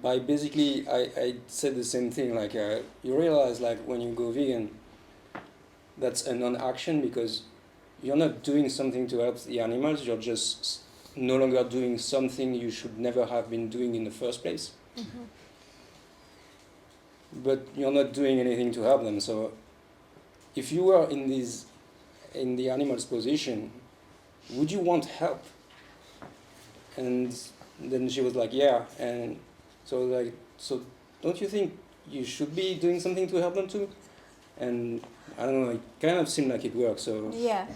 Speaker 4: By basically, I said the same thing, like you realize like when you go vegan, that's a non-action because you're not doing something to help the animals, you're just no longer doing something you should never have been doing in the first place. Mm-hmm. But you're not doing anything to help them. So if you were in the animal's position, would you want help? And then she was like, yeah. And so don't you think you should be doing something to help them too? And I don't know, it kind of seemed like it worked, so...
Speaker 1: Yeah.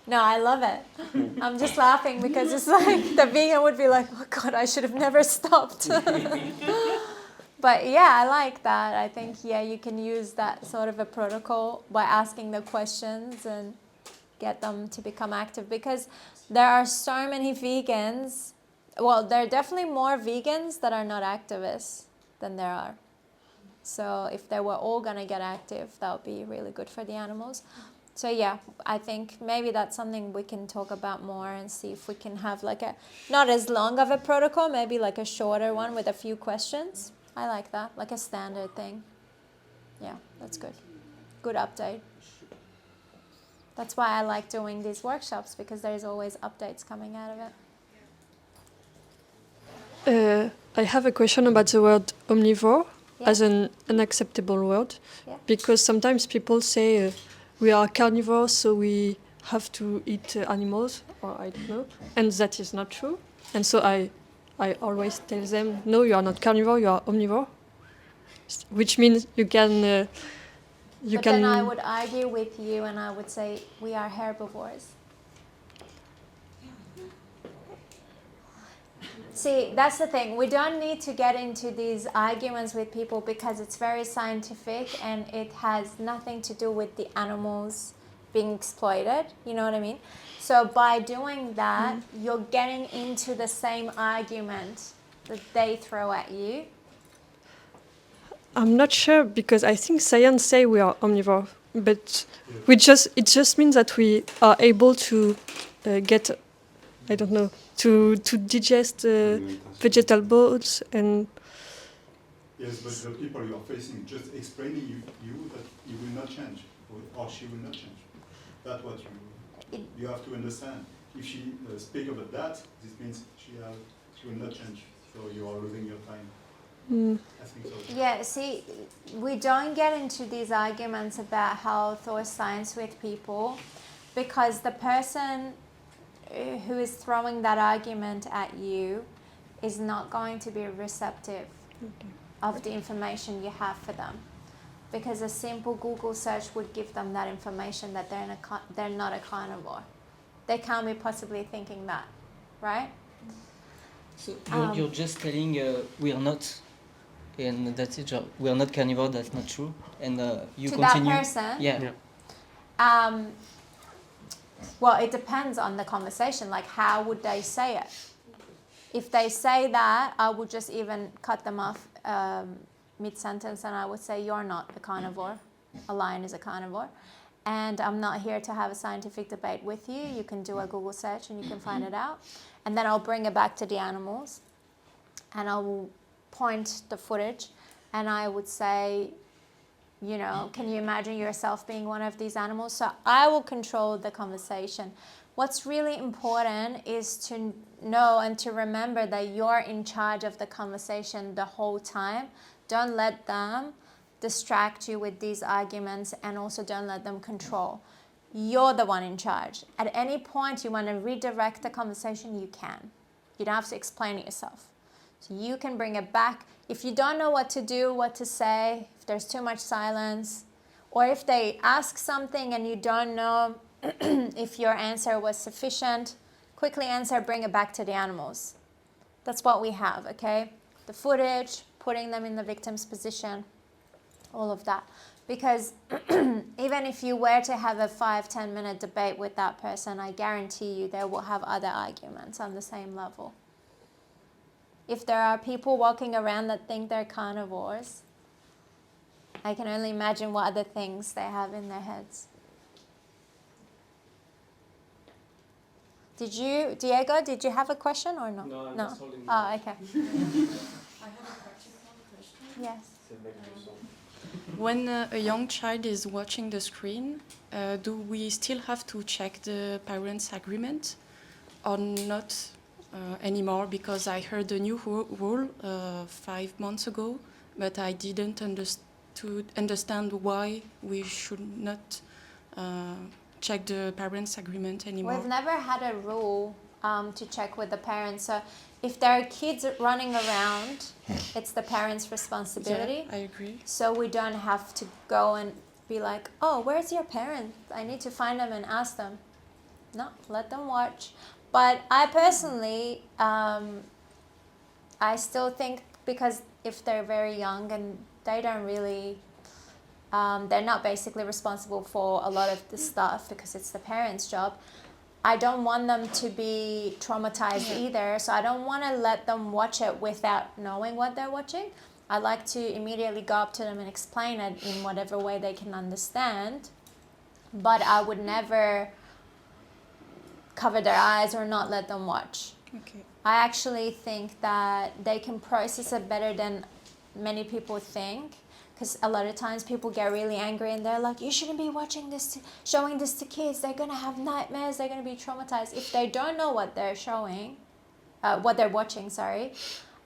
Speaker 1: No, I love it. I'm just laughing because it's like the vegan would be like, oh God, I should have never stopped. But yeah, I like that. I think, yeah, you can use that sort of a protocol by asking the questions and get them to become active, because there are so many vegans. Well, there are definitely more vegans that are not activists than there are. So if they were all going to get active, that would be really good for the animals. So yeah, I think maybe that's something we can talk about more and see if we can have like a, not as long of a protocol, maybe like a shorter one with a few questions. I like that, like a standard thing. Yeah, that's good. Good update. That's why I like doing these workshops, because there's always updates coming out of it.
Speaker 11: I have a question about the word omnivore.
Speaker 1: Yeah.
Speaker 11: As an unacceptable word,
Speaker 1: Yeah.
Speaker 11: because sometimes people say we are carnivores, so we have to eat animals, or I don't know, and that is not true. And so I always tell them, no, you are not carnivore, you are omnivore, which means you can.
Speaker 1: But then I would argue with you, and I would say we are herbivores. See, that's the thing. We don't need to get into these arguments with people because it's very scientific and it has nothing to do with the animals being exploited. You know what I mean? So by doing that, you're getting into the same argument that they throw at you.
Speaker 11: I'm not sure because I think science say we are omnivore, but it just means that we are able to get, I don't know, to digest vegetables and.
Speaker 5: Yes, but the people you are facing, just explaining you that he will not change, or she will not change. That's what you have to understand. If she speaks about that, this means she will not change. So you are losing your time. I think so.
Speaker 1: Yeah, see, we don't get into these arguments about health or science with people because the person who is throwing that argument at you is not going to be receptive of the information you have for them, because a simple Google search would give them that information that they're not a carnivore. They can't be possibly thinking that, right?
Speaker 8: So you're just telling we are not, and that's it. We are not carnivore. That's not true. And you
Speaker 1: to
Speaker 8: continue.
Speaker 1: that person.
Speaker 8: Yeah.
Speaker 1: Well, it depends on the conversation. Like, how would they say it? If they say that, I would just even cut them off mid-sentence and I would say, you're not a carnivore. A lion is a carnivore. And I'm not here to have a scientific debate with you. You can do a Google search and you can find it out. And then I'll bring it back to the animals and I will point the footage and I would say, you know, can you imagine yourself being one of these animals? So I will control the conversation. What's really important is to know and to remember that you're in charge of the conversation the whole time. Don't let them distract you with these arguments and also don't let them control. You're the one in charge. At any point you want to redirect the conversation, you can. You don't have to explain it yourself. So you can bring it back. If you don't know what to do, what to say, if there's too much silence, or if they ask something and you don't know if your answer was sufficient, quickly answer, bring it back to the animals. That's what we have, okay? The footage, putting them in the victim's position, all of that. Because even if you were to have a 5-10 minute debate with that person, I guarantee you they will have other arguments on the same level. If there are people walking around that think they're carnivores, I can only imagine what other things they have in their heads. Diego, did you have a question or no?
Speaker 4: No, I'm just holding
Speaker 1: Oh, okay.
Speaker 6: I have a practical question.
Speaker 1: Yes.
Speaker 12: When a young child is watching the screen, do we still have to check the parents' agreement or not anymore? Because I heard the new rule 5 months ago, but I didn't understand why we should not check the parents' agreement anymore.
Speaker 1: We've never had a rule to check with the parents. So if there are kids running around, it's the parents' responsibility.
Speaker 12: Yeah, I agree.
Speaker 1: So we don't have to go and be like, oh, where's your parent? I need to find them and ask them. No, let them watch. But I personally, I still think, because if they're very young and they don't really, they're not basically responsible for a lot of the stuff because it's the parents' job. I don't want them to be traumatized either, so I don't want to let them watch it without knowing what they're watching. I like to immediately go up to them and explain it in whatever way they can understand, but I would never cover their eyes or not let them watch.
Speaker 12: Okay.
Speaker 1: I actually think that they can process it better than many people think. Because a lot of times people get really angry and they're like, you shouldn't be watching this, showing this to kids. They're going to have nightmares. They're going to be traumatized. If they don't know what they're showing, what they're watching, sorry.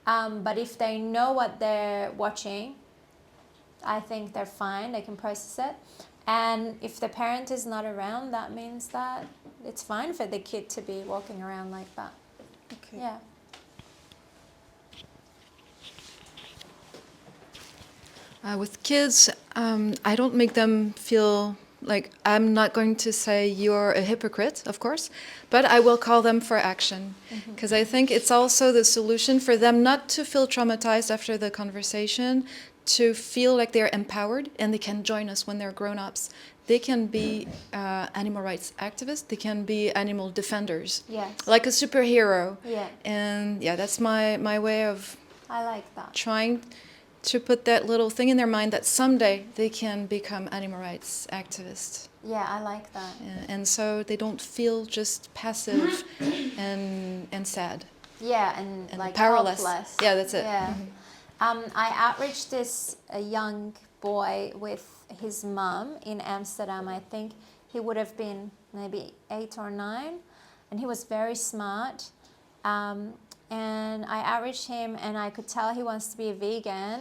Speaker 1: But if they know what they're watching, I think they're fine. They can process it. And if the parent is not around, that means that it's fine for the kid to be walking around like that.
Speaker 12: Okay.
Speaker 1: Yeah.
Speaker 3: With kids, I don't make them feel like, I'm not going to say you're a hypocrite, of course, but I will call them for action. Because I think it's also the solution for them not to feel traumatized after the conversation, to feel like they're empowered and they can join us when they're grown-ups. they can be animal rights activists, they can be animal defenders,
Speaker 1: Yes.
Speaker 3: like a superhero.
Speaker 1: Yeah.
Speaker 3: And yeah, that's my way of
Speaker 1: I like that.
Speaker 3: trying to put that little thing in their mind that someday they can become animal rights activists.
Speaker 1: Yeah, I like that.
Speaker 3: And so they don't feel just passive and sad.
Speaker 1: Yeah, and like
Speaker 3: powerless.
Speaker 1: helpless.
Speaker 3: Yeah, that's it.
Speaker 1: Yeah.
Speaker 3: Mhm.
Speaker 1: I outreached this young boy with his mom in Amsterdam. I think he would have been maybe 8 or 9, and he was very smart. And I outreached him, and I could tell he wants to be a vegan.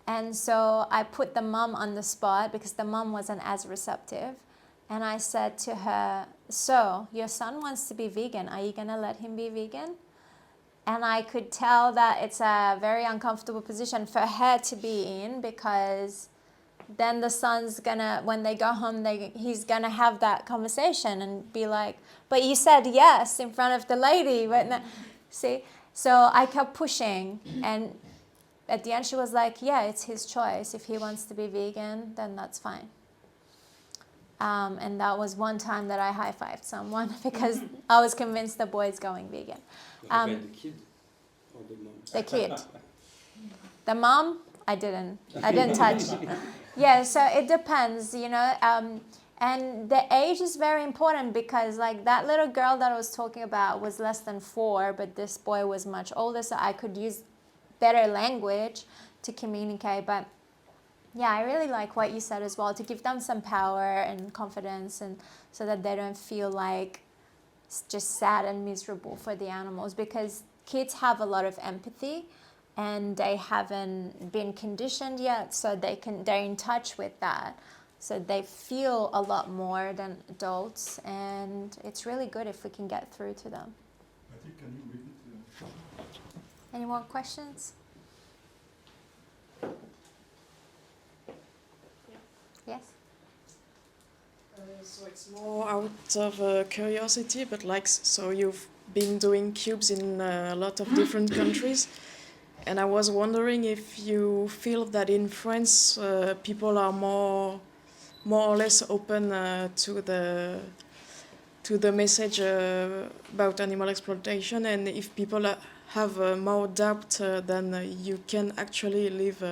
Speaker 1: And so I put the mom on the spot because the mom wasn't as receptive. And I said to her, so your son wants to be vegan. Are you going to let him be vegan? And I could tell that it's a very uncomfortable position for her to be in, because then the son's gonna, when they go home, he's gonna have that conversation and be like, but you said yes in front of the lady. But no. See? So I kept pushing, and at the end she was like, yeah, it's his choice. If he wants to be vegan, then that's fine. And that was one time that I high-fived someone because I was convinced the boy's going vegan.
Speaker 4: The kid or the mom?
Speaker 1: The kid. The mom, I didn't touch. Yeah, so it depends, you know. And the age is very important because like that little girl that I was talking about was less than 4, but this boy was much older, so I could use better language to communicate. But yeah, I really like what you said as well, to give them some power and confidence, and so that they don't feel like it's just sad and miserable for the animals, because kids have a lot of empathy and they haven't been conditioned yet, so they're in touch with that. So they feel a lot more than adults, and it's really good if we can get through to them.
Speaker 5: I think, can you repeat?
Speaker 1: Any more questions? Yes?
Speaker 12: So it's more out of curiosity, but like, so you've been doing cubes in a lot of different countries, and I was wondering if you feel that in France people are more or less open to the message about animal exploitation, and if people have more doubt than you can actually live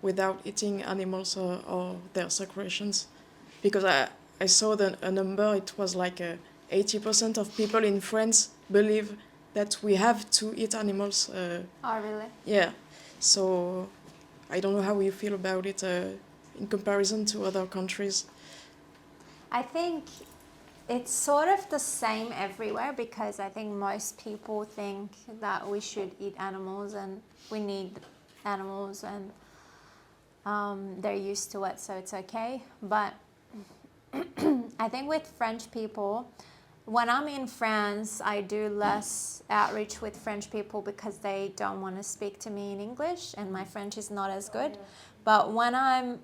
Speaker 12: without eating animals or their secretions. Because I saw a number, it was like 80% of people in France believe that we have to eat animals.
Speaker 1: Oh, really?
Speaker 12: Yeah, so I don't know how you feel about it in comparison to other countries.
Speaker 1: I think it's sort of the same everywhere, because I think most people think that we should eat animals and we need animals, and they're used to it, so it's okay. But I think with French people, when I'm in France, I do less outreach with French people because they don't want to speak to me in English, and my French is not as good. But when I'm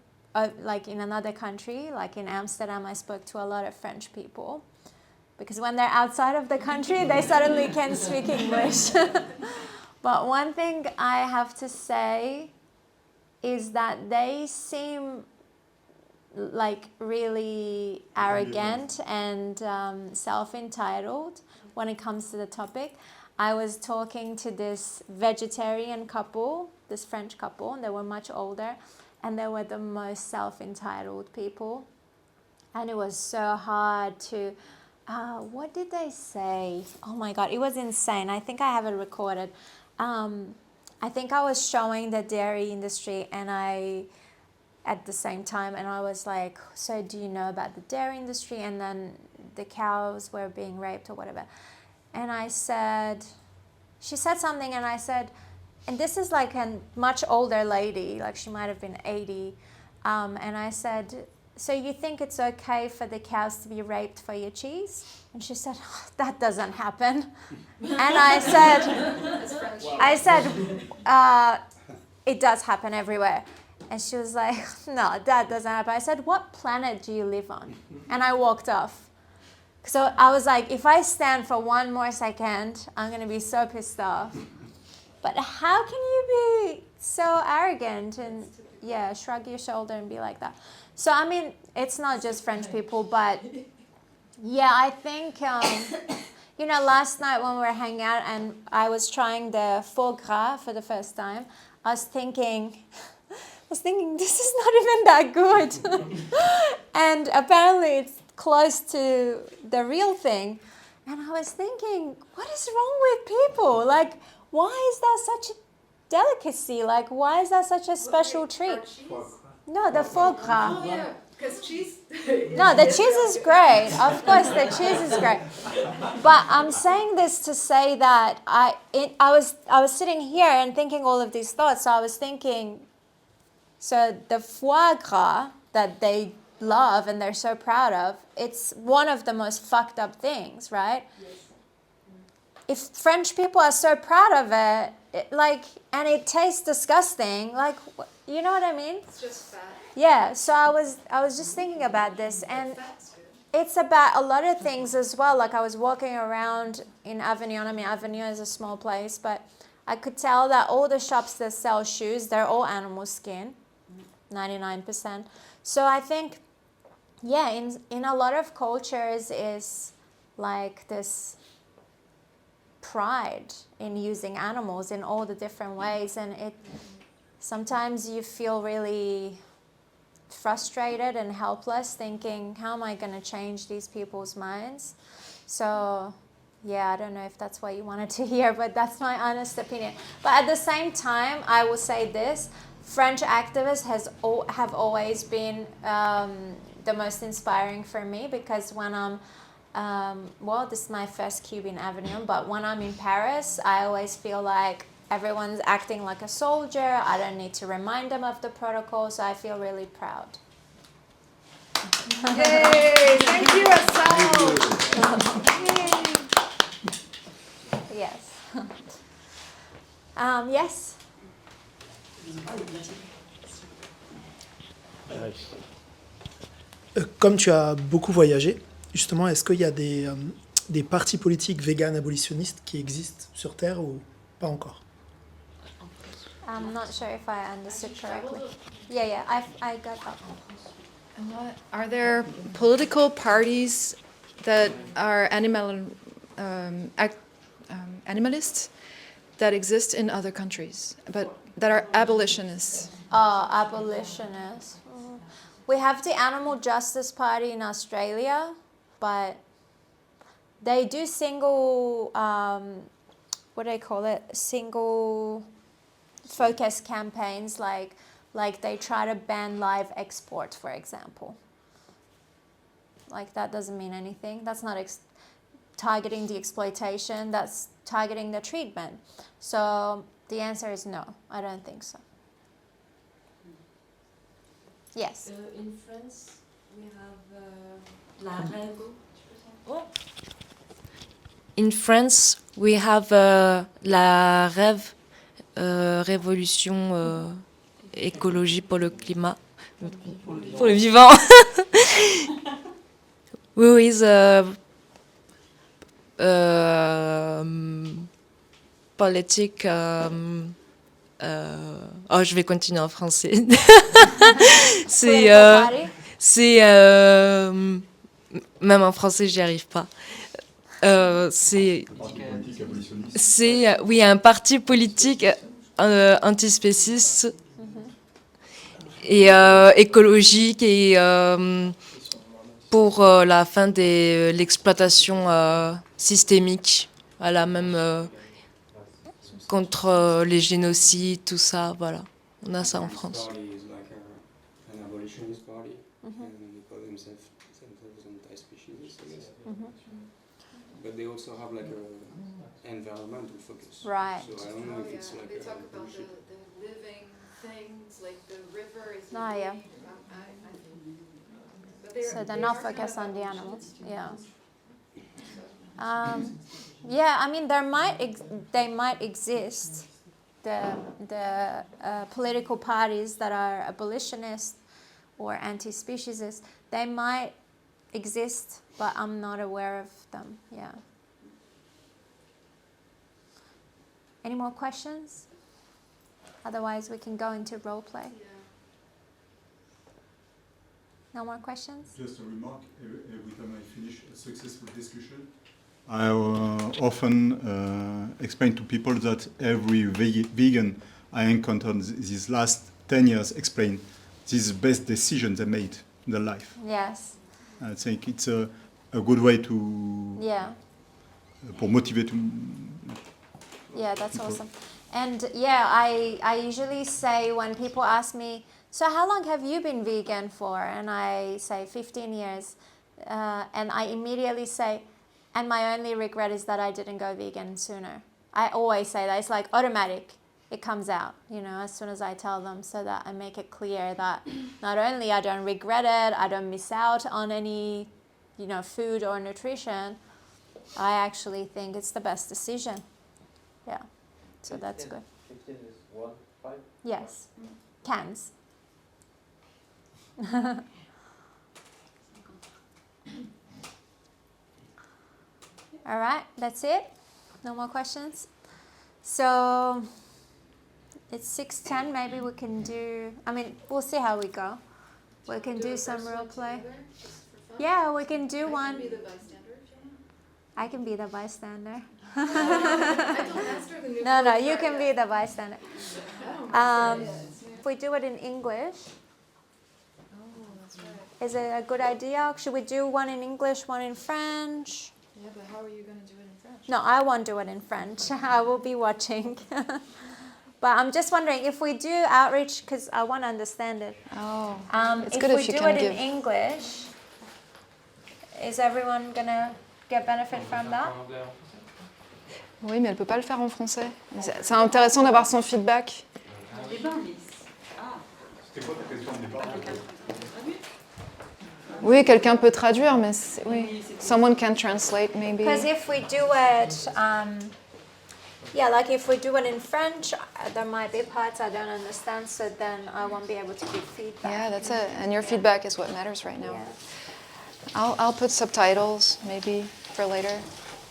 Speaker 1: like in another country, like in Amsterdam, I spoke to a lot of French people, because when they're outside of the country, they suddenly can speak English. But one thing I have to say is that they seem like really arrogant and self-entitled when it comes to the topic. I was talking to this vegetarian couple, this French couple, and they were much older, and they were the most self-entitled people. And it was so hard to, what did they say? Oh my God, it was insane. I think I have it recorded. I think I was showing the dairy industry, and at the same time, and I was like, so do you know about the dairy industry? And then the cows were being raped or whatever. And I said, she said something, and I said, and this is like a much older lady, like she might have been 80. And I said, so you think it's okay for the cows to be raped for your cheese? And she said, oh, that doesn't happen. And I said, it does happen everywhere. And she was like, no, that doesn't happen. I said, what planet do you live on? And I walked off. So I was like, if I stand for one more second, I'm going to be so pissed off. But how can you be so arrogant and, yeah, shrug your shoulder and be like that? So, I mean, it's not just French people, but yeah, I think, last night when we were hanging out and I was trying the foie gras for the first time, I was thinking, this is not even that good. And apparently it's close to the real thing. And I was thinking, what is wrong with people? Like, why is that such a delicacy? Like, why is that such a special treat? No, the foie gras.
Speaker 2: Oh yeah, because cheese.
Speaker 1: No, the cheese is great. Of course, the cheese is great. But I'm saying this to say that I was sitting here and thinking all of these thoughts. So I was thinking, so the foie gras that they love and they're so proud of, it's one of the most fucked up things, right?
Speaker 2: Yes.
Speaker 1: If French people are so proud of it, and it tastes disgusting, like, you know what I mean?
Speaker 2: It's just fat.
Speaker 1: Yeah, so I was just thinking about this, and it's about a lot of things as well. Like, I was walking around in Avignon. I mean, Avignon is a small place, but I could tell that all the shops that sell shoes, they're all animal skin, 99%. So I think, yeah, in a lot of cultures is like this pride in using animals in all the different ways, and sometimes you feel really frustrated and helpless thinking, how am I going to change these people's minds? So yeah, I don't know if that's what you wanted to hear, but that's my honest opinion. But at the same time, I will say this: French activists have always been the most inspiring for me, because when I'm this is my first cube in Avignon, but when I'm in Paris, I always feel like everyone's acting like a soldier. I don't need to remind them of the protocol, so I feel really proud.
Speaker 2: Yay! Thank you, Assal.
Speaker 1: Yes. Yes.
Speaker 10: Comme tu as beaucoup voyagé, justement, est-ce qu'il y a des partis politiques véganes abolitionnistes qui existent sur Terre ou pas encore?
Speaker 1: I'm not sure if I understood correctly. Yeah, I got that.
Speaker 3: And are there political parties that are animalists that exist in other countries, but that are abolitionists?
Speaker 1: Abolitionists. We have the Animal Justice Party in Australia, but they do single, what do they call it? Single focus campaigns, like they try to ban live export, for example. Like, that doesn't mean anything. That's not targeting the exploitation, that's targeting the treatment. So the answer is no, I don't think so. Yes.
Speaker 9: In France, we have la rêve. Oh. In France, we have la rêve, révolution écologie pour le climat, pour le vivant. Who is politique. Je vais continuer en français. Même en français, j'y arrive pas. C'est un parti politique antispéciste et écologique et pour la fin de l'exploitation systémique, voilà, même contre les génocides, tout ça, voilà. On a ça en France.
Speaker 4: But they also have like a environmental focus.
Speaker 1: Right.
Speaker 4: So I don't know if it's like
Speaker 2: they talk about the living things, like the river is
Speaker 1: Yeah. So they're not focused on the animals. Yeah. Yeah, I mean, they might exist, the political parties that are abolitionist or anti-speciesist. They might exist, but I'm not aware of them. Yeah. Any more questions? Otherwise, we can go into role play. No more questions?
Speaker 5: Just a remark, every time I finish a successful discussion, I often explain to people that every vegan I encountered these last 10 years explain this is the best decision they made in their life.
Speaker 1: Yes.
Speaker 5: I think it's a good way to
Speaker 1: Yeah.
Speaker 5: pour motiver to.
Speaker 1: Yeah, that's
Speaker 5: people.
Speaker 1: awesome. And yeah, I usually say when people ask me, so how long have you been vegan for? And I say 15 years. And I immediately say, and my only regret is that I didn't go vegan sooner. I always say that. It's like automatic. It comes out, you know, as soon as I tell them, so that I make it clear that not only I don't regret it, I don't miss out on any, you know, food or nutrition, I actually think it's the best decision. Yeah, so that's good.
Speaker 7: 15 is 1, 5?
Speaker 1: Yes, cans. All right, that's it. No more questions. So it's 6:10. Maybe we can do. I mean, we'll see how we go. We can do some role play. Yeah, we can do one.
Speaker 2: I can be the bystander if you want.
Speaker 1: I can be the bystander.
Speaker 2: I don't master the new
Speaker 1: No, you
Speaker 2: flowchart
Speaker 1: can be
Speaker 2: yet.
Speaker 1: the bystander.
Speaker 2: I don't master it yet.
Speaker 1: If we do it in English,
Speaker 2: Oh, that's right.
Speaker 1: is it a good idea? Should we do one in English, one in French?
Speaker 2: Yeah, but how are you going to do it in French?
Speaker 1: No, I won't do it in French. I will be watching. But I'm just wondering if we do outreach, because I want to understand it.
Speaker 3: Oh, it's
Speaker 1: If
Speaker 3: good
Speaker 1: we
Speaker 3: if you
Speaker 1: do
Speaker 3: can
Speaker 1: it
Speaker 3: give.
Speaker 1: in English, is everyone going to get benefit from that?
Speaker 3: Oui, mais elle peut pas le faire en français. C'est intéressant d'avoir son feedback. Oui, quelqu'un peut traduire, mais oui. Someone can translate, maybe.
Speaker 1: Because if we do it, yeah, like if we do it in French, there might be parts I don't understand, so then I won't be able to give feedback.
Speaker 3: Yeah, that's it. And your feedback is what matters right now.
Speaker 1: Yeah.
Speaker 3: I'll put subtitles, maybe, for later,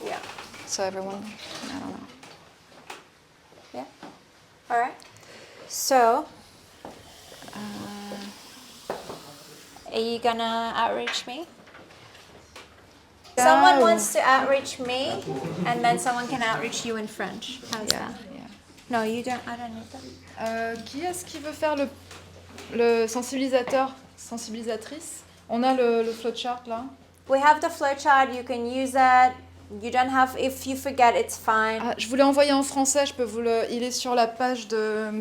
Speaker 1: Yeah.
Speaker 3: so everyone, I don't know.
Speaker 1: Yeah. All right. So, are you gonna outreach me? Someone wants to outreach me, and then someone can outreach you in French. How's
Speaker 3: Yeah,
Speaker 1: that?
Speaker 3: yeah.
Speaker 1: No, you don't. I don't need that.
Speaker 3: Qui est-ce qui veut faire le sensibilisateur, sensibilisatrice? On a le flowchart là.
Speaker 1: We have the flowchart. You can use it. You don't have. If you forget, it's fine.
Speaker 3: Ah, je vous l'ai envoyé en français, je peux vous le. Il est sur la page de.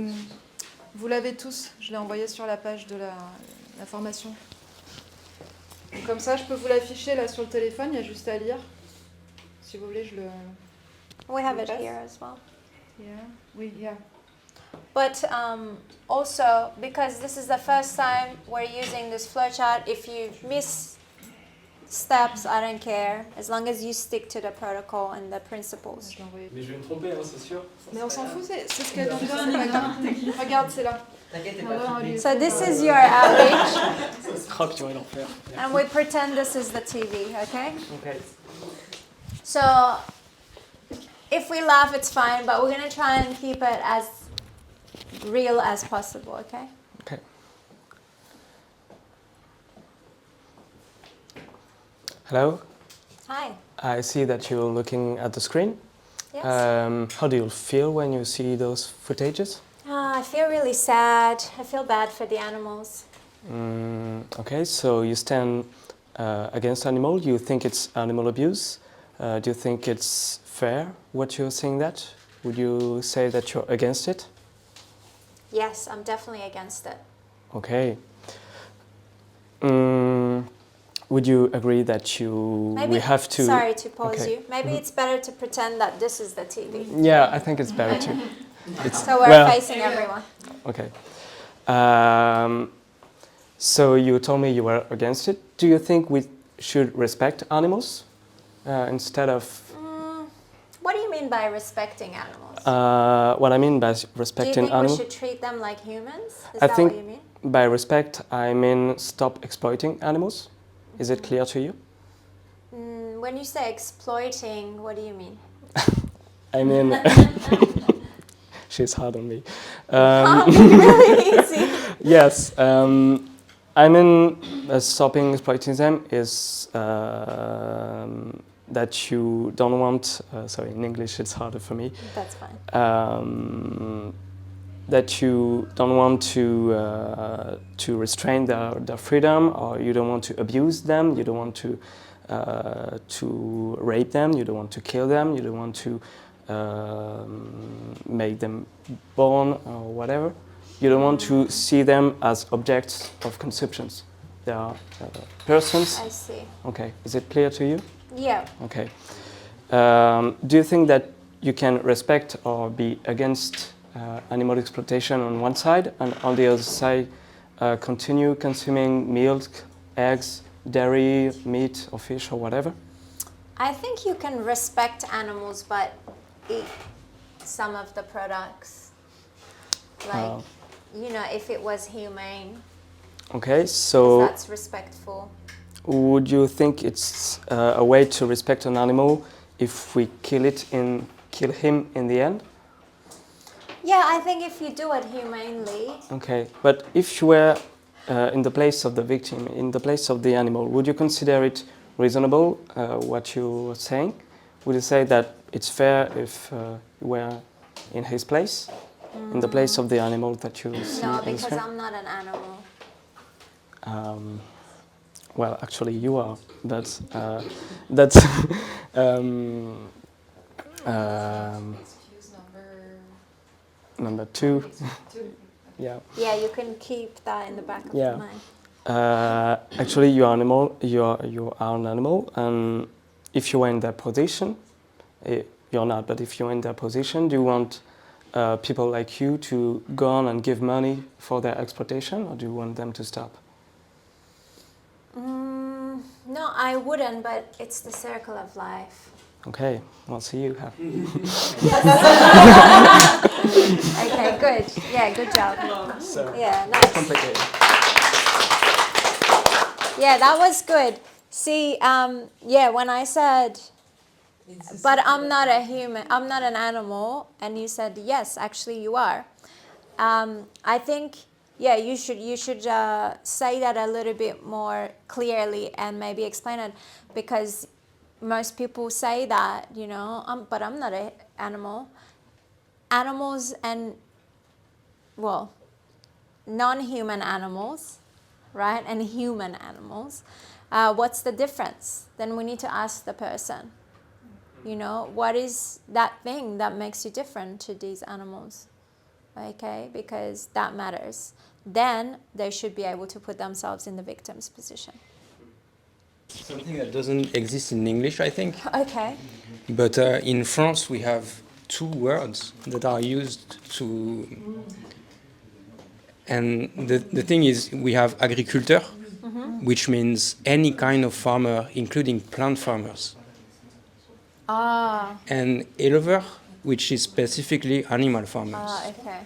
Speaker 3: Vous l'avez tous, je l'ai envoyé sur la page de la formation. Donc comme ça, je peux vous l'afficher là sur le téléphone, il y a juste à lire. Si vous voulez, je le.
Speaker 1: We have it
Speaker 3: Yes.
Speaker 1: here as well.
Speaker 3: Yeah, oui, yeah.
Speaker 1: But also, because this is the first time we're using this flowchart, if you miss steps, I don't care, as long as you stick to the protocol and the principles.
Speaker 3: Je l'ai envoyé.
Speaker 4: Mais je vais me tromper, hein, c'est sûr.
Speaker 3: Mais on s'en fout, c'est ce qu'elle vient de dire, c'est pas grave. Regarde, c'est là.
Speaker 1: So this is your outreach,
Speaker 4: Oh putain, l'enfer.
Speaker 1: and we pretend this is the TV, okay?
Speaker 4: Okay.
Speaker 1: So if we laugh, it's fine, but we're gonna try and keep it as real as possible, okay?
Speaker 13: Okay. Hello.
Speaker 1: Hi.
Speaker 13: I see that you're looking at the screen.
Speaker 1: Yes.
Speaker 13: How do you feel when you see those footages?
Speaker 1: I feel really sad. I feel bad for the animals.
Speaker 13: Okay, so you stand against animal. You think it's animal abuse. Do you think it's fair what you're saying that? Would you say that you're against it?
Speaker 1: Yes, I'm definitely against it.
Speaker 13: Okay. Would you agree that we have to...
Speaker 1: Sorry to pause
Speaker 13: Okay.
Speaker 1: you. Maybe it's better to pretend that this is the TV.
Speaker 13: Yeah, I think it's better too.
Speaker 1: So we're facing everyone.
Speaker 13: Okay. So you told me you were against it. Do you think we should respect animals instead of...
Speaker 1: What do you mean by respecting animals?
Speaker 13: what I mean by
Speaker 1: Do you
Speaker 13: respecting
Speaker 1: think we
Speaker 13: animals...
Speaker 1: should treat them like humans? Is
Speaker 13: I
Speaker 1: that
Speaker 13: think
Speaker 1: what you mean?
Speaker 13: by respect, I mean stop exploiting animals. Is it clear to you?
Speaker 1: When you say exploiting, what do you mean?
Speaker 13: I mean... She's hard on me.
Speaker 1: Really easy.
Speaker 13: Yes. I mean, stopping exploiting them is that you don't want. Sorry, in English it's harder for me.
Speaker 1: That's fine.
Speaker 13: That you don't want to restrain their freedom, or you don't want to abuse them. You don't want to rape them. You don't want to kill them. You don't want to make them born or whatever. You don't want to see them as objects of consumptions. They are persons.
Speaker 1: I see.
Speaker 13: Okay, is it clear to you?
Speaker 1: Yeah.
Speaker 13: Okay. Do you think that you can respect or be against animal exploitation on one side, and on the other side continue consuming milk, eggs, dairy, meat or fish or whatever?
Speaker 1: I think you can respect animals but eat some of the products. Like, you know, if it was humane.
Speaker 13: Okay, so
Speaker 1: that's respectful.
Speaker 13: would you think it's a way to respect an animal if we kill him in the end?
Speaker 1: Yeah, I think if you do it humanely.
Speaker 13: Okay, but if you were in the place of the victim, in the place of the animal, would you consider it reasonable, what you were saying? Would you say that it's fair if you were in his place, in the place of the animal that you see?
Speaker 1: No, because I'm not an animal.
Speaker 13: Well, actually, you are. That's that's.
Speaker 2: Excuse
Speaker 13: Number 2. Yeah.
Speaker 1: Yeah, you can keep that in the back of your mind.
Speaker 13: Actually, you are an animal, and if you were in their position, you're not. But if you're in their position, do you want people like you to go on and give money for their exploitation, or do you want them to stop?
Speaker 1: No, I wouldn't, but it's the circle of life.
Speaker 13: Okay, well, see you.
Speaker 1: Okay, good. Yeah, good job.
Speaker 13: So,
Speaker 1: yeah, nice.
Speaker 13: Complicated.
Speaker 1: Yeah, that was good. See, yeah, when I said, but I'm not a human, I'm not an animal, and you said, yes, actually you are. I think, yeah, you should say that a little bit more clearly and maybe explain it, because most people say that, you know, but I'm not an animal. Animals and, well, non-human animals, right, and human animals, what's the difference? Then we need to ask the person, you know, what is that thing that makes you different to these animals? Okay, because that matters. Then they should be able to put themselves in the victim's position.
Speaker 4: Something that doesn't exist in English, I think.
Speaker 1: Okay.
Speaker 4: But in France, we have 2 words that are used to... And the thing is, we have agriculteur, which means any kind of farmer, including plant farmers.
Speaker 1: Ah.
Speaker 4: And éleveur, which is specifically animal farmers.
Speaker 1: Ah, okay.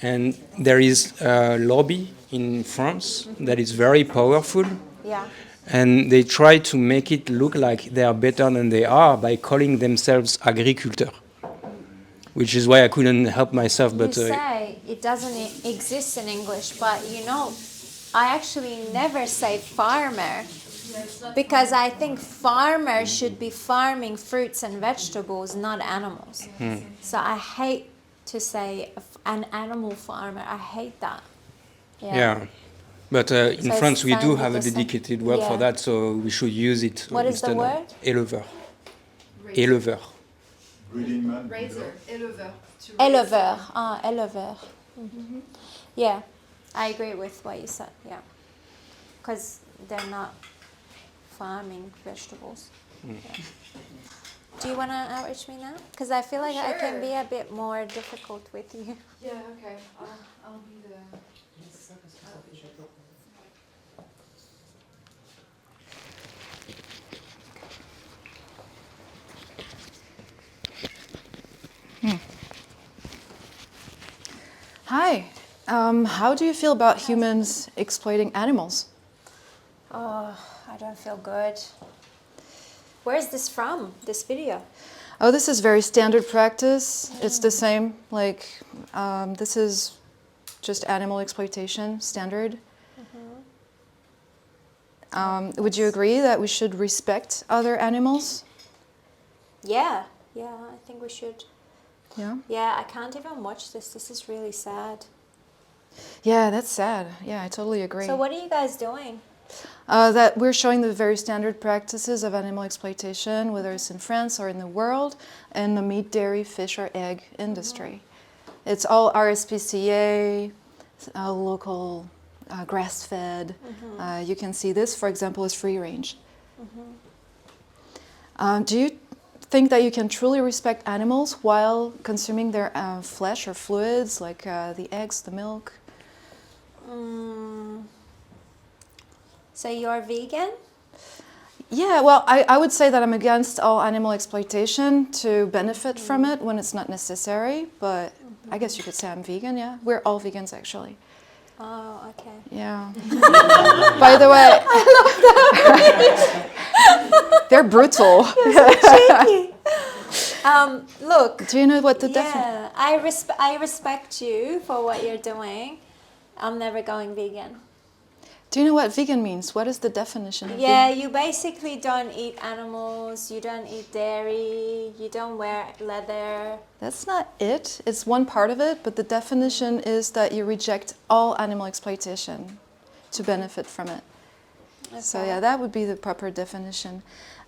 Speaker 4: And there is a lobby in France that is very powerful.
Speaker 1: Yeah.
Speaker 4: And they try to make it look like they are better than they are by calling themselves agriculteurs. Which is why I couldn't help myself. But
Speaker 1: you say it doesn't exist in English, but you know, I actually never say farmer, because I think farmer should be farming fruits and vegetables, not animals. So I hate to say an animal farmer. I hate that.
Speaker 4: Yeah. But in
Speaker 1: So
Speaker 4: France, we do have a
Speaker 1: it's
Speaker 4: dedicated word for that, so we should use it.
Speaker 1: What is the word?
Speaker 4: Éleveur. Éleveur.
Speaker 2: Raiser, éleveur.
Speaker 1: Éleveur. Ah, éleveur. Yeah, I agree with what you said. Yeah, because they're not farming vegetables. Yeah. Do you want to outreach me now? Because I feel like I can be a bit more difficult with you.
Speaker 2: Yeah, okay. I'll be the...
Speaker 3: Hi. How do you feel about humans exploiting animals?
Speaker 1: Oh, I don't feel good. Where is this from, this video?
Speaker 3: Oh, this is very standard practice. It's the same, like, this is just animal exploitation, standard. Would you agree that we should respect other animals?
Speaker 1: Yeah, I think we should.
Speaker 3: Yeah.
Speaker 1: Yeah, I can't even watch this. This is really sad.
Speaker 3: Yeah, that's sad. Yeah, I totally agree.
Speaker 1: So what are you guys doing?
Speaker 3: That we're showing the very standard practices of animal exploitation, whether it's in France or in the world, in the meat, dairy, fish, or egg industry. It's all RSPCA, local, grass-fed. You can see this, for example, is free range. Do you think that you can truly respect animals while consuming their flesh or fluids, like the eggs, the milk?
Speaker 1: So you're vegan?
Speaker 3: Yeah, well, I would say that I'm against all animal exploitation to benefit from it when it's not necessary, but I guess you could say I'm vegan, yeah. We're all vegans, actually.
Speaker 1: Oh, okay.
Speaker 3: Yeah. By the way, they're brutal.
Speaker 1: Cheeky. Look.
Speaker 3: Do you know what the definition?
Speaker 1: Yeah, I respect you for what you're doing. I'm never going vegan.
Speaker 3: Do you know what vegan means? What is the definition of
Speaker 1: Yeah,
Speaker 3: vegan?
Speaker 1: you basically don't eat animals, you don't eat dairy, you don't wear leather.
Speaker 3: That's not it. It's one part of it, but the definition is that you reject all animal exploitation to benefit from it.
Speaker 1: Okay.
Speaker 3: So yeah, that would be the proper definition.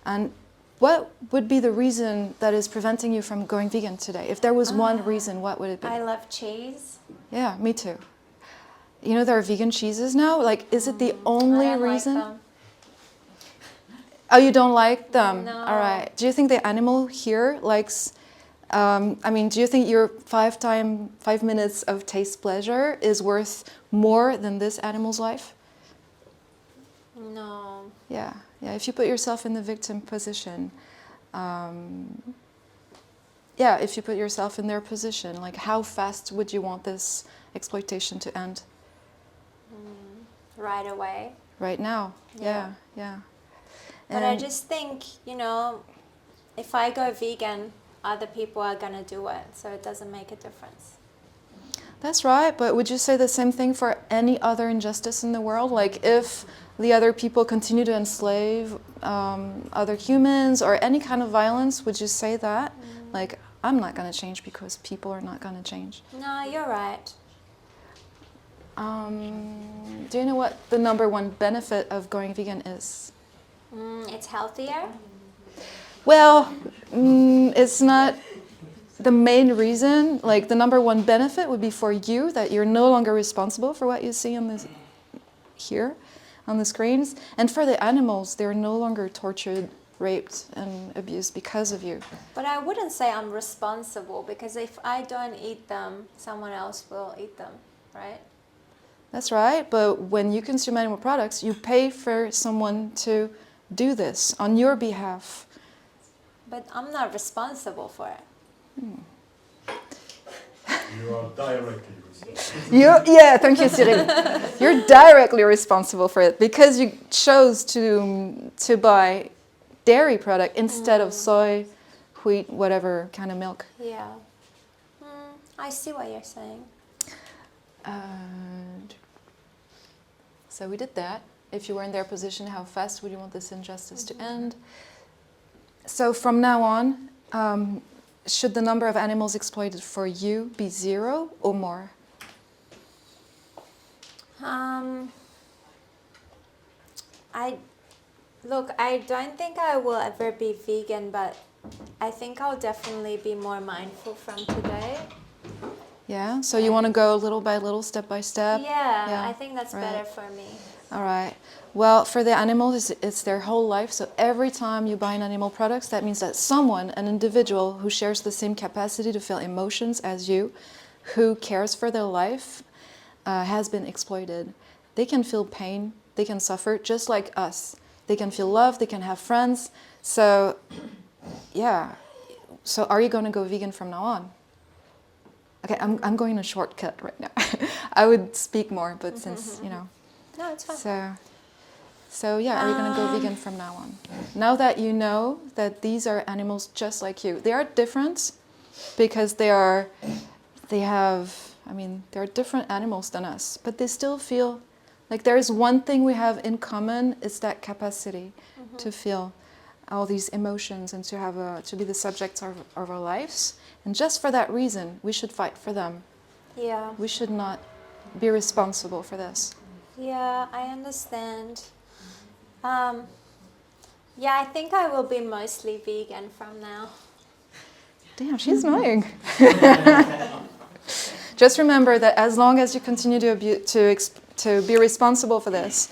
Speaker 3: And what would be the reason that is preventing you from going vegan today? If there was one reason, what would it be?
Speaker 1: I love cheese.
Speaker 3: Yeah, me too. You know, there are vegan cheeses now. Like, is it the only
Speaker 1: I don't
Speaker 3: reason?
Speaker 1: like them.
Speaker 3: Oh, you don't like them?
Speaker 1: No.
Speaker 3: All right. Do you think the animal here likes, do you think your 5 minutes of taste pleasure is worth more than this animal's life?
Speaker 1: No.
Speaker 3: Yeah. If you put yourself in the victim position, if you put yourself in their position, like how fast would you want this exploitation to end?
Speaker 1: Right away.
Speaker 3: Right now. Yeah.
Speaker 1: But I just think, if I go vegan, other people are going to do it, so it doesn't make a difference.
Speaker 3: That's right, but would you say the same thing for any other injustice in the world? Like if the other people continue to enslave other humans or any kind of violence, would you say that? Like, I'm not going to change because people are not going to change.
Speaker 1: No, you're right.
Speaker 3: Do you know what the #1 benefit of going vegan is?
Speaker 1: It's healthier.
Speaker 3: Well, it's not the main reason. Like the #1 benefit would be for you, that you're no longer responsible for what you see on this here on the screens. And for the animals, they're no longer tortured, raped, and abused because of you.
Speaker 1: But I wouldn't say I'm responsible, because if I don't eat them, someone else will eat them, right?
Speaker 3: That's right, but when you consume animal products, you pay for someone to do this on your behalf.
Speaker 1: But I'm not responsible for it.
Speaker 5: You are directly responsible.
Speaker 3: Yeah, thank you, Cyril. You're directly responsible for it because you chose to buy dairy product instead of soy, wheat, whatever kind of milk.
Speaker 1: Yeah. I see what you're saying.
Speaker 3: So we did that. If you were in their position, how fast would you want this injustice to end? So from now on, should the number of animals exploited for you be 0 or more?
Speaker 1: I don't think I will ever be vegan, but I think I'll definitely be more mindful from today.
Speaker 3: Yeah, so you want to go little by little, step by step?
Speaker 1: Yeah, I think that's better for me.
Speaker 3: All right. Well, for the animals, it's their whole life. So every time you buy an animal products, that means that someone, an individual who shares the same capacity to feel emotions as you, who cares for their life, has been exploited. They can feel pain, they can suffer just like us. They can feel love, they can have friends. So, yeah. So are you going to go vegan from now on? Okay, I'm going a shortcut right now. I would speak more, but since,
Speaker 1: No, it's fine.
Speaker 3: So yeah, are you going to go vegan from now on? Now that you know that these are animals just like you. They are different because they're different animals than us, but they still feel Like there is one thing we have in common, it's that capacity to feel all these emotions and to be the subjects of our lives. And just for that reason, we should fight for them.
Speaker 1: Yeah.
Speaker 3: We should not be responsible for this.
Speaker 1: Yeah, I understand. Yeah, I think I will be mostly vegan from now.
Speaker 3: Damn, she's annoying. Just remember that as long as you continue to be responsible for this,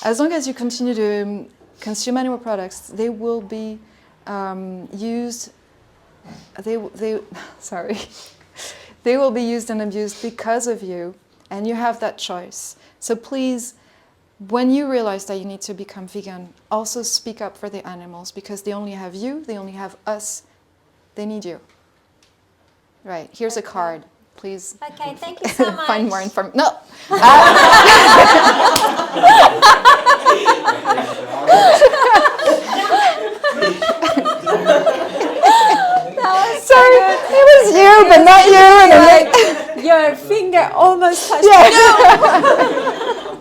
Speaker 3: as long as you continue to consume animal products, they will be used. They will be used and abused because of you, and you have that choice. So please, when you realize that you need to become vegan, also speak up for the animals, because they only have you, they only have us, they need you. Right, here's a card, please.
Speaker 1: Okay, thank you so much.
Speaker 3: Find more information. No!
Speaker 1: Sorry,
Speaker 3: it was you, but not you. And
Speaker 1: your finger almost touched
Speaker 3: yeah.
Speaker 1: No.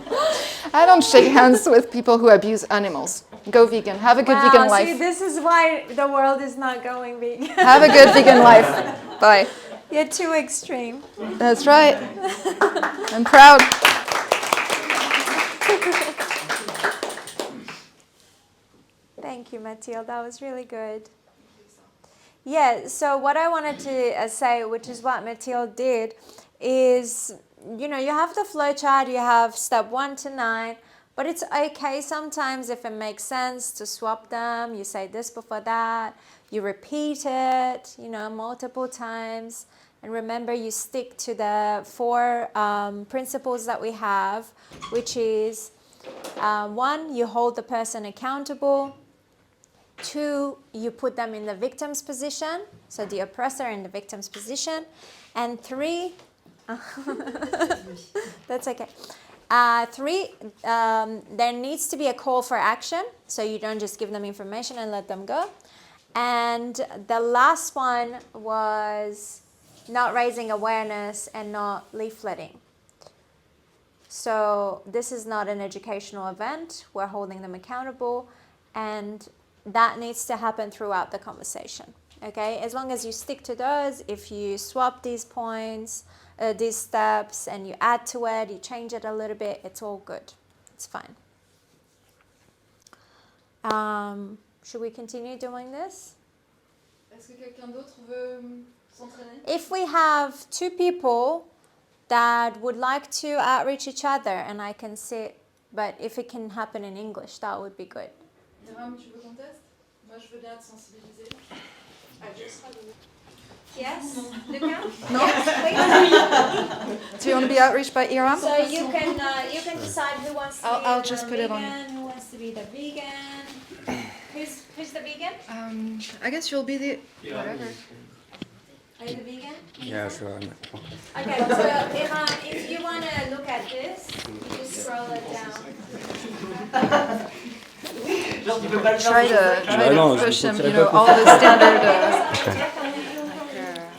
Speaker 3: I don't shake hands with people who abuse animals. Go vegan. Have a good vegan life.
Speaker 1: See, this is why the world is not going vegan.
Speaker 3: Have a good vegan life. Bye.
Speaker 1: You're too extreme.
Speaker 3: That's right. I'm proud.
Speaker 1: Thank you, Mathilde. That was really good. Yeah, so what I wanted to say, which is what Mathilde did, is, you know, you have the flowchart, you have step 1 to 9, but it's okay sometimes if it makes sense to swap them. You say this before that, you repeat it, you know, multiple times. And remember, you stick to the 4 principles that we have, which is 1, you hold the person accountable. 2, you put them in the victim's position, so the oppressor in the victim's position. And 3, that's okay. 3, there needs to be a call for action, so you don't just give them information and let them go. And the last one was not raising awareness and not leafleting. So this is not an educational event. We're holding them accountable, and that needs to happen throughout the conversation. Okay, as long as you stick to those, if you swap these points, these steps, and you add to it, you change it a little bit, it's all good. It's fine. Should we continue doing this?
Speaker 2: Est-ce que quelqu'un d'autre veut s'entraîner?
Speaker 1: If we have 2 people that would like to outreach each other, and I can sit, but if it can happen in English, that would be good.
Speaker 2: Hiram, tu veux qu'on teste? Moi, je veux bien te sensibiliser.
Speaker 1: Yes, Luca?
Speaker 3: No.
Speaker 1: Yes, please.
Speaker 3: Do you want to be outreached by Iram?
Speaker 1: So you can decide who wants to be
Speaker 3: I'll
Speaker 1: the
Speaker 3: just put it on.
Speaker 1: vegan, who wants to be the vegan. Who's the vegan?
Speaker 3: I guess you'll be the whatever.
Speaker 1: Are you the vegan?
Speaker 4: Yeah, sure.
Speaker 1: Okay, so if you want to look at this, you just scroll it down.
Speaker 3: Try to push him, you know, all the standard.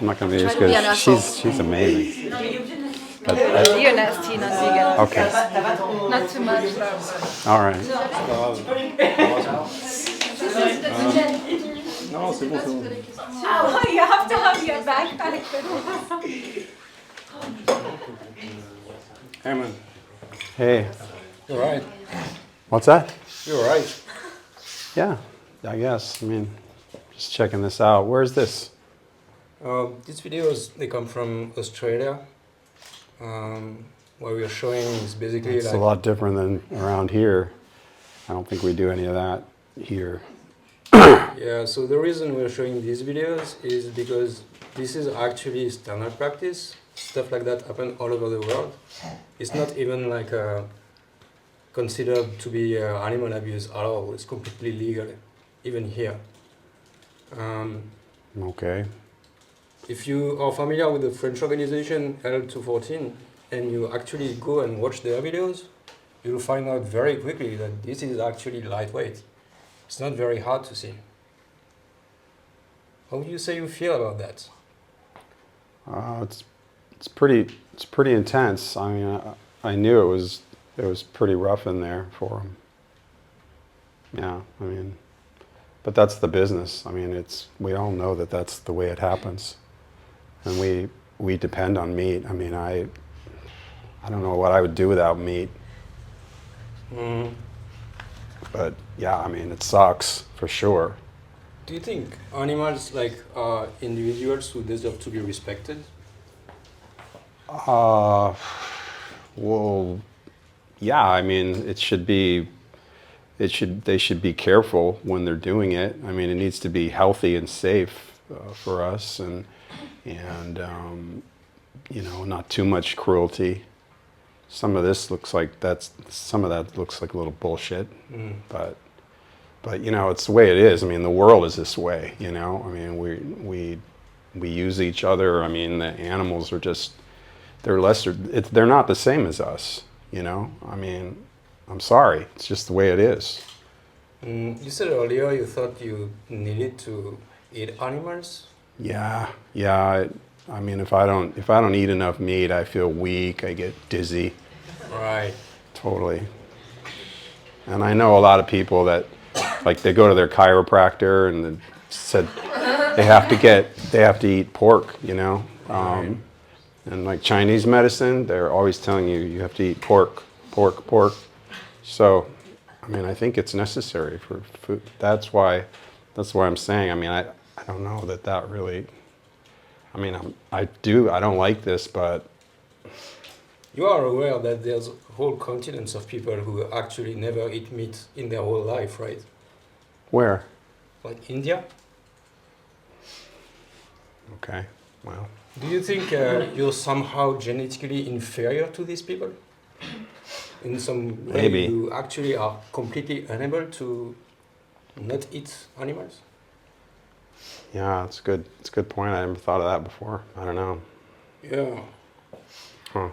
Speaker 14: I'm not going to be
Speaker 3: Try
Speaker 14: as
Speaker 3: to
Speaker 14: good
Speaker 3: be an
Speaker 14: as
Speaker 3: asshole.
Speaker 14: she's amazing. But,
Speaker 3: You're nasty, not vegan.
Speaker 14: okay.
Speaker 3: Not too much, though.
Speaker 14: All right.
Speaker 4: Non, c'est bon, c'est bon.
Speaker 1: Oh, you have to have your backpack with this.
Speaker 4: Hey, man.
Speaker 14: Hey,
Speaker 4: You're right.
Speaker 14: what's that?
Speaker 4: You're right.
Speaker 14: Yeah, I guess. I mean, just checking this out. Where's this?
Speaker 4: These videos, they come from Australia. What we are showing is basically
Speaker 14: It's a lot different than around here. I don't think we do any of that here.
Speaker 4: Yeah, so the reason we're showing these videos is because this is actually standard practice. Stuff like that happen all over the world. It's not even like considered to be animal abuse at all. It's completely legal, even here.
Speaker 14: Okay.
Speaker 4: If you are familiar with the French organization L214 and you actually go and watch their videos, you'll find out very quickly that this is actually lightweight. It's not very hard to see. How do you say you feel about that?
Speaker 14: It's pretty intense. I mean, I knew it was it was pretty rough in there for them. Yeah, I mean, but that's the business. I mean, we all know that that's the way it happens, and we depend on meat. I mean, I don't know what I would do without meat. But yeah, I mean, it sucks for sure.
Speaker 4: Do you think animals are individuals who deserve to be respected?
Speaker 14: Well, yeah, I mean, they should be careful when they're doing it. I mean, it needs to be healthy and safe for us, and you know, not too much cruelty. Some of that looks like a little bullshit, but you know, it's the way it is. I mean, the world is this way, you know. I mean, we use each other. I mean, the animals are just, they're lesser. They're not the same as us, you know. I mean, I'm sorry, it's just the way it is.
Speaker 4: You said earlier you thought you needed to eat animals.
Speaker 14: Yeah. I mean, if I don't eat enough meat, I feel weak. I get dizzy.
Speaker 4: Right.
Speaker 14: Totally. And I know a lot of people that, like, they go to their chiropractor and they said they have to eat pork, you know. And like Chinese medicine, they're always telling you have to eat pork. So, I mean, I think it's necessary for food. That's why I'm saying, I mean, I don't know that really, I mean, I don't like this, but.
Speaker 4: You are aware that there's whole continents of people who actually never eat meat in their whole life, right?
Speaker 14: Where?
Speaker 4: Like India.
Speaker 14: Okay, well.
Speaker 4: Do you think you're somehow genetically inferior to these people? In some way,
Speaker 14: Maybe.
Speaker 4: you actually are completely unable to not eat animals?
Speaker 14: Yeah, it's a good point. I never thought of that before. I don't know.
Speaker 4: Yeah.
Speaker 14: Huh.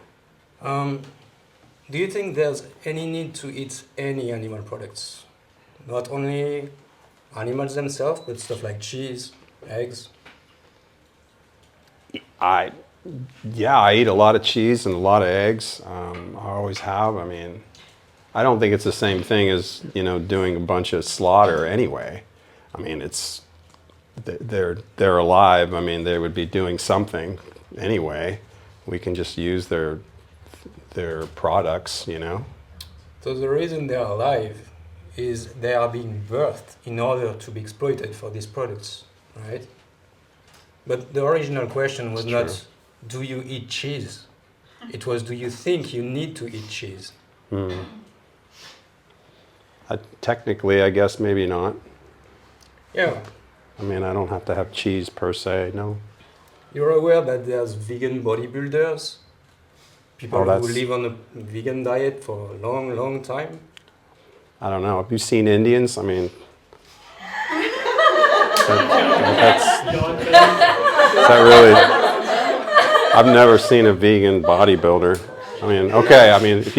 Speaker 4: Do you think there's any need to eat any animal products? Not only animals themselves, but stuff like cheese, eggs?
Speaker 14: I eat a lot of cheese and a lot of eggs. I always have. I mean, I don't think it's the same thing as, you know, doing a bunch of slaughter anyway. I mean, they're alive. I mean, they would be doing something anyway. We can just use their products, you know.
Speaker 4: So the reason they are alive is they are being birthed in order to be exploited for these products, right? But the original question was not, do you eat cheese? It was, do you think you need to eat cheese?
Speaker 14: Technically, I guess maybe not.
Speaker 4: Yeah.
Speaker 14: I mean, I don't have to have cheese per se, no.
Speaker 4: You're aware that there's vegan bodybuilders? People who live on a vegan diet for a long, long time?
Speaker 14: I don't know. Have you seen Indians? I mean, that really, I've never seen a vegan bodybuilder. I mean, okay, I mean, if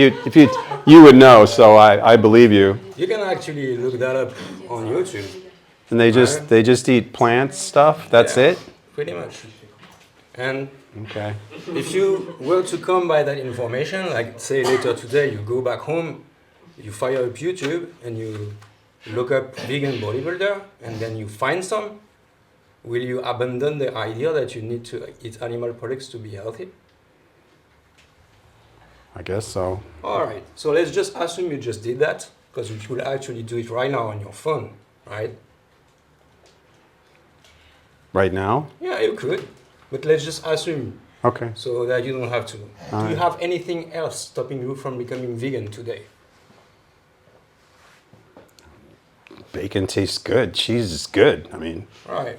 Speaker 14: you would know, so I believe you.
Speaker 4: You can actually look that up on YouTube.
Speaker 14: And they just eat plant stuff, that's it?
Speaker 4: Pretty much. And
Speaker 14: okay.
Speaker 4: If you were to come by that information, like say later today, you go back home, you fire up YouTube and you look up vegan bodybuilder and then you find some, will you abandon the idea that you need to eat animal products to be healthy?
Speaker 14: I guess so.
Speaker 4: Alright, so let's just assume you just did that, because you could actually do it right now on your phone, right?
Speaker 14: Right now?
Speaker 4: Yeah, you could. But let's just assume.
Speaker 14: Okay.
Speaker 4: So that you don't have to.
Speaker 14: All
Speaker 4: Do you
Speaker 14: right.
Speaker 4: have anything else stopping you from becoming vegan today?
Speaker 14: Bacon tastes good. Cheese is good. I mean.
Speaker 4: Right.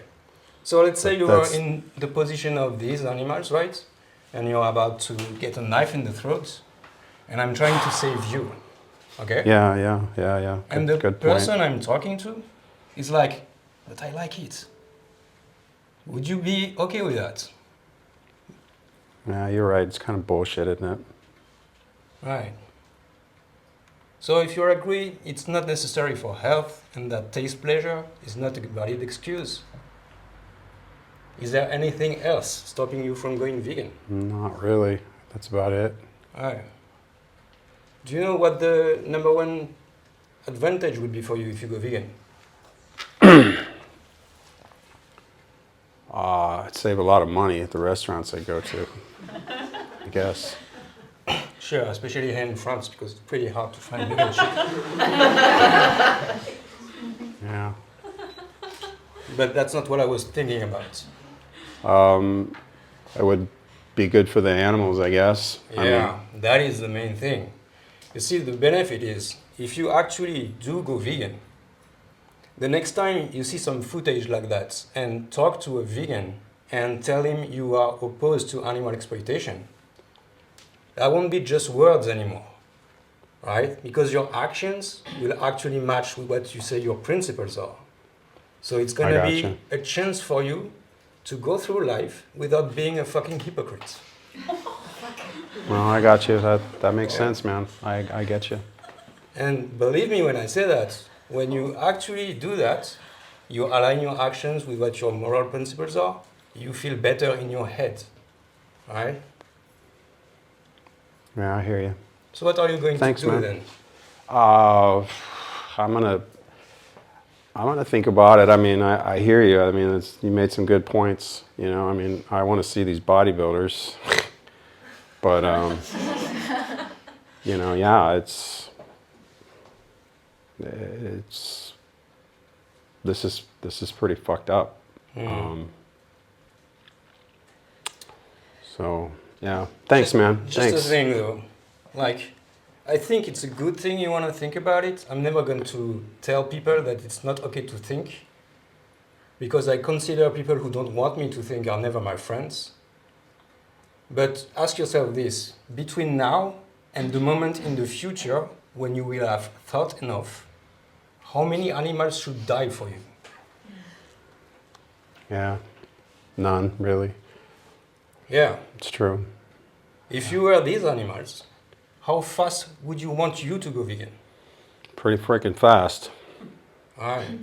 Speaker 4: So let's say you are
Speaker 14: That's-
Speaker 4: in the position of these animals, right? And you're about to get a knife in the throat, and I'm trying to save you. Okay?
Speaker 14: Yeah.
Speaker 4: And the person I'm talking to is like, but I like it. Would you be okay with that?
Speaker 14: Yeah, you're right. It's kind of bullshit, isn't it?
Speaker 4: Right. So if you agree it's not necessary for health and that taste pleasure is not a valid excuse, is there anything else stopping you from going vegan?
Speaker 14: Not really. That's about it.
Speaker 4: Alright. Do you know what the #1 advantage would be for you if you go vegan?
Speaker 14: I'd save a lot of money at the restaurants I go to, I guess.
Speaker 4: Sure, especially here in France because it's pretty hard to find vegan shit.
Speaker 14: Yeah.
Speaker 4: But that's not what I was thinking about.
Speaker 14: It would be good for the animals, I guess.
Speaker 4: Yeah, that is the main thing. You see, the benefit is if you actually do go vegan, the next time you see some footage like that and talk to a vegan and tell him you are opposed to animal exploitation, that won't be just words anymore, right? Because your actions will actually match with what you say your principles are. So it's going to be a chance for you to go through life without being a fucking hypocrite.
Speaker 14: Well, I got you. That makes sense, man. I get you.
Speaker 4: And believe me when I say that, when you actually do that, you align your actions with what your moral principles are, you feel better in your head, right?
Speaker 14: Yeah, I hear you.
Speaker 4: So what are you going to do
Speaker 14: man.
Speaker 4: then?
Speaker 14: I'm gonna think about it. I mean, I hear you. I mean, you made some good points. You know, I mean, I want to see these bodybuilders, but you know, yeah, it's this is pretty fucked up. So yeah, thanks, man.
Speaker 4: Just
Speaker 14: Thanks.
Speaker 4: a thing though, like, I think it's a good thing you want to think about it. I'm never going to tell people that it's not okay to think, because I consider people who don't want me to think are never my friends. But ask yourself this, between now and the moment in the future when you will have thought enough, how many animals should die for you?
Speaker 14: Yeah, none really.
Speaker 4: Yeah.
Speaker 14: It's true.
Speaker 4: If you were these animals, how fast would you want you to go vegan?
Speaker 14: Pretty freaking fast.
Speaker 4: All right.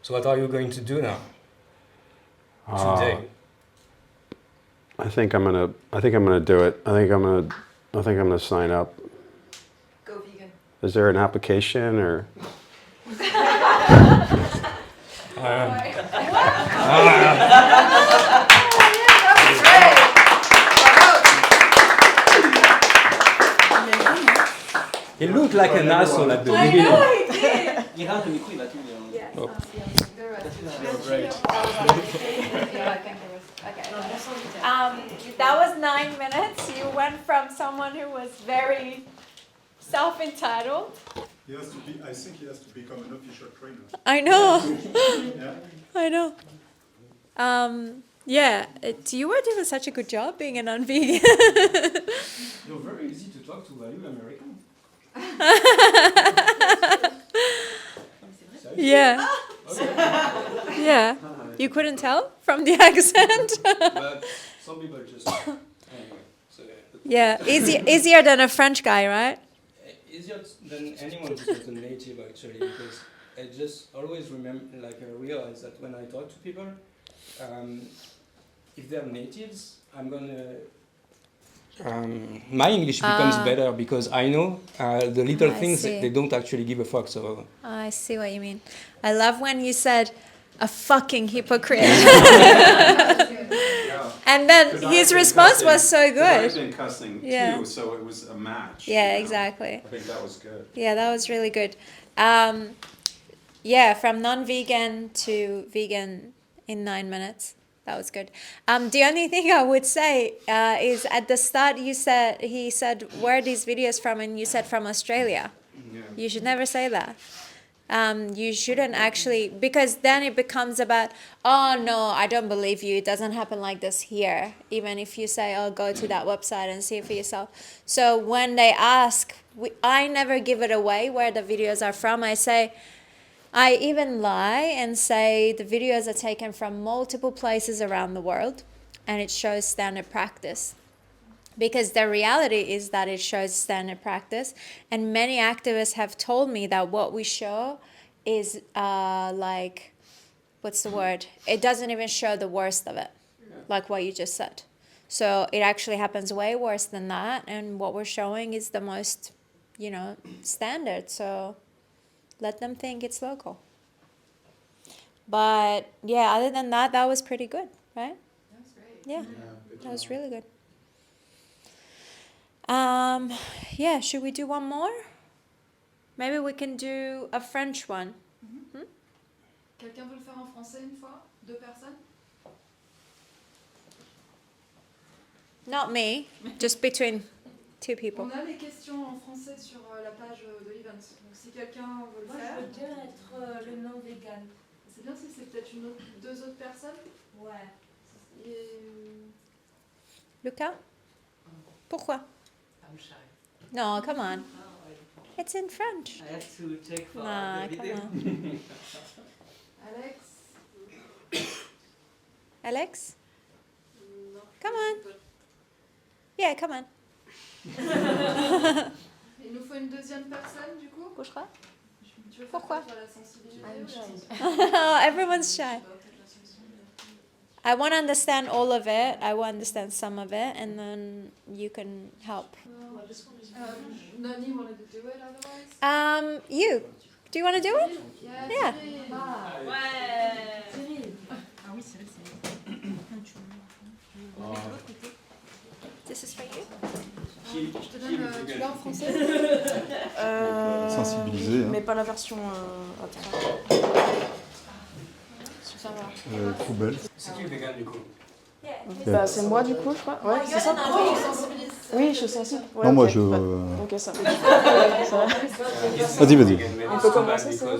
Speaker 4: So what are you going to do now? Today.
Speaker 14: I think I'm gonna do it. I think I'm gonna sign up.
Speaker 6: Go vegan.
Speaker 14: Is there an application or?
Speaker 4: He looked like an asshole at the beginning.
Speaker 6: I know, he did.
Speaker 2: Yes.
Speaker 4: Oh.
Speaker 1: Okay. That was 9 minutes. You went from someone who was very self-entitled.
Speaker 5: He has to be. I think he has to become an official trainer.
Speaker 1: I know.
Speaker 5: Yeah.
Speaker 1: I know. Yeah, you were doing such a good job being a non-vegan.
Speaker 4: You're very easy to talk to. Are you American?
Speaker 1: Yeah.
Speaker 4: Okay.
Speaker 1: Yeah. You couldn't tell from the accent?
Speaker 4: But some people just anyway. So
Speaker 1: Yeah, easier than a French guy, right?
Speaker 4: Easier than anyone who's not a native actually, because I just always I realize that when I talk to people, if they're natives, I'm gonna. My English becomes better because I know the little things that they don't actually give a fuck. So
Speaker 1: I see what you mean. I love when you said a fucking hypocrite. And then his response was so good.
Speaker 14: I've been cussing too, so it was a match.
Speaker 1: Yeah, exactly.
Speaker 14: I think that was good.
Speaker 1: Yeah, that was really good. Yeah, from non-vegan to vegan in 9 minutes. That was good. The only thing I would say is at the start he said, where are these videos from? And you said from Australia.
Speaker 14: Yeah.
Speaker 1: You should never say that. You shouldn't actually, because then it becomes about, oh no, I don't believe you. It doesn't happen like this here. Even if you say, oh, go to that website and see it for yourself. So when they ask, I never give it away where the videos are from. I even lie and say the videos are taken from multiple places around the world and it shows standard practice. Because the reality is that it shows standard practice, and many activists have told me that what we show is what's the word? It doesn't even show the worst of it, like what you just said. So it actually happens way worse than that. And what we're showing is the most, standard. So let them think it's local. But yeah, other than that, that was pretty good, right?
Speaker 2: That was great.
Speaker 1: Yeah, that was really good. Yeah, should we do one more? Maybe we can do a French one.
Speaker 2: Quelqu'un veut le faire en français une fois? 2 personnes?
Speaker 1: Not me, just between two people.
Speaker 2: On a les questions en français sur la page de l'event. Donc si quelqu'un veut le faire.
Speaker 6: Moi, je veux bien être le non vegan.
Speaker 2: C'est bien si c'est peut-être 2 autres personnes.
Speaker 6: Ouais.
Speaker 2: Et...
Speaker 1: Lucas? Pourquoi?
Speaker 6: I'm shy.
Speaker 1: No, come on. It's in French.
Speaker 6: I have to check for
Speaker 1: Nah,
Speaker 6: the
Speaker 1: come
Speaker 6: video.
Speaker 1: on.
Speaker 2: Alex?
Speaker 1: Alex? Come on. Yeah, come on.
Speaker 2: Il nous faut une deuxième personne du coup?
Speaker 1: Pourquoi?
Speaker 2: Tu veux faire
Speaker 1: Pourquoi?
Speaker 2: quoi, la sensibilité
Speaker 1: I'm
Speaker 2: ou la
Speaker 1: shy. Everyone's shy. I want to understand all of it. I want to understand some of it, and then you can help.
Speaker 2: Nani wanted to do it otherwise?
Speaker 1: You. Do you want to do it? Yeah.
Speaker 6: Ouais. Ah oui, c'est vrai,
Speaker 1: This is for you.
Speaker 2: Je te donne, tu l'as en français?
Speaker 5: Sensibiliser.
Speaker 15: Mais pas la version à 3. Ça va.
Speaker 5: Poubelle.
Speaker 4: C'est qui le vegan du coup?
Speaker 15: Bah, c'est moi du coup, je crois. Ouais, c'est ça. Oui, je suis sensible. Ouais,
Speaker 5: Non, moi
Speaker 15: ok.
Speaker 5: je.
Speaker 15: Ok, ça va. Ça va.
Speaker 5: Vas-y, vas-y.
Speaker 15: On peut commencer, c'est bon.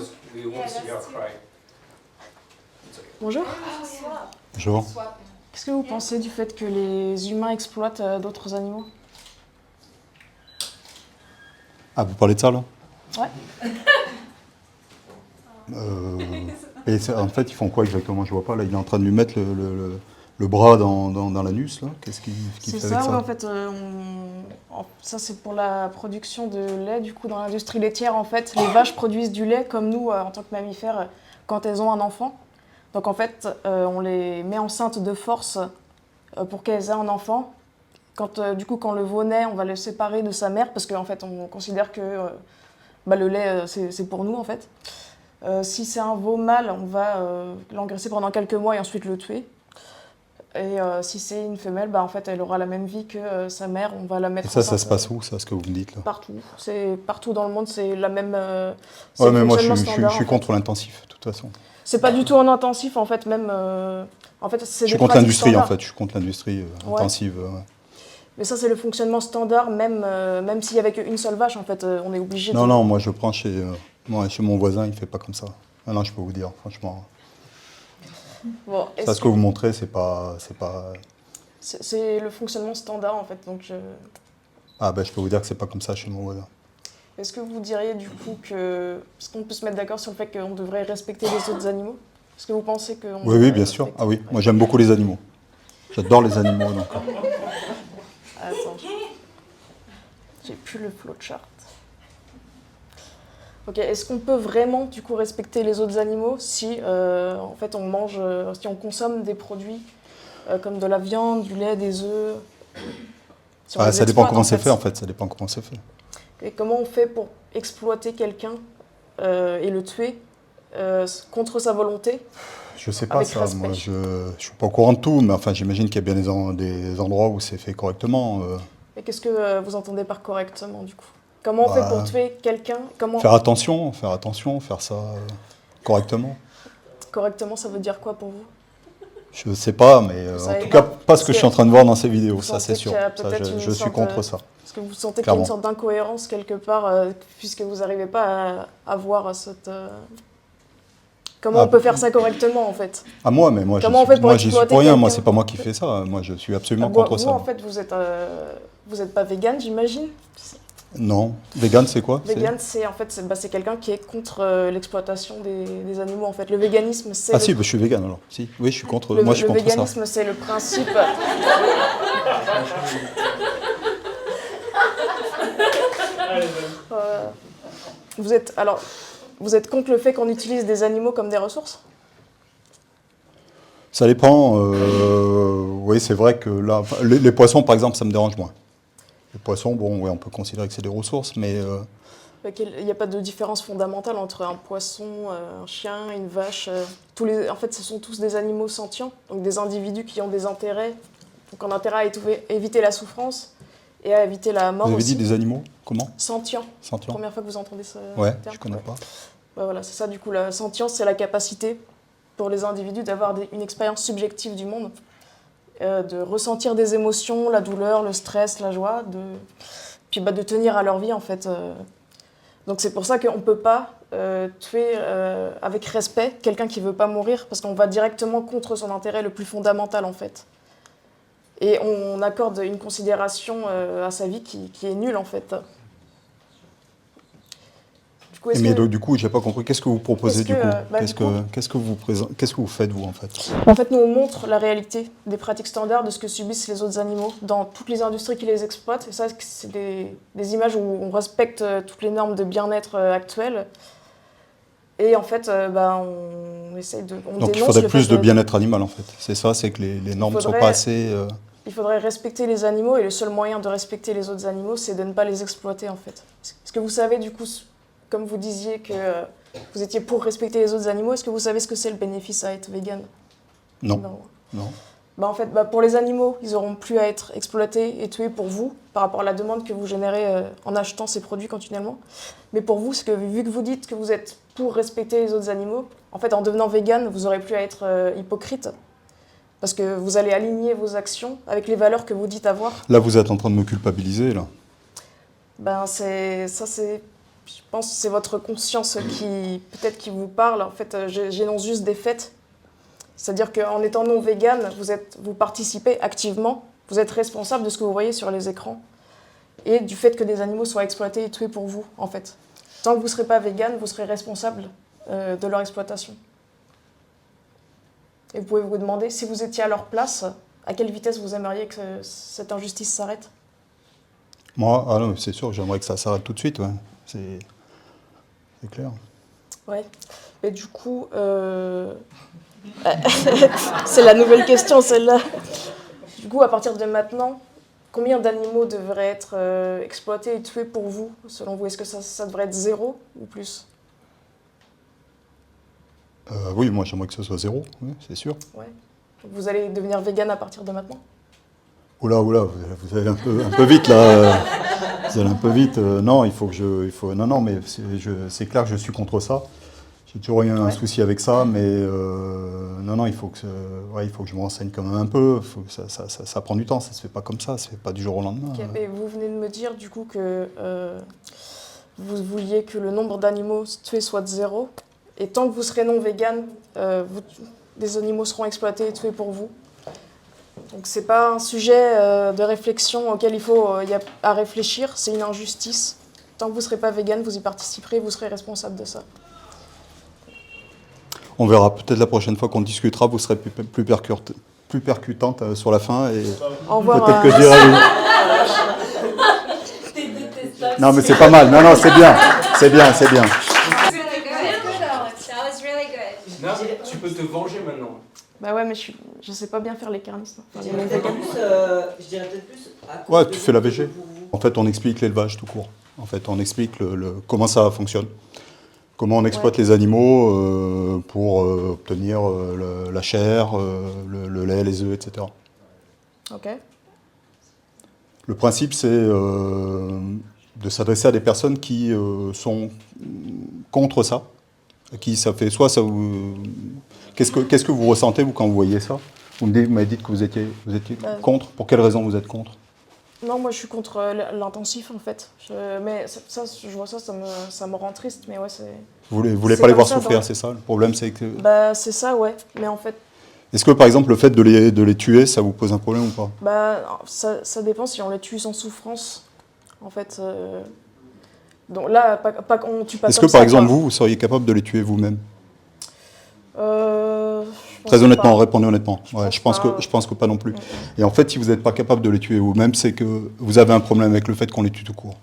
Speaker 15: Bonjour.
Speaker 5: Bonjour.
Speaker 15: Qu'est-ce que vous pensez du fait que les humains exploitent d'autres animaux?
Speaker 5: Ah, vous parlez de ça là?
Speaker 15: Ouais.
Speaker 5: En fait, ils font quoi exactement? Je vois pas là. Il est en train de lui mettre le bras dans l'anus là. Qu'est-ce qu'il
Speaker 15: C'est
Speaker 5: fait avec
Speaker 15: ça,
Speaker 5: ça?
Speaker 15: ouais, en fait, ça c'est pour la production de lait. Du coup, dans l'industrie laitière, en fait, les vaches produisent du lait comme nous, en tant que mammifères, quand elles ont un enfant. Donc en fait, on les met enceintes de force pour qu'elles aient un enfant. Du coup, quand le veau naît, on va le séparer de sa mère parce qu'en fait, on considère que le lait, c'est pour nous, en fait. Si c'est un veau mâle, on va l'engraisser pendant quelques mois et ensuite le tuer. Et si c'est une femelle, en fait, elle aura la même vie que sa mère. On va la mettre
Speaker 5: Et ça
Speaker 15: enceinte,
Speaker 5: se passe où, ça, ce que vous me dites là?
Speaker 15: Partout. C'est partout dans le monde, c'est la même. C'est
Speaker 5: Ouais,
Speaker 15: le
Speaker 5: mais moi je
Speaker 15: fonctionnement standard,
Speaker 5: suis
Speaker 15: en fait.
Speaker 5: contre l'intensif, de toute façon.
Speaker 15: C'est pas du tout en intensif, en fait, même. En fait, c'est
Speaker 5: Je suis
Speaker 15: des
Speaker 5: contre
Speaker 15: pratiques
Speaker 5: l'industrie en
Speaker 15: standards.
Speaker 5: fait, je suis contre l'industrie
Speaker 15: Ouais.
Speaker 5: intensive. Ouais.
Speaker 15: Mais ça, c'est le fonctionnement standard, même s'il y avait qu'une seule vache, en fait, on est obligé de.
Speaker 5: Non, moi je prends chez mon voisin, il fait pas comme ça. Ah non, je peux vous dire, franchement.
Speaker 15: Bon,
Speaker 5: Ça, ce que vous montrez, c'est pas.
Speaker 15: C'est le fonctionnement standard, en fait. Donc,
Speaker 5: Ah ben, je peux vous dire que c'est pas comme ça chez mon voisin.
Speaker 15: est-ce que vous diriez du coup que. Est-ce qu'on peut se mettre d'accord sur le fait qu'on devrait respecter les autres animaux? Est-ce que vous pensez que.
Speaker 5: Oui, bien sûr. Ah oui, moi j'aime beaucoup les animaux. J'adore les animaux, donc.
Speaker 15: Attends. J'ai plus le flowchart. Ok, est-ce qu'on peut vraiment du coup respecter les autres animaux si en fait on mange, si on consomme des produits comme de la viande, du lait, des œufs? Si on les
Speaker 5: Ça dépend
Speaker 15: exploite,
Speaker 5: comment c'est fait en fait, ça dépend comment c'est fait.
Speaker 15: Et comment on fait pour exploiter quelqu'un et le tuer contre sa volonté?
Speaker 5: Je sais pas
Speaker 15: avec
Speaker 5: ça,
Speaker 15: respect?
Speaker 5: moi je suis pas au courant de tout, mais enfin j'imagine qu'il y a bien des endroits où c'est fait correctement.
Speaker 15: Et qu'est-ce que vous entendez par correctement du coup? Comment on fait pour tuer quelqu'un?
Speaker 5: Faire attention, faire ça correctement.
Speaker 15: Correctement, ça veut dire quoi pour vous?
Speaker 5: Je sais pas, mais en tout cas pas ce que je suis en train de voir dans ces vidéos, ça c'est sûr. Ça, je suis contre ça.
Speaker 15: Est-ce que vous sentez qu'il y a
Speaker 5: Clairement.
Speaker 15: une sorte d'incohérence quelque part, puisque vous n'arrivez pas à voir cette... Comment on peut faire ça correctement en fait?
Speaker 5: Ah moi, mais moi
Speaker 15: Comment on fait pour
Speaker 5: j'y suis
Speaker 15: exploiter
Speaker 5: pour rien, moi
Speaker 15: quelqu'un?
Speaker 5: c'est pas moi qui fais ça, moi je suis absolument
Speaker 15: Vous,
Speaker 5: contre ça.
Speaker 15: en fait, vous êtes pas vegan, j'imagine?
Speaker 5: Non, vegan c'est quoi?
Speaker 15: Vegan, c'est en fait c'est quelqu'un qui est contre l'exploitation des animaux en fait. Le véganisme, c'est
Speaker 5: Ah si, je suis vegan alors. Si, oui, je suis contre. Moi je suis
Speaker 15: le
Speaker 5: contre ça.
Speaker 15: véganisme, c'est le principe. Vous êtes contre le fait qu'on utilise des animaux comme des ressources?
Speaker 5: Ça dépend. oui, c'est vrai que là, enfin, les poissons, par exemple, ça me dérange moins. Les poissons, bon, ouais, on peut considérer que c'est des ressources, mais
Speaker 15: Il n'y a pas de différence fondamentale entre un poisson, un chien, une vache. En fait, ce sont tous des animaux sentients, donc des individus qui ont des intérêts. Donc un intérêt à éviter la souffrance et à éviter la mort
Speaker 5: vous avez
Speaker 15: aussi.
Speaker 5: dit des animaux, comment?
Speaker 15: Sentients.
Speaker 5: Sentients.
Speaker 15: Première fois que vous entendez ce
Speaker 5: Ouais,
Speaker 15: terme.
Speaker 5: je connais pas.
Speaker 15: Bah voilà, c'est ça du coup. La sentience, c'est la capacité pour les individus d'avoir une expérience subjective du monde, de ressentir des émotions, la douleur, le stress, la joie, puis de tenir à leur vie en fait. Donc c'est pour ça qu'on ne peut pas tuer avec respect quelqu'un qui ne veut pas mourir, parce qu'on va directement contre son intérêt le plus fondamental en fait. Et on accorde une considération à sa vie qui est nulle en fait.
Speaker 5: Mais du coup, j'ai pas compris. Qu'est-ce que vous proposez du coup? Qu'est-ce que vous faites vous en fait?
Speaker 15: En fait, nous on montre la réalité des pratiques standards de ce que subissent les autres animaux dans toutes les industries qui les exploitent. Et ça, c'est des images où on respecte toutes les normes de bien-être actuelles. Et en fait, on essaye de.
Speaker 5: Donc il faudrait plus de bien-être animal en fait. C'est ça, c'est que les normes ne sont pas assez.
Speaker 15: Il faudrait respecter les animaux et le seul moyen de respecter les autres animaux, c'est de ne pas les exploiter en fait. Est-ce que vous savez du coup, comme vous disiez que vous étiez pour respecter les autres animaux, est-ce que vous savez ce que c'est le bénéfice à être vegan?
Speaker 5: Non. Non.
Speaker 15: En fait, pour les animaux, ils n'auront plus à être exploités et tués pour vous, par rapport à la demande que vous générez en achetant ces produits continuellement. Mais pour vous, vu que vous dites que vous êtes pour respecter les autres animaux, en fait, en devenant vegan, vous n'aurez plus à être hypocrite. Parce que vous allez aligner vos actions avec les valeurs que vous dites avoir.
Speaker 5: Là, vous êtes en train de me culpabiliser, là.
Speaker 15: Je pense que c'est votre conscience qui vous parle. En fait, j'énonce juste des faits. C'est-à-dire qu'en étant non vegan, vous participez activement, vous êtes responsable de ce que vous voyez sur les écrans et du fait que des animaux soient exploités et tués pour vous, en fait. Tant que vous ne serez pas vegan, vous serez responsable de leur exploitation. Et vous pouvez vous demander, si vous étiez à leur place, à quelle vitesse vous aimeriez que cette injustice s'arrête?
Speaker 5: Moi, non, c'est sûr, j'aimerais que ça s'arrête tout de suite, ouais. C'est clair.
Speaker 15: Ouais. Et du coup, c'est la nouvelle question, celle-là. Du coup, à partir de maintenant, combien d'animaux devraient être exploités et tués pour vous, selon vous? Est-ce que ça devrait être 0 ou plus?
Speaker 5: Oui, moi j'aimerais que ce soit 0, oui, c'est sûr.
Speaker 15: Ouais. Vous allez devenir vegan à partir de maintenant?
Speaker 5: Oula, vous allez un peu vite là. Vous allez un peu vite. Non, non, mais c'est clair que je suis contre ça. J'ai toujours eu un souci avec ça, mais non, il faut que je me renseigne quand même un peu. Ça prend du temps, ça se fait pas comme ça, se fait pas du jour au lendemain.
Speaker 15: Okay, et vous venez de me dire du coup que vous vouliez que le nombre d'animaux tués soit de 0. Et tant que vous serez non vegan, des animaux seront exploités et tués pour vous. Donc c'est pas un sujet de réflexion auquel il faut à réfléchir, c'est une injustice. Tant que vous ne serez pas vegan, vous y participerez, vous serez responsable de ça.
Speaker 5: On verra, peut-être la prochaine fois qu'on discutera, vous serez plus percutante sur la fin. Et peut-être que je dirai... Non mais c'est pas mal, non, c'est bien, c'est bien.
Speaker 4: Non, tu peux te venger maintenant.
Speaker 15: Bah ouais, mais je sais pas bien faire les carnistes.
Speaker 8: Je dirais peut-être plus.
Speaker 5: Ouais, tu fais la VG. En fait, on explique l'élevage tout court. En fait, on explique comment ça fonctionne. Comment on exploite les animaux pour obtenir la chair, le lait, les œufs, etc.
Speaker 15: Ok.
Speaker 5: Le principe, c'est de s'adresser à des personnes qui sont contre ça. Qui ça fait soit ça vous... Qu'est-ce que vous ressentez vous quand vous voyez ça? Vous m'avez dit que vous étiez contre. Pour quelle raison vous êtes contre?
Speaker 15: Non, moi je suis contre l'intensif en fait. Mais ça, je vois ça me rend triste. Mais ouais, c'est.
Speaker 5: Vous voulez pas les voir souffrir, c'est ça? Le problème, c'est que.
Speaker 15: Bah c'est ça, ouais. Mais en fait.
Speaker 5: Est-ce que par exemple le fait de les tuer, ça vous pose un problème ou pas?
Speaker 15: Bah ça dépend si on les tue sans souffrance. En fait. Donc là, on tue pas.
Speaker 5: Est-ce que par exemple vous seriez capable de les tuer vous-même? Très honnêtement, répondez honnêtement. Ouais, je pense que pas non plus. Et en fait, si vous n'êtes pas capable de les tuer vous-même, c'est que vous avez un problème avec le fait qu'on les tue tout court.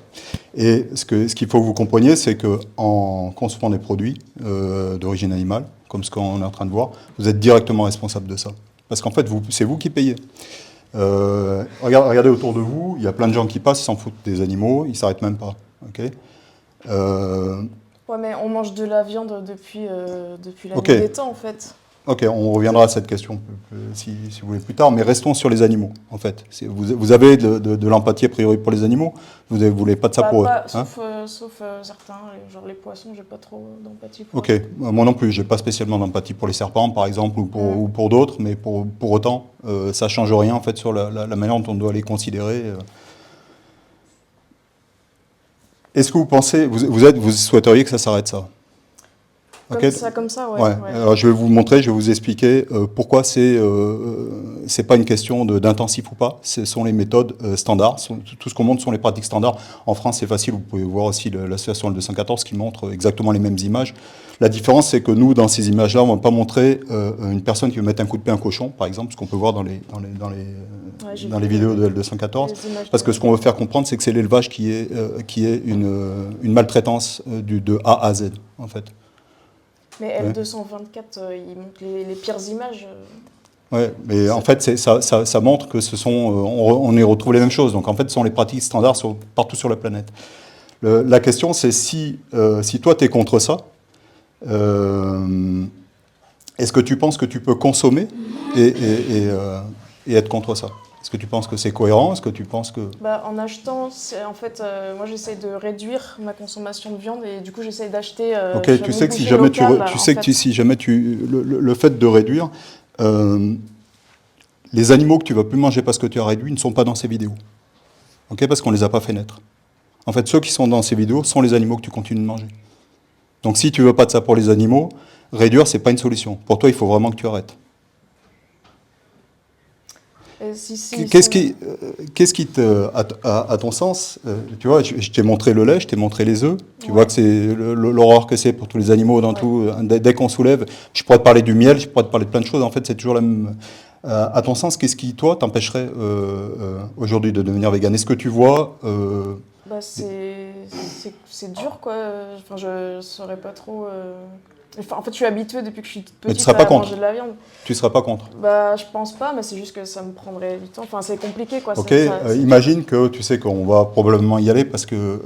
Speaker 5: Et ce qu'il faut que vous compreniez, c'est qu'en consommant des produits d'origine animale, comme ce qu'on est en train de voir, vous êtes directement responsable de ça. Parce qu'en fait, c'est vous qui payez. Regardez autour de vous, il y a plein de gens qui passent, ils s'en foutent des animaux, ils ne s'arrêtent même pas. Okay,
Speaker 15: ouais, mais on mange de la viande depuis la nuit
Speaker 5: okay.
Speaker 15: des temps, en fait.
Speaker 5: Ok, on reviendra à cette question si vous voulez plus tard, mais restons sur les animaux, en fait. Vous avez de l'empathie a priori pour les animaux, vous ne voulez pas de ça pour eux.
Speaker 15: Sauf certains, genre les poissons, j'ai pas trop d'empathie pour
Speaker 5: Ok, moi non plus, j'ai pas spécialement d'empathie pour les serpents, par exemple, ou pour d'autres, mais pour autant, ça change rien, en fait, sur la manière dont on doit les considérer. Est-ce que vous pensez, vous souhaiteriez que ça s'arrête, ça?
Speaker 15: Comme ça, ouais.
Speaker 5: Alors je vais vous montrer, je vais vous expliquer pourquoi c'est pas une question d'intensif ou pas. Ce sont les méthodes standards. Tout ce qu'on montre sont les pratiques standards. En France, c'est facile. Vous pouvez voir aussi l'association L214 qui montre exactement les mêmes images. La différence, c'est que nous, dans ces images-là, on ne va pas montrer une personne qui veut mettre un coup de pied à un cochon, par exemple, ce qu'on peut voir dans les vidéos de L214. Parce que ce qu'on veut faire comprendre, c'est que c'est l'élevage qui est une maltraitance de A à Z, en fait.
Speaker 15: Mais L224, il montre les pires images.
Speaker 5: Ouais, mais en fait, ça montre que on y retrouve les mêmes choses. Donc en fait, ce sont les pratiques standards partout sur la planète. La question, c'est si toi, tu es contre ça, est-ce que tu penses que tu peux consommer et être contre ça? Est-ce que tu penses que c'est cohérent? Est-ce que tu penses que...
Speaker 15: En achetant, en fait, moi j'essaie de réduire ma consommation de viande et du coup j'essaie d'acheter.
Speaker 5: Ok, tu sais que si jamais le fait de réduire, les animaux que tu vas plus manger parce que tu as réduit ne sont pas dans ces vidéos. Ok, parce qu'on les a pas fait naître. En fait, ceux qui sont dans ces vidéos sont les animaux que tu continues de manger. Donc si tu veux pas de ça pour les animaux, réduire c'est pas une solution. Pour toi, il faut vraiment que tu arrêtes. Qu'est-ce qui te, à ton sens, tu vois, je t'ai montré le lait, je t'ai montré les œufs, tu vois que c'est l'horreur que c'est pour tous les animaux dans tout, dès qu'on soulève, je pourrais te parler du miel, je pourrais te parler de plein de choses, en fait c'est toujours la même. À ton sens, qu'est-ce qui, toi, t'empêcherait aujourd'hui de devenir végane? Est-ce que tu vois
Speaker 15: c'est dur, quoi. Enfin, je saurais pas trop... en fait, je suis habituée depuis que je suis petite
Speaker 5: à
Speaker 15: manger de la viande.
Speaker 5: Tu ne seras pas contre?
Speaker 15: Je pense pas, mais c'est juste que ça me prendrait du temps. Enfin, c'est compliqué, quoi.
Speaker 5: Ok, imagine que tu sais qu'on va probablement y aller parce que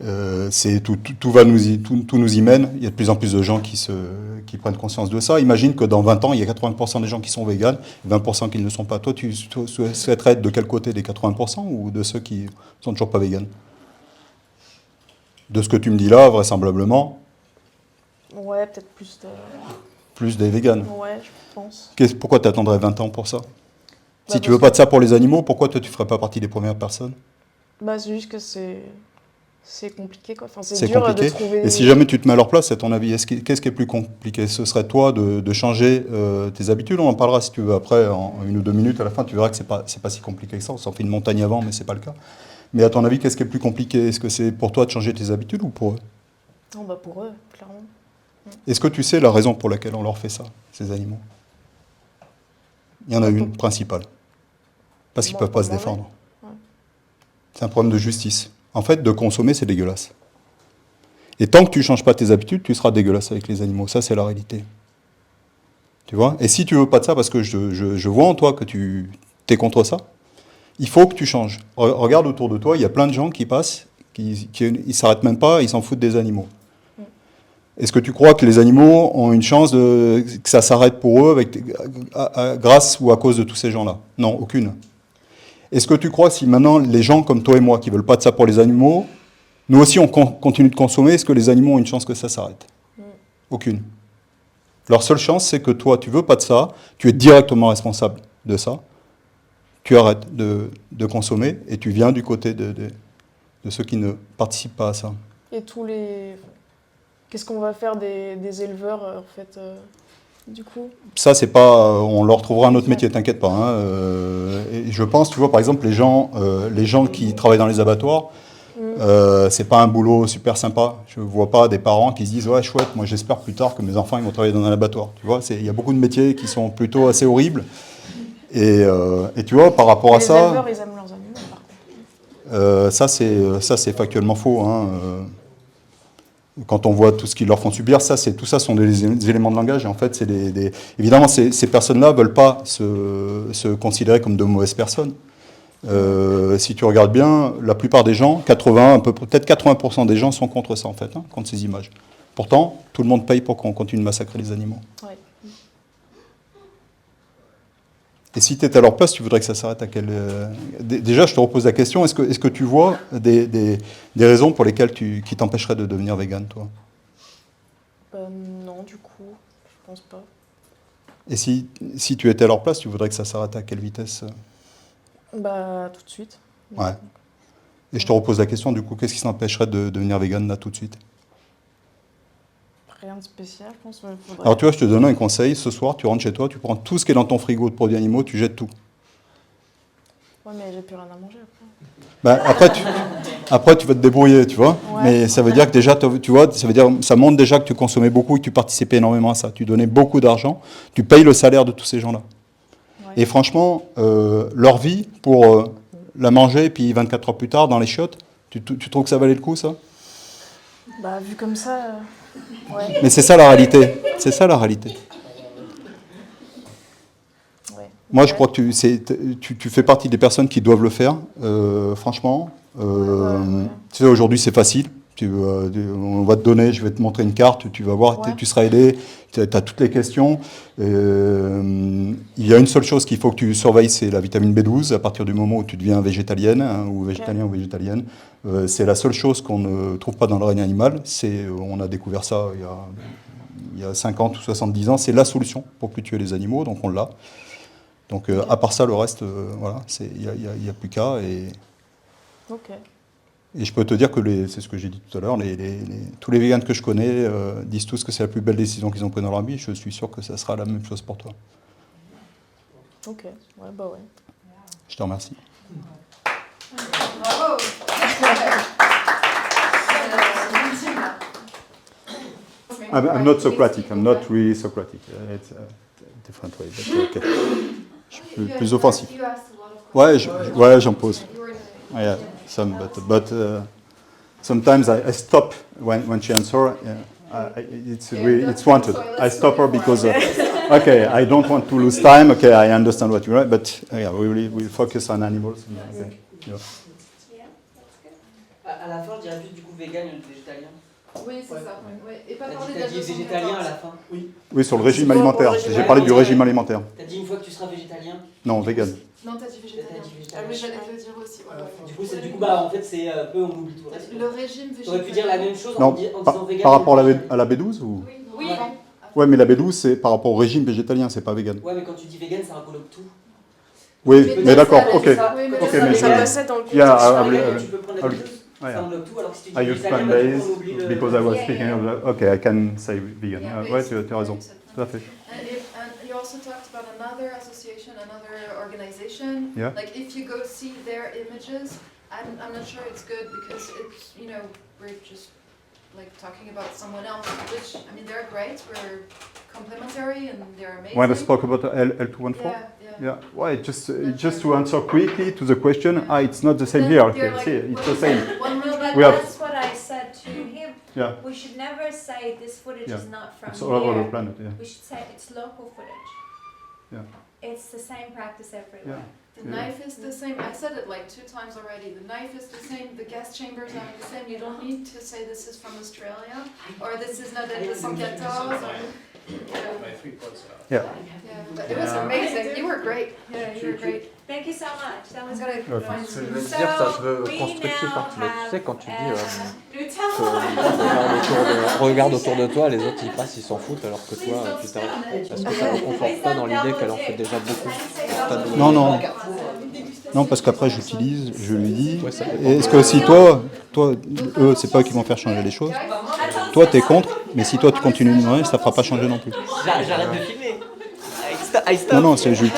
Speaker 5: tout nous y mène. Il y a de plus en plus de gens qui prennent conscience de ça. Imagine que dans 20 ans, il y a 80% des gens qui sont véganes, 20% qui ne le sont pas. Toi, tu souhaiterais être de quel côté, des 80% ou de ceux qui sont toujours pas véganes? De ce que tu me dis là, vraisemblablement.
Speaker 15: Ouais, peut-être
Speaker 5: plus des véganes.
Speaker 15: Ouais, je pense.
Speaker 5: Pourquoi tu attendrais 20 ans pour ça? Si tu veux pas de ça pour les animaux, pourquoi toi tu ferais pas partie des premières personnes?
Speaker 15: C'est juste que c'est compliqué, quoi. Enfin, c'est dur
Speaker 5: compliqué.
Speaker 15: De trouver...
Speaker 5: Et si jamais tu te mets à leur place, à ton avis, qu'est-ce qui est plus compliqué? Ce serait toi de changer tes habitudes? On en parlera si tu veux après, en 1 ou 2 minutes. À la fin, tu verras que c'est pas si compliqué que ça. On s'en fait une montagne avant, mais c'est pas le cas. Mais à ton avis, qu'est-ce qui est plus compliqué? Est-ce que c'est pour toi de changer tes habitudes ou pour eux?
Speaker 15: Non, pour eux, clairement.
Speaker 5: Est-ce que tu sais la raison pour laquelle on leur fait ça, ces animaux? Il y en a une principale. Parce qu'ils ne peuvent pas se défendre. Ouais. C'est un problème de justice. En fait, de consommer, c'est dégueulasse. Et tant que tu ne changes pas tes habitudes, tu seras dégueulasse avec les animaux. Ça, c'est la réalité. Tu vois? Et si tu ne veux pas de ça, parce que je vois en toi que tu es contre ça, il faut que tu changes. Regarde autour de toi, il y a plein de gens qui passent, ils ne s'arrêtent même pas, ils s'en foutent des animaux. Est-ce que tu crois que les animaux ont une chance que ça s'arrête pour eux grâce ou à cause de tous ces gens-là? Non, aucune. Est-ce que tu crois que si maintenant les gens comme toi et moi qui ne veulent pas de ça pour les animaux, nous aussi on continue de consommer, est-ce que les animaux ont une chance que ça s'arrête? Aucune. Leur seule chance, c'est que toi, tu ne veux pas de ça, tu es directement responsable de ça, tu arrêtes de consommer et tu viens du côté de ceux qui ne participent pas à ça.
Speaker 15: Et qu'est-ce qu'on va faire des éleveurs, en fait, du coup? Ça,
Speaker 5: c'est pas... on leur trouvera un autre métier, t'inquiète pas. Hein. Et je pense, tu vois, par exemple, les gens qui travaillent dans les abattoirs, c'est pas un boulot super sympa. Je vois pas des parents qui se disent « Ouais, chouette, moi j'espère plus tard que mes enfants ils vont travailler dans un abattoir. » Tu vois, il y a beaucoup de métiers qui sont plutôt assez horribles. Et tu vois, par rapport à ça...
Speaker 15: Les éleveurs, ils aiment leurs animaux, par contre.
Speaker 5: Ça, c'est factuellement faux. Hein. Quand on voit tout ce qu'ils leur font subir, tout ça sont des éléments de langage. Et en fait, évidemment, ces personnes-là ne veulent pas se considérer comme de mauvaises personnes. Si tu regardes bien, la plupart des gens, peut-être 80% des gens sont contre ça, en fait, hein, contre ces images. Pourtant, tout le monde paye pour qu'on continue de massacrer les animaux.
Speaker 15: Ouais.
Speaker 5: Et si tu étais à leur place, tu voudrais que ça s'arrête à quel... Déjà, je te repose la question, est-ce que tu vois des raisons pour lesquelles qui t'empêcheraient de devenir vegan, toi?
Speaker 15: Non, du coup, je pense pas.
Speaker 5: Et si tu étais à leur place, tu voudrais que ça s'arrête à quelle vitesse?
Speaker 15: Bah, tout de suite.
Speaker 5: Ouais. Et je te repose la question, du coup, qu'est-ce qui t'empêcherait de devenir vegan, là, tout de suite?
Speaker 15: Rien de spécial, je pense.
Speaker 5: Alors, tu vois, je te donne un conseil. Ce soir, tu rentres chez toi, tu prends tout ce qui est dans ton frigo de produits animaux, tu jettes tout.
Speaker 15: Ouais, mais j'ai plus rien à manger après.
Speaker 5: Ben, après, tu vas te débrouiller, tu vois.
Speaker 15: Ouais.
Speaker 5: Mais ça veut dire que déjà, tu vois, ça montre déjà que tu consommais beaucoup et que tu participais énormément à ça. Tu donnais beaucoup d'argent, tu payes le salaire de tous ces gens-là.
Speaker 15: Ouais.
Speaker 5: Et franchement, leur vie, pour la manger, puis 24 heures plus tard, dans les chiottes, tu trouves que ça valait le coup, ça?
Speaker 15: Bah, vu comme ça, ouais.
Speaker 5: Mais c'est ça la réalité. C'est ça la réalité.
Speaker 15: Ouais.
Speaker 5: Moi, je crois que tu fais partie des personnes qui doivent le faire, franchement. Tu sais, aujourd'hui, c'est facile. On va te donner, je vais te montrer une carte, tu vas voir, tu seras aidé, tu as toutes les questions. Il y a une seule chose qu'il faut que tu surveilles, c'est la vitamine B12, à partir du moment où tu deviens végétalienne, hein, ou végétalien ou végétalienne. C'est la seule chose qu'on ne trouve pas dans le règne animal. On a découvert ça il y a 50 ou 70 ans. C'est la solution pour plus tuer les animaux, donc on l'a. Donc à part ça, le reste, voilà, il n'y a plus qu'à. Et je peux te dire que, c'est ce que j'ai dit tout à l'heure, tous les véganes que je connais disent tous que c'est la plus belle décision qu'ils ont prise dans leur vie. Je suis sûr que ça sera la même chose pour toi.
Speaker 15: Ok, ouais, bah ouais.
Speaker 5: Je te remercie.
Speaker 2: Bravo.
Speaker 5: I'm not Socratic. I'm not really Socratic. It's a different way, but okay. Je suis plus offensif. Ouais, j'en pose. Yeah, some, but sometimes I stop when she answers. It's wanted. I stop her because okay, I don't want to lose time. Okay, I understand what you write, but yeah, we'll focus on animals. Okay. Yeah.
Speaker 8: À la fin, je dirais juste du coup vegan et végétalien.
Speaker 2: Oui, c'est ça. Ouais. Et pas parler
Speaker 8: T'as dit végétalien à la fin.
Speaker 5: Oui, sur le régime alimentaire. J'ai parlé du régime alimentaire.
Speaker 8: T'as dit une fois que tu seras végétalien.
Speaker 5: Non, vegan.
Speaker 2: Non, t'as dit végétalien. Ah, mais j'allais te le dire aussi. Voilà.
Speaker 8: Du coup, bah, en fait, c'est un peu, on oublie tout le reste.
Speaker 2: Le régime végétalien.
Speaker 8: T'aurais pu dire la même chose
Speaker 5: Non,
Speaker 8: en disant vegan.
Speaker 5: par rapport à la B12 ou...
Speaker 2: Oui.
Speaker 5: Ouais, mais la B12, c'est par rapport au régime végétalien, c'est pas vegan.
Speaker 8: Ouais, mais quand tu dis vegan, ça englobe tout.
Speaker 5: Oui, mais d'accord, ok.
Speaker 15: Mais ça passait dans le contexte.
Speaker 8: Tu peux prendre la B12, ça englobe tout, alors que si tu dis
Speaker 5: I use
Speaker 8: végétalien,
Speaker 5: plant-based
Speaker 8: on oublie le...
Speaker 5: because I was speaking of that. Okay, I can say vegan. Ouais, tu as raison. Tout à fait.
Speaker 2: And you also talked about another association, another organization.
Speaker 5: Yeah.
Speaker 2: Like if you go see their images, I'm not sure it's good because it's, we're just like talking about someone else, which, I mean, they're great, we're complementary and they're amazing.
Speaker 5: When I spoke about L214? Yeah. Why? Just to answer quickly to the question, it's not the same here. Okay,
Speaker 2: Like,
Speaker 5: see, it's the same.
Speaker 1: But
Speaker 5: We have-
Speaker 1: that's what I said to him.
Speaker 5: Yeah.
Speaker 1: We should never say this footage is not from
Speaker 5: It's all over
Speaker 1: here.
Speaker 5: the planet, yeah.
Speaker 1: We should say it's local footage.
Speaker 5: Yeah.
Speaker 1: It's the same practice everywhere.
Speaker 2: The knife is the same. I said it like 2 times already. The knife is the same. The gas chambers are the same. You don't need to say this is from Australia or this is not the 214.
Speaker 5: Yeah.
Speaker 2: But it was amazing. You were great. Yeah, you were great.
Speaker 1: Thank you so much. That was
Speaker 2: good.
Speaker 7: Ce que je veux dire, ça se veut constructif. Hein. Mais tu sais, quand tu dis regarde autour de toi, les autres ils passent, ils s'en foutent, alors que toi tu t'arrêtes. Parce que ça ne conforte pas dans l'idée qu'elle en fait déjà beaucoup.
Speaker 5: Non, parce qu'après je lui dis, est-ce que si toi, eux, c'est pas eux qui vont faire changer les choses. Toi, t'es contre, mais si toi tu continues de nourrir, ça fera pas changer non plus.
Speaker 8: J'arrête de filmer.
Speaker 5: Non, c'est juste.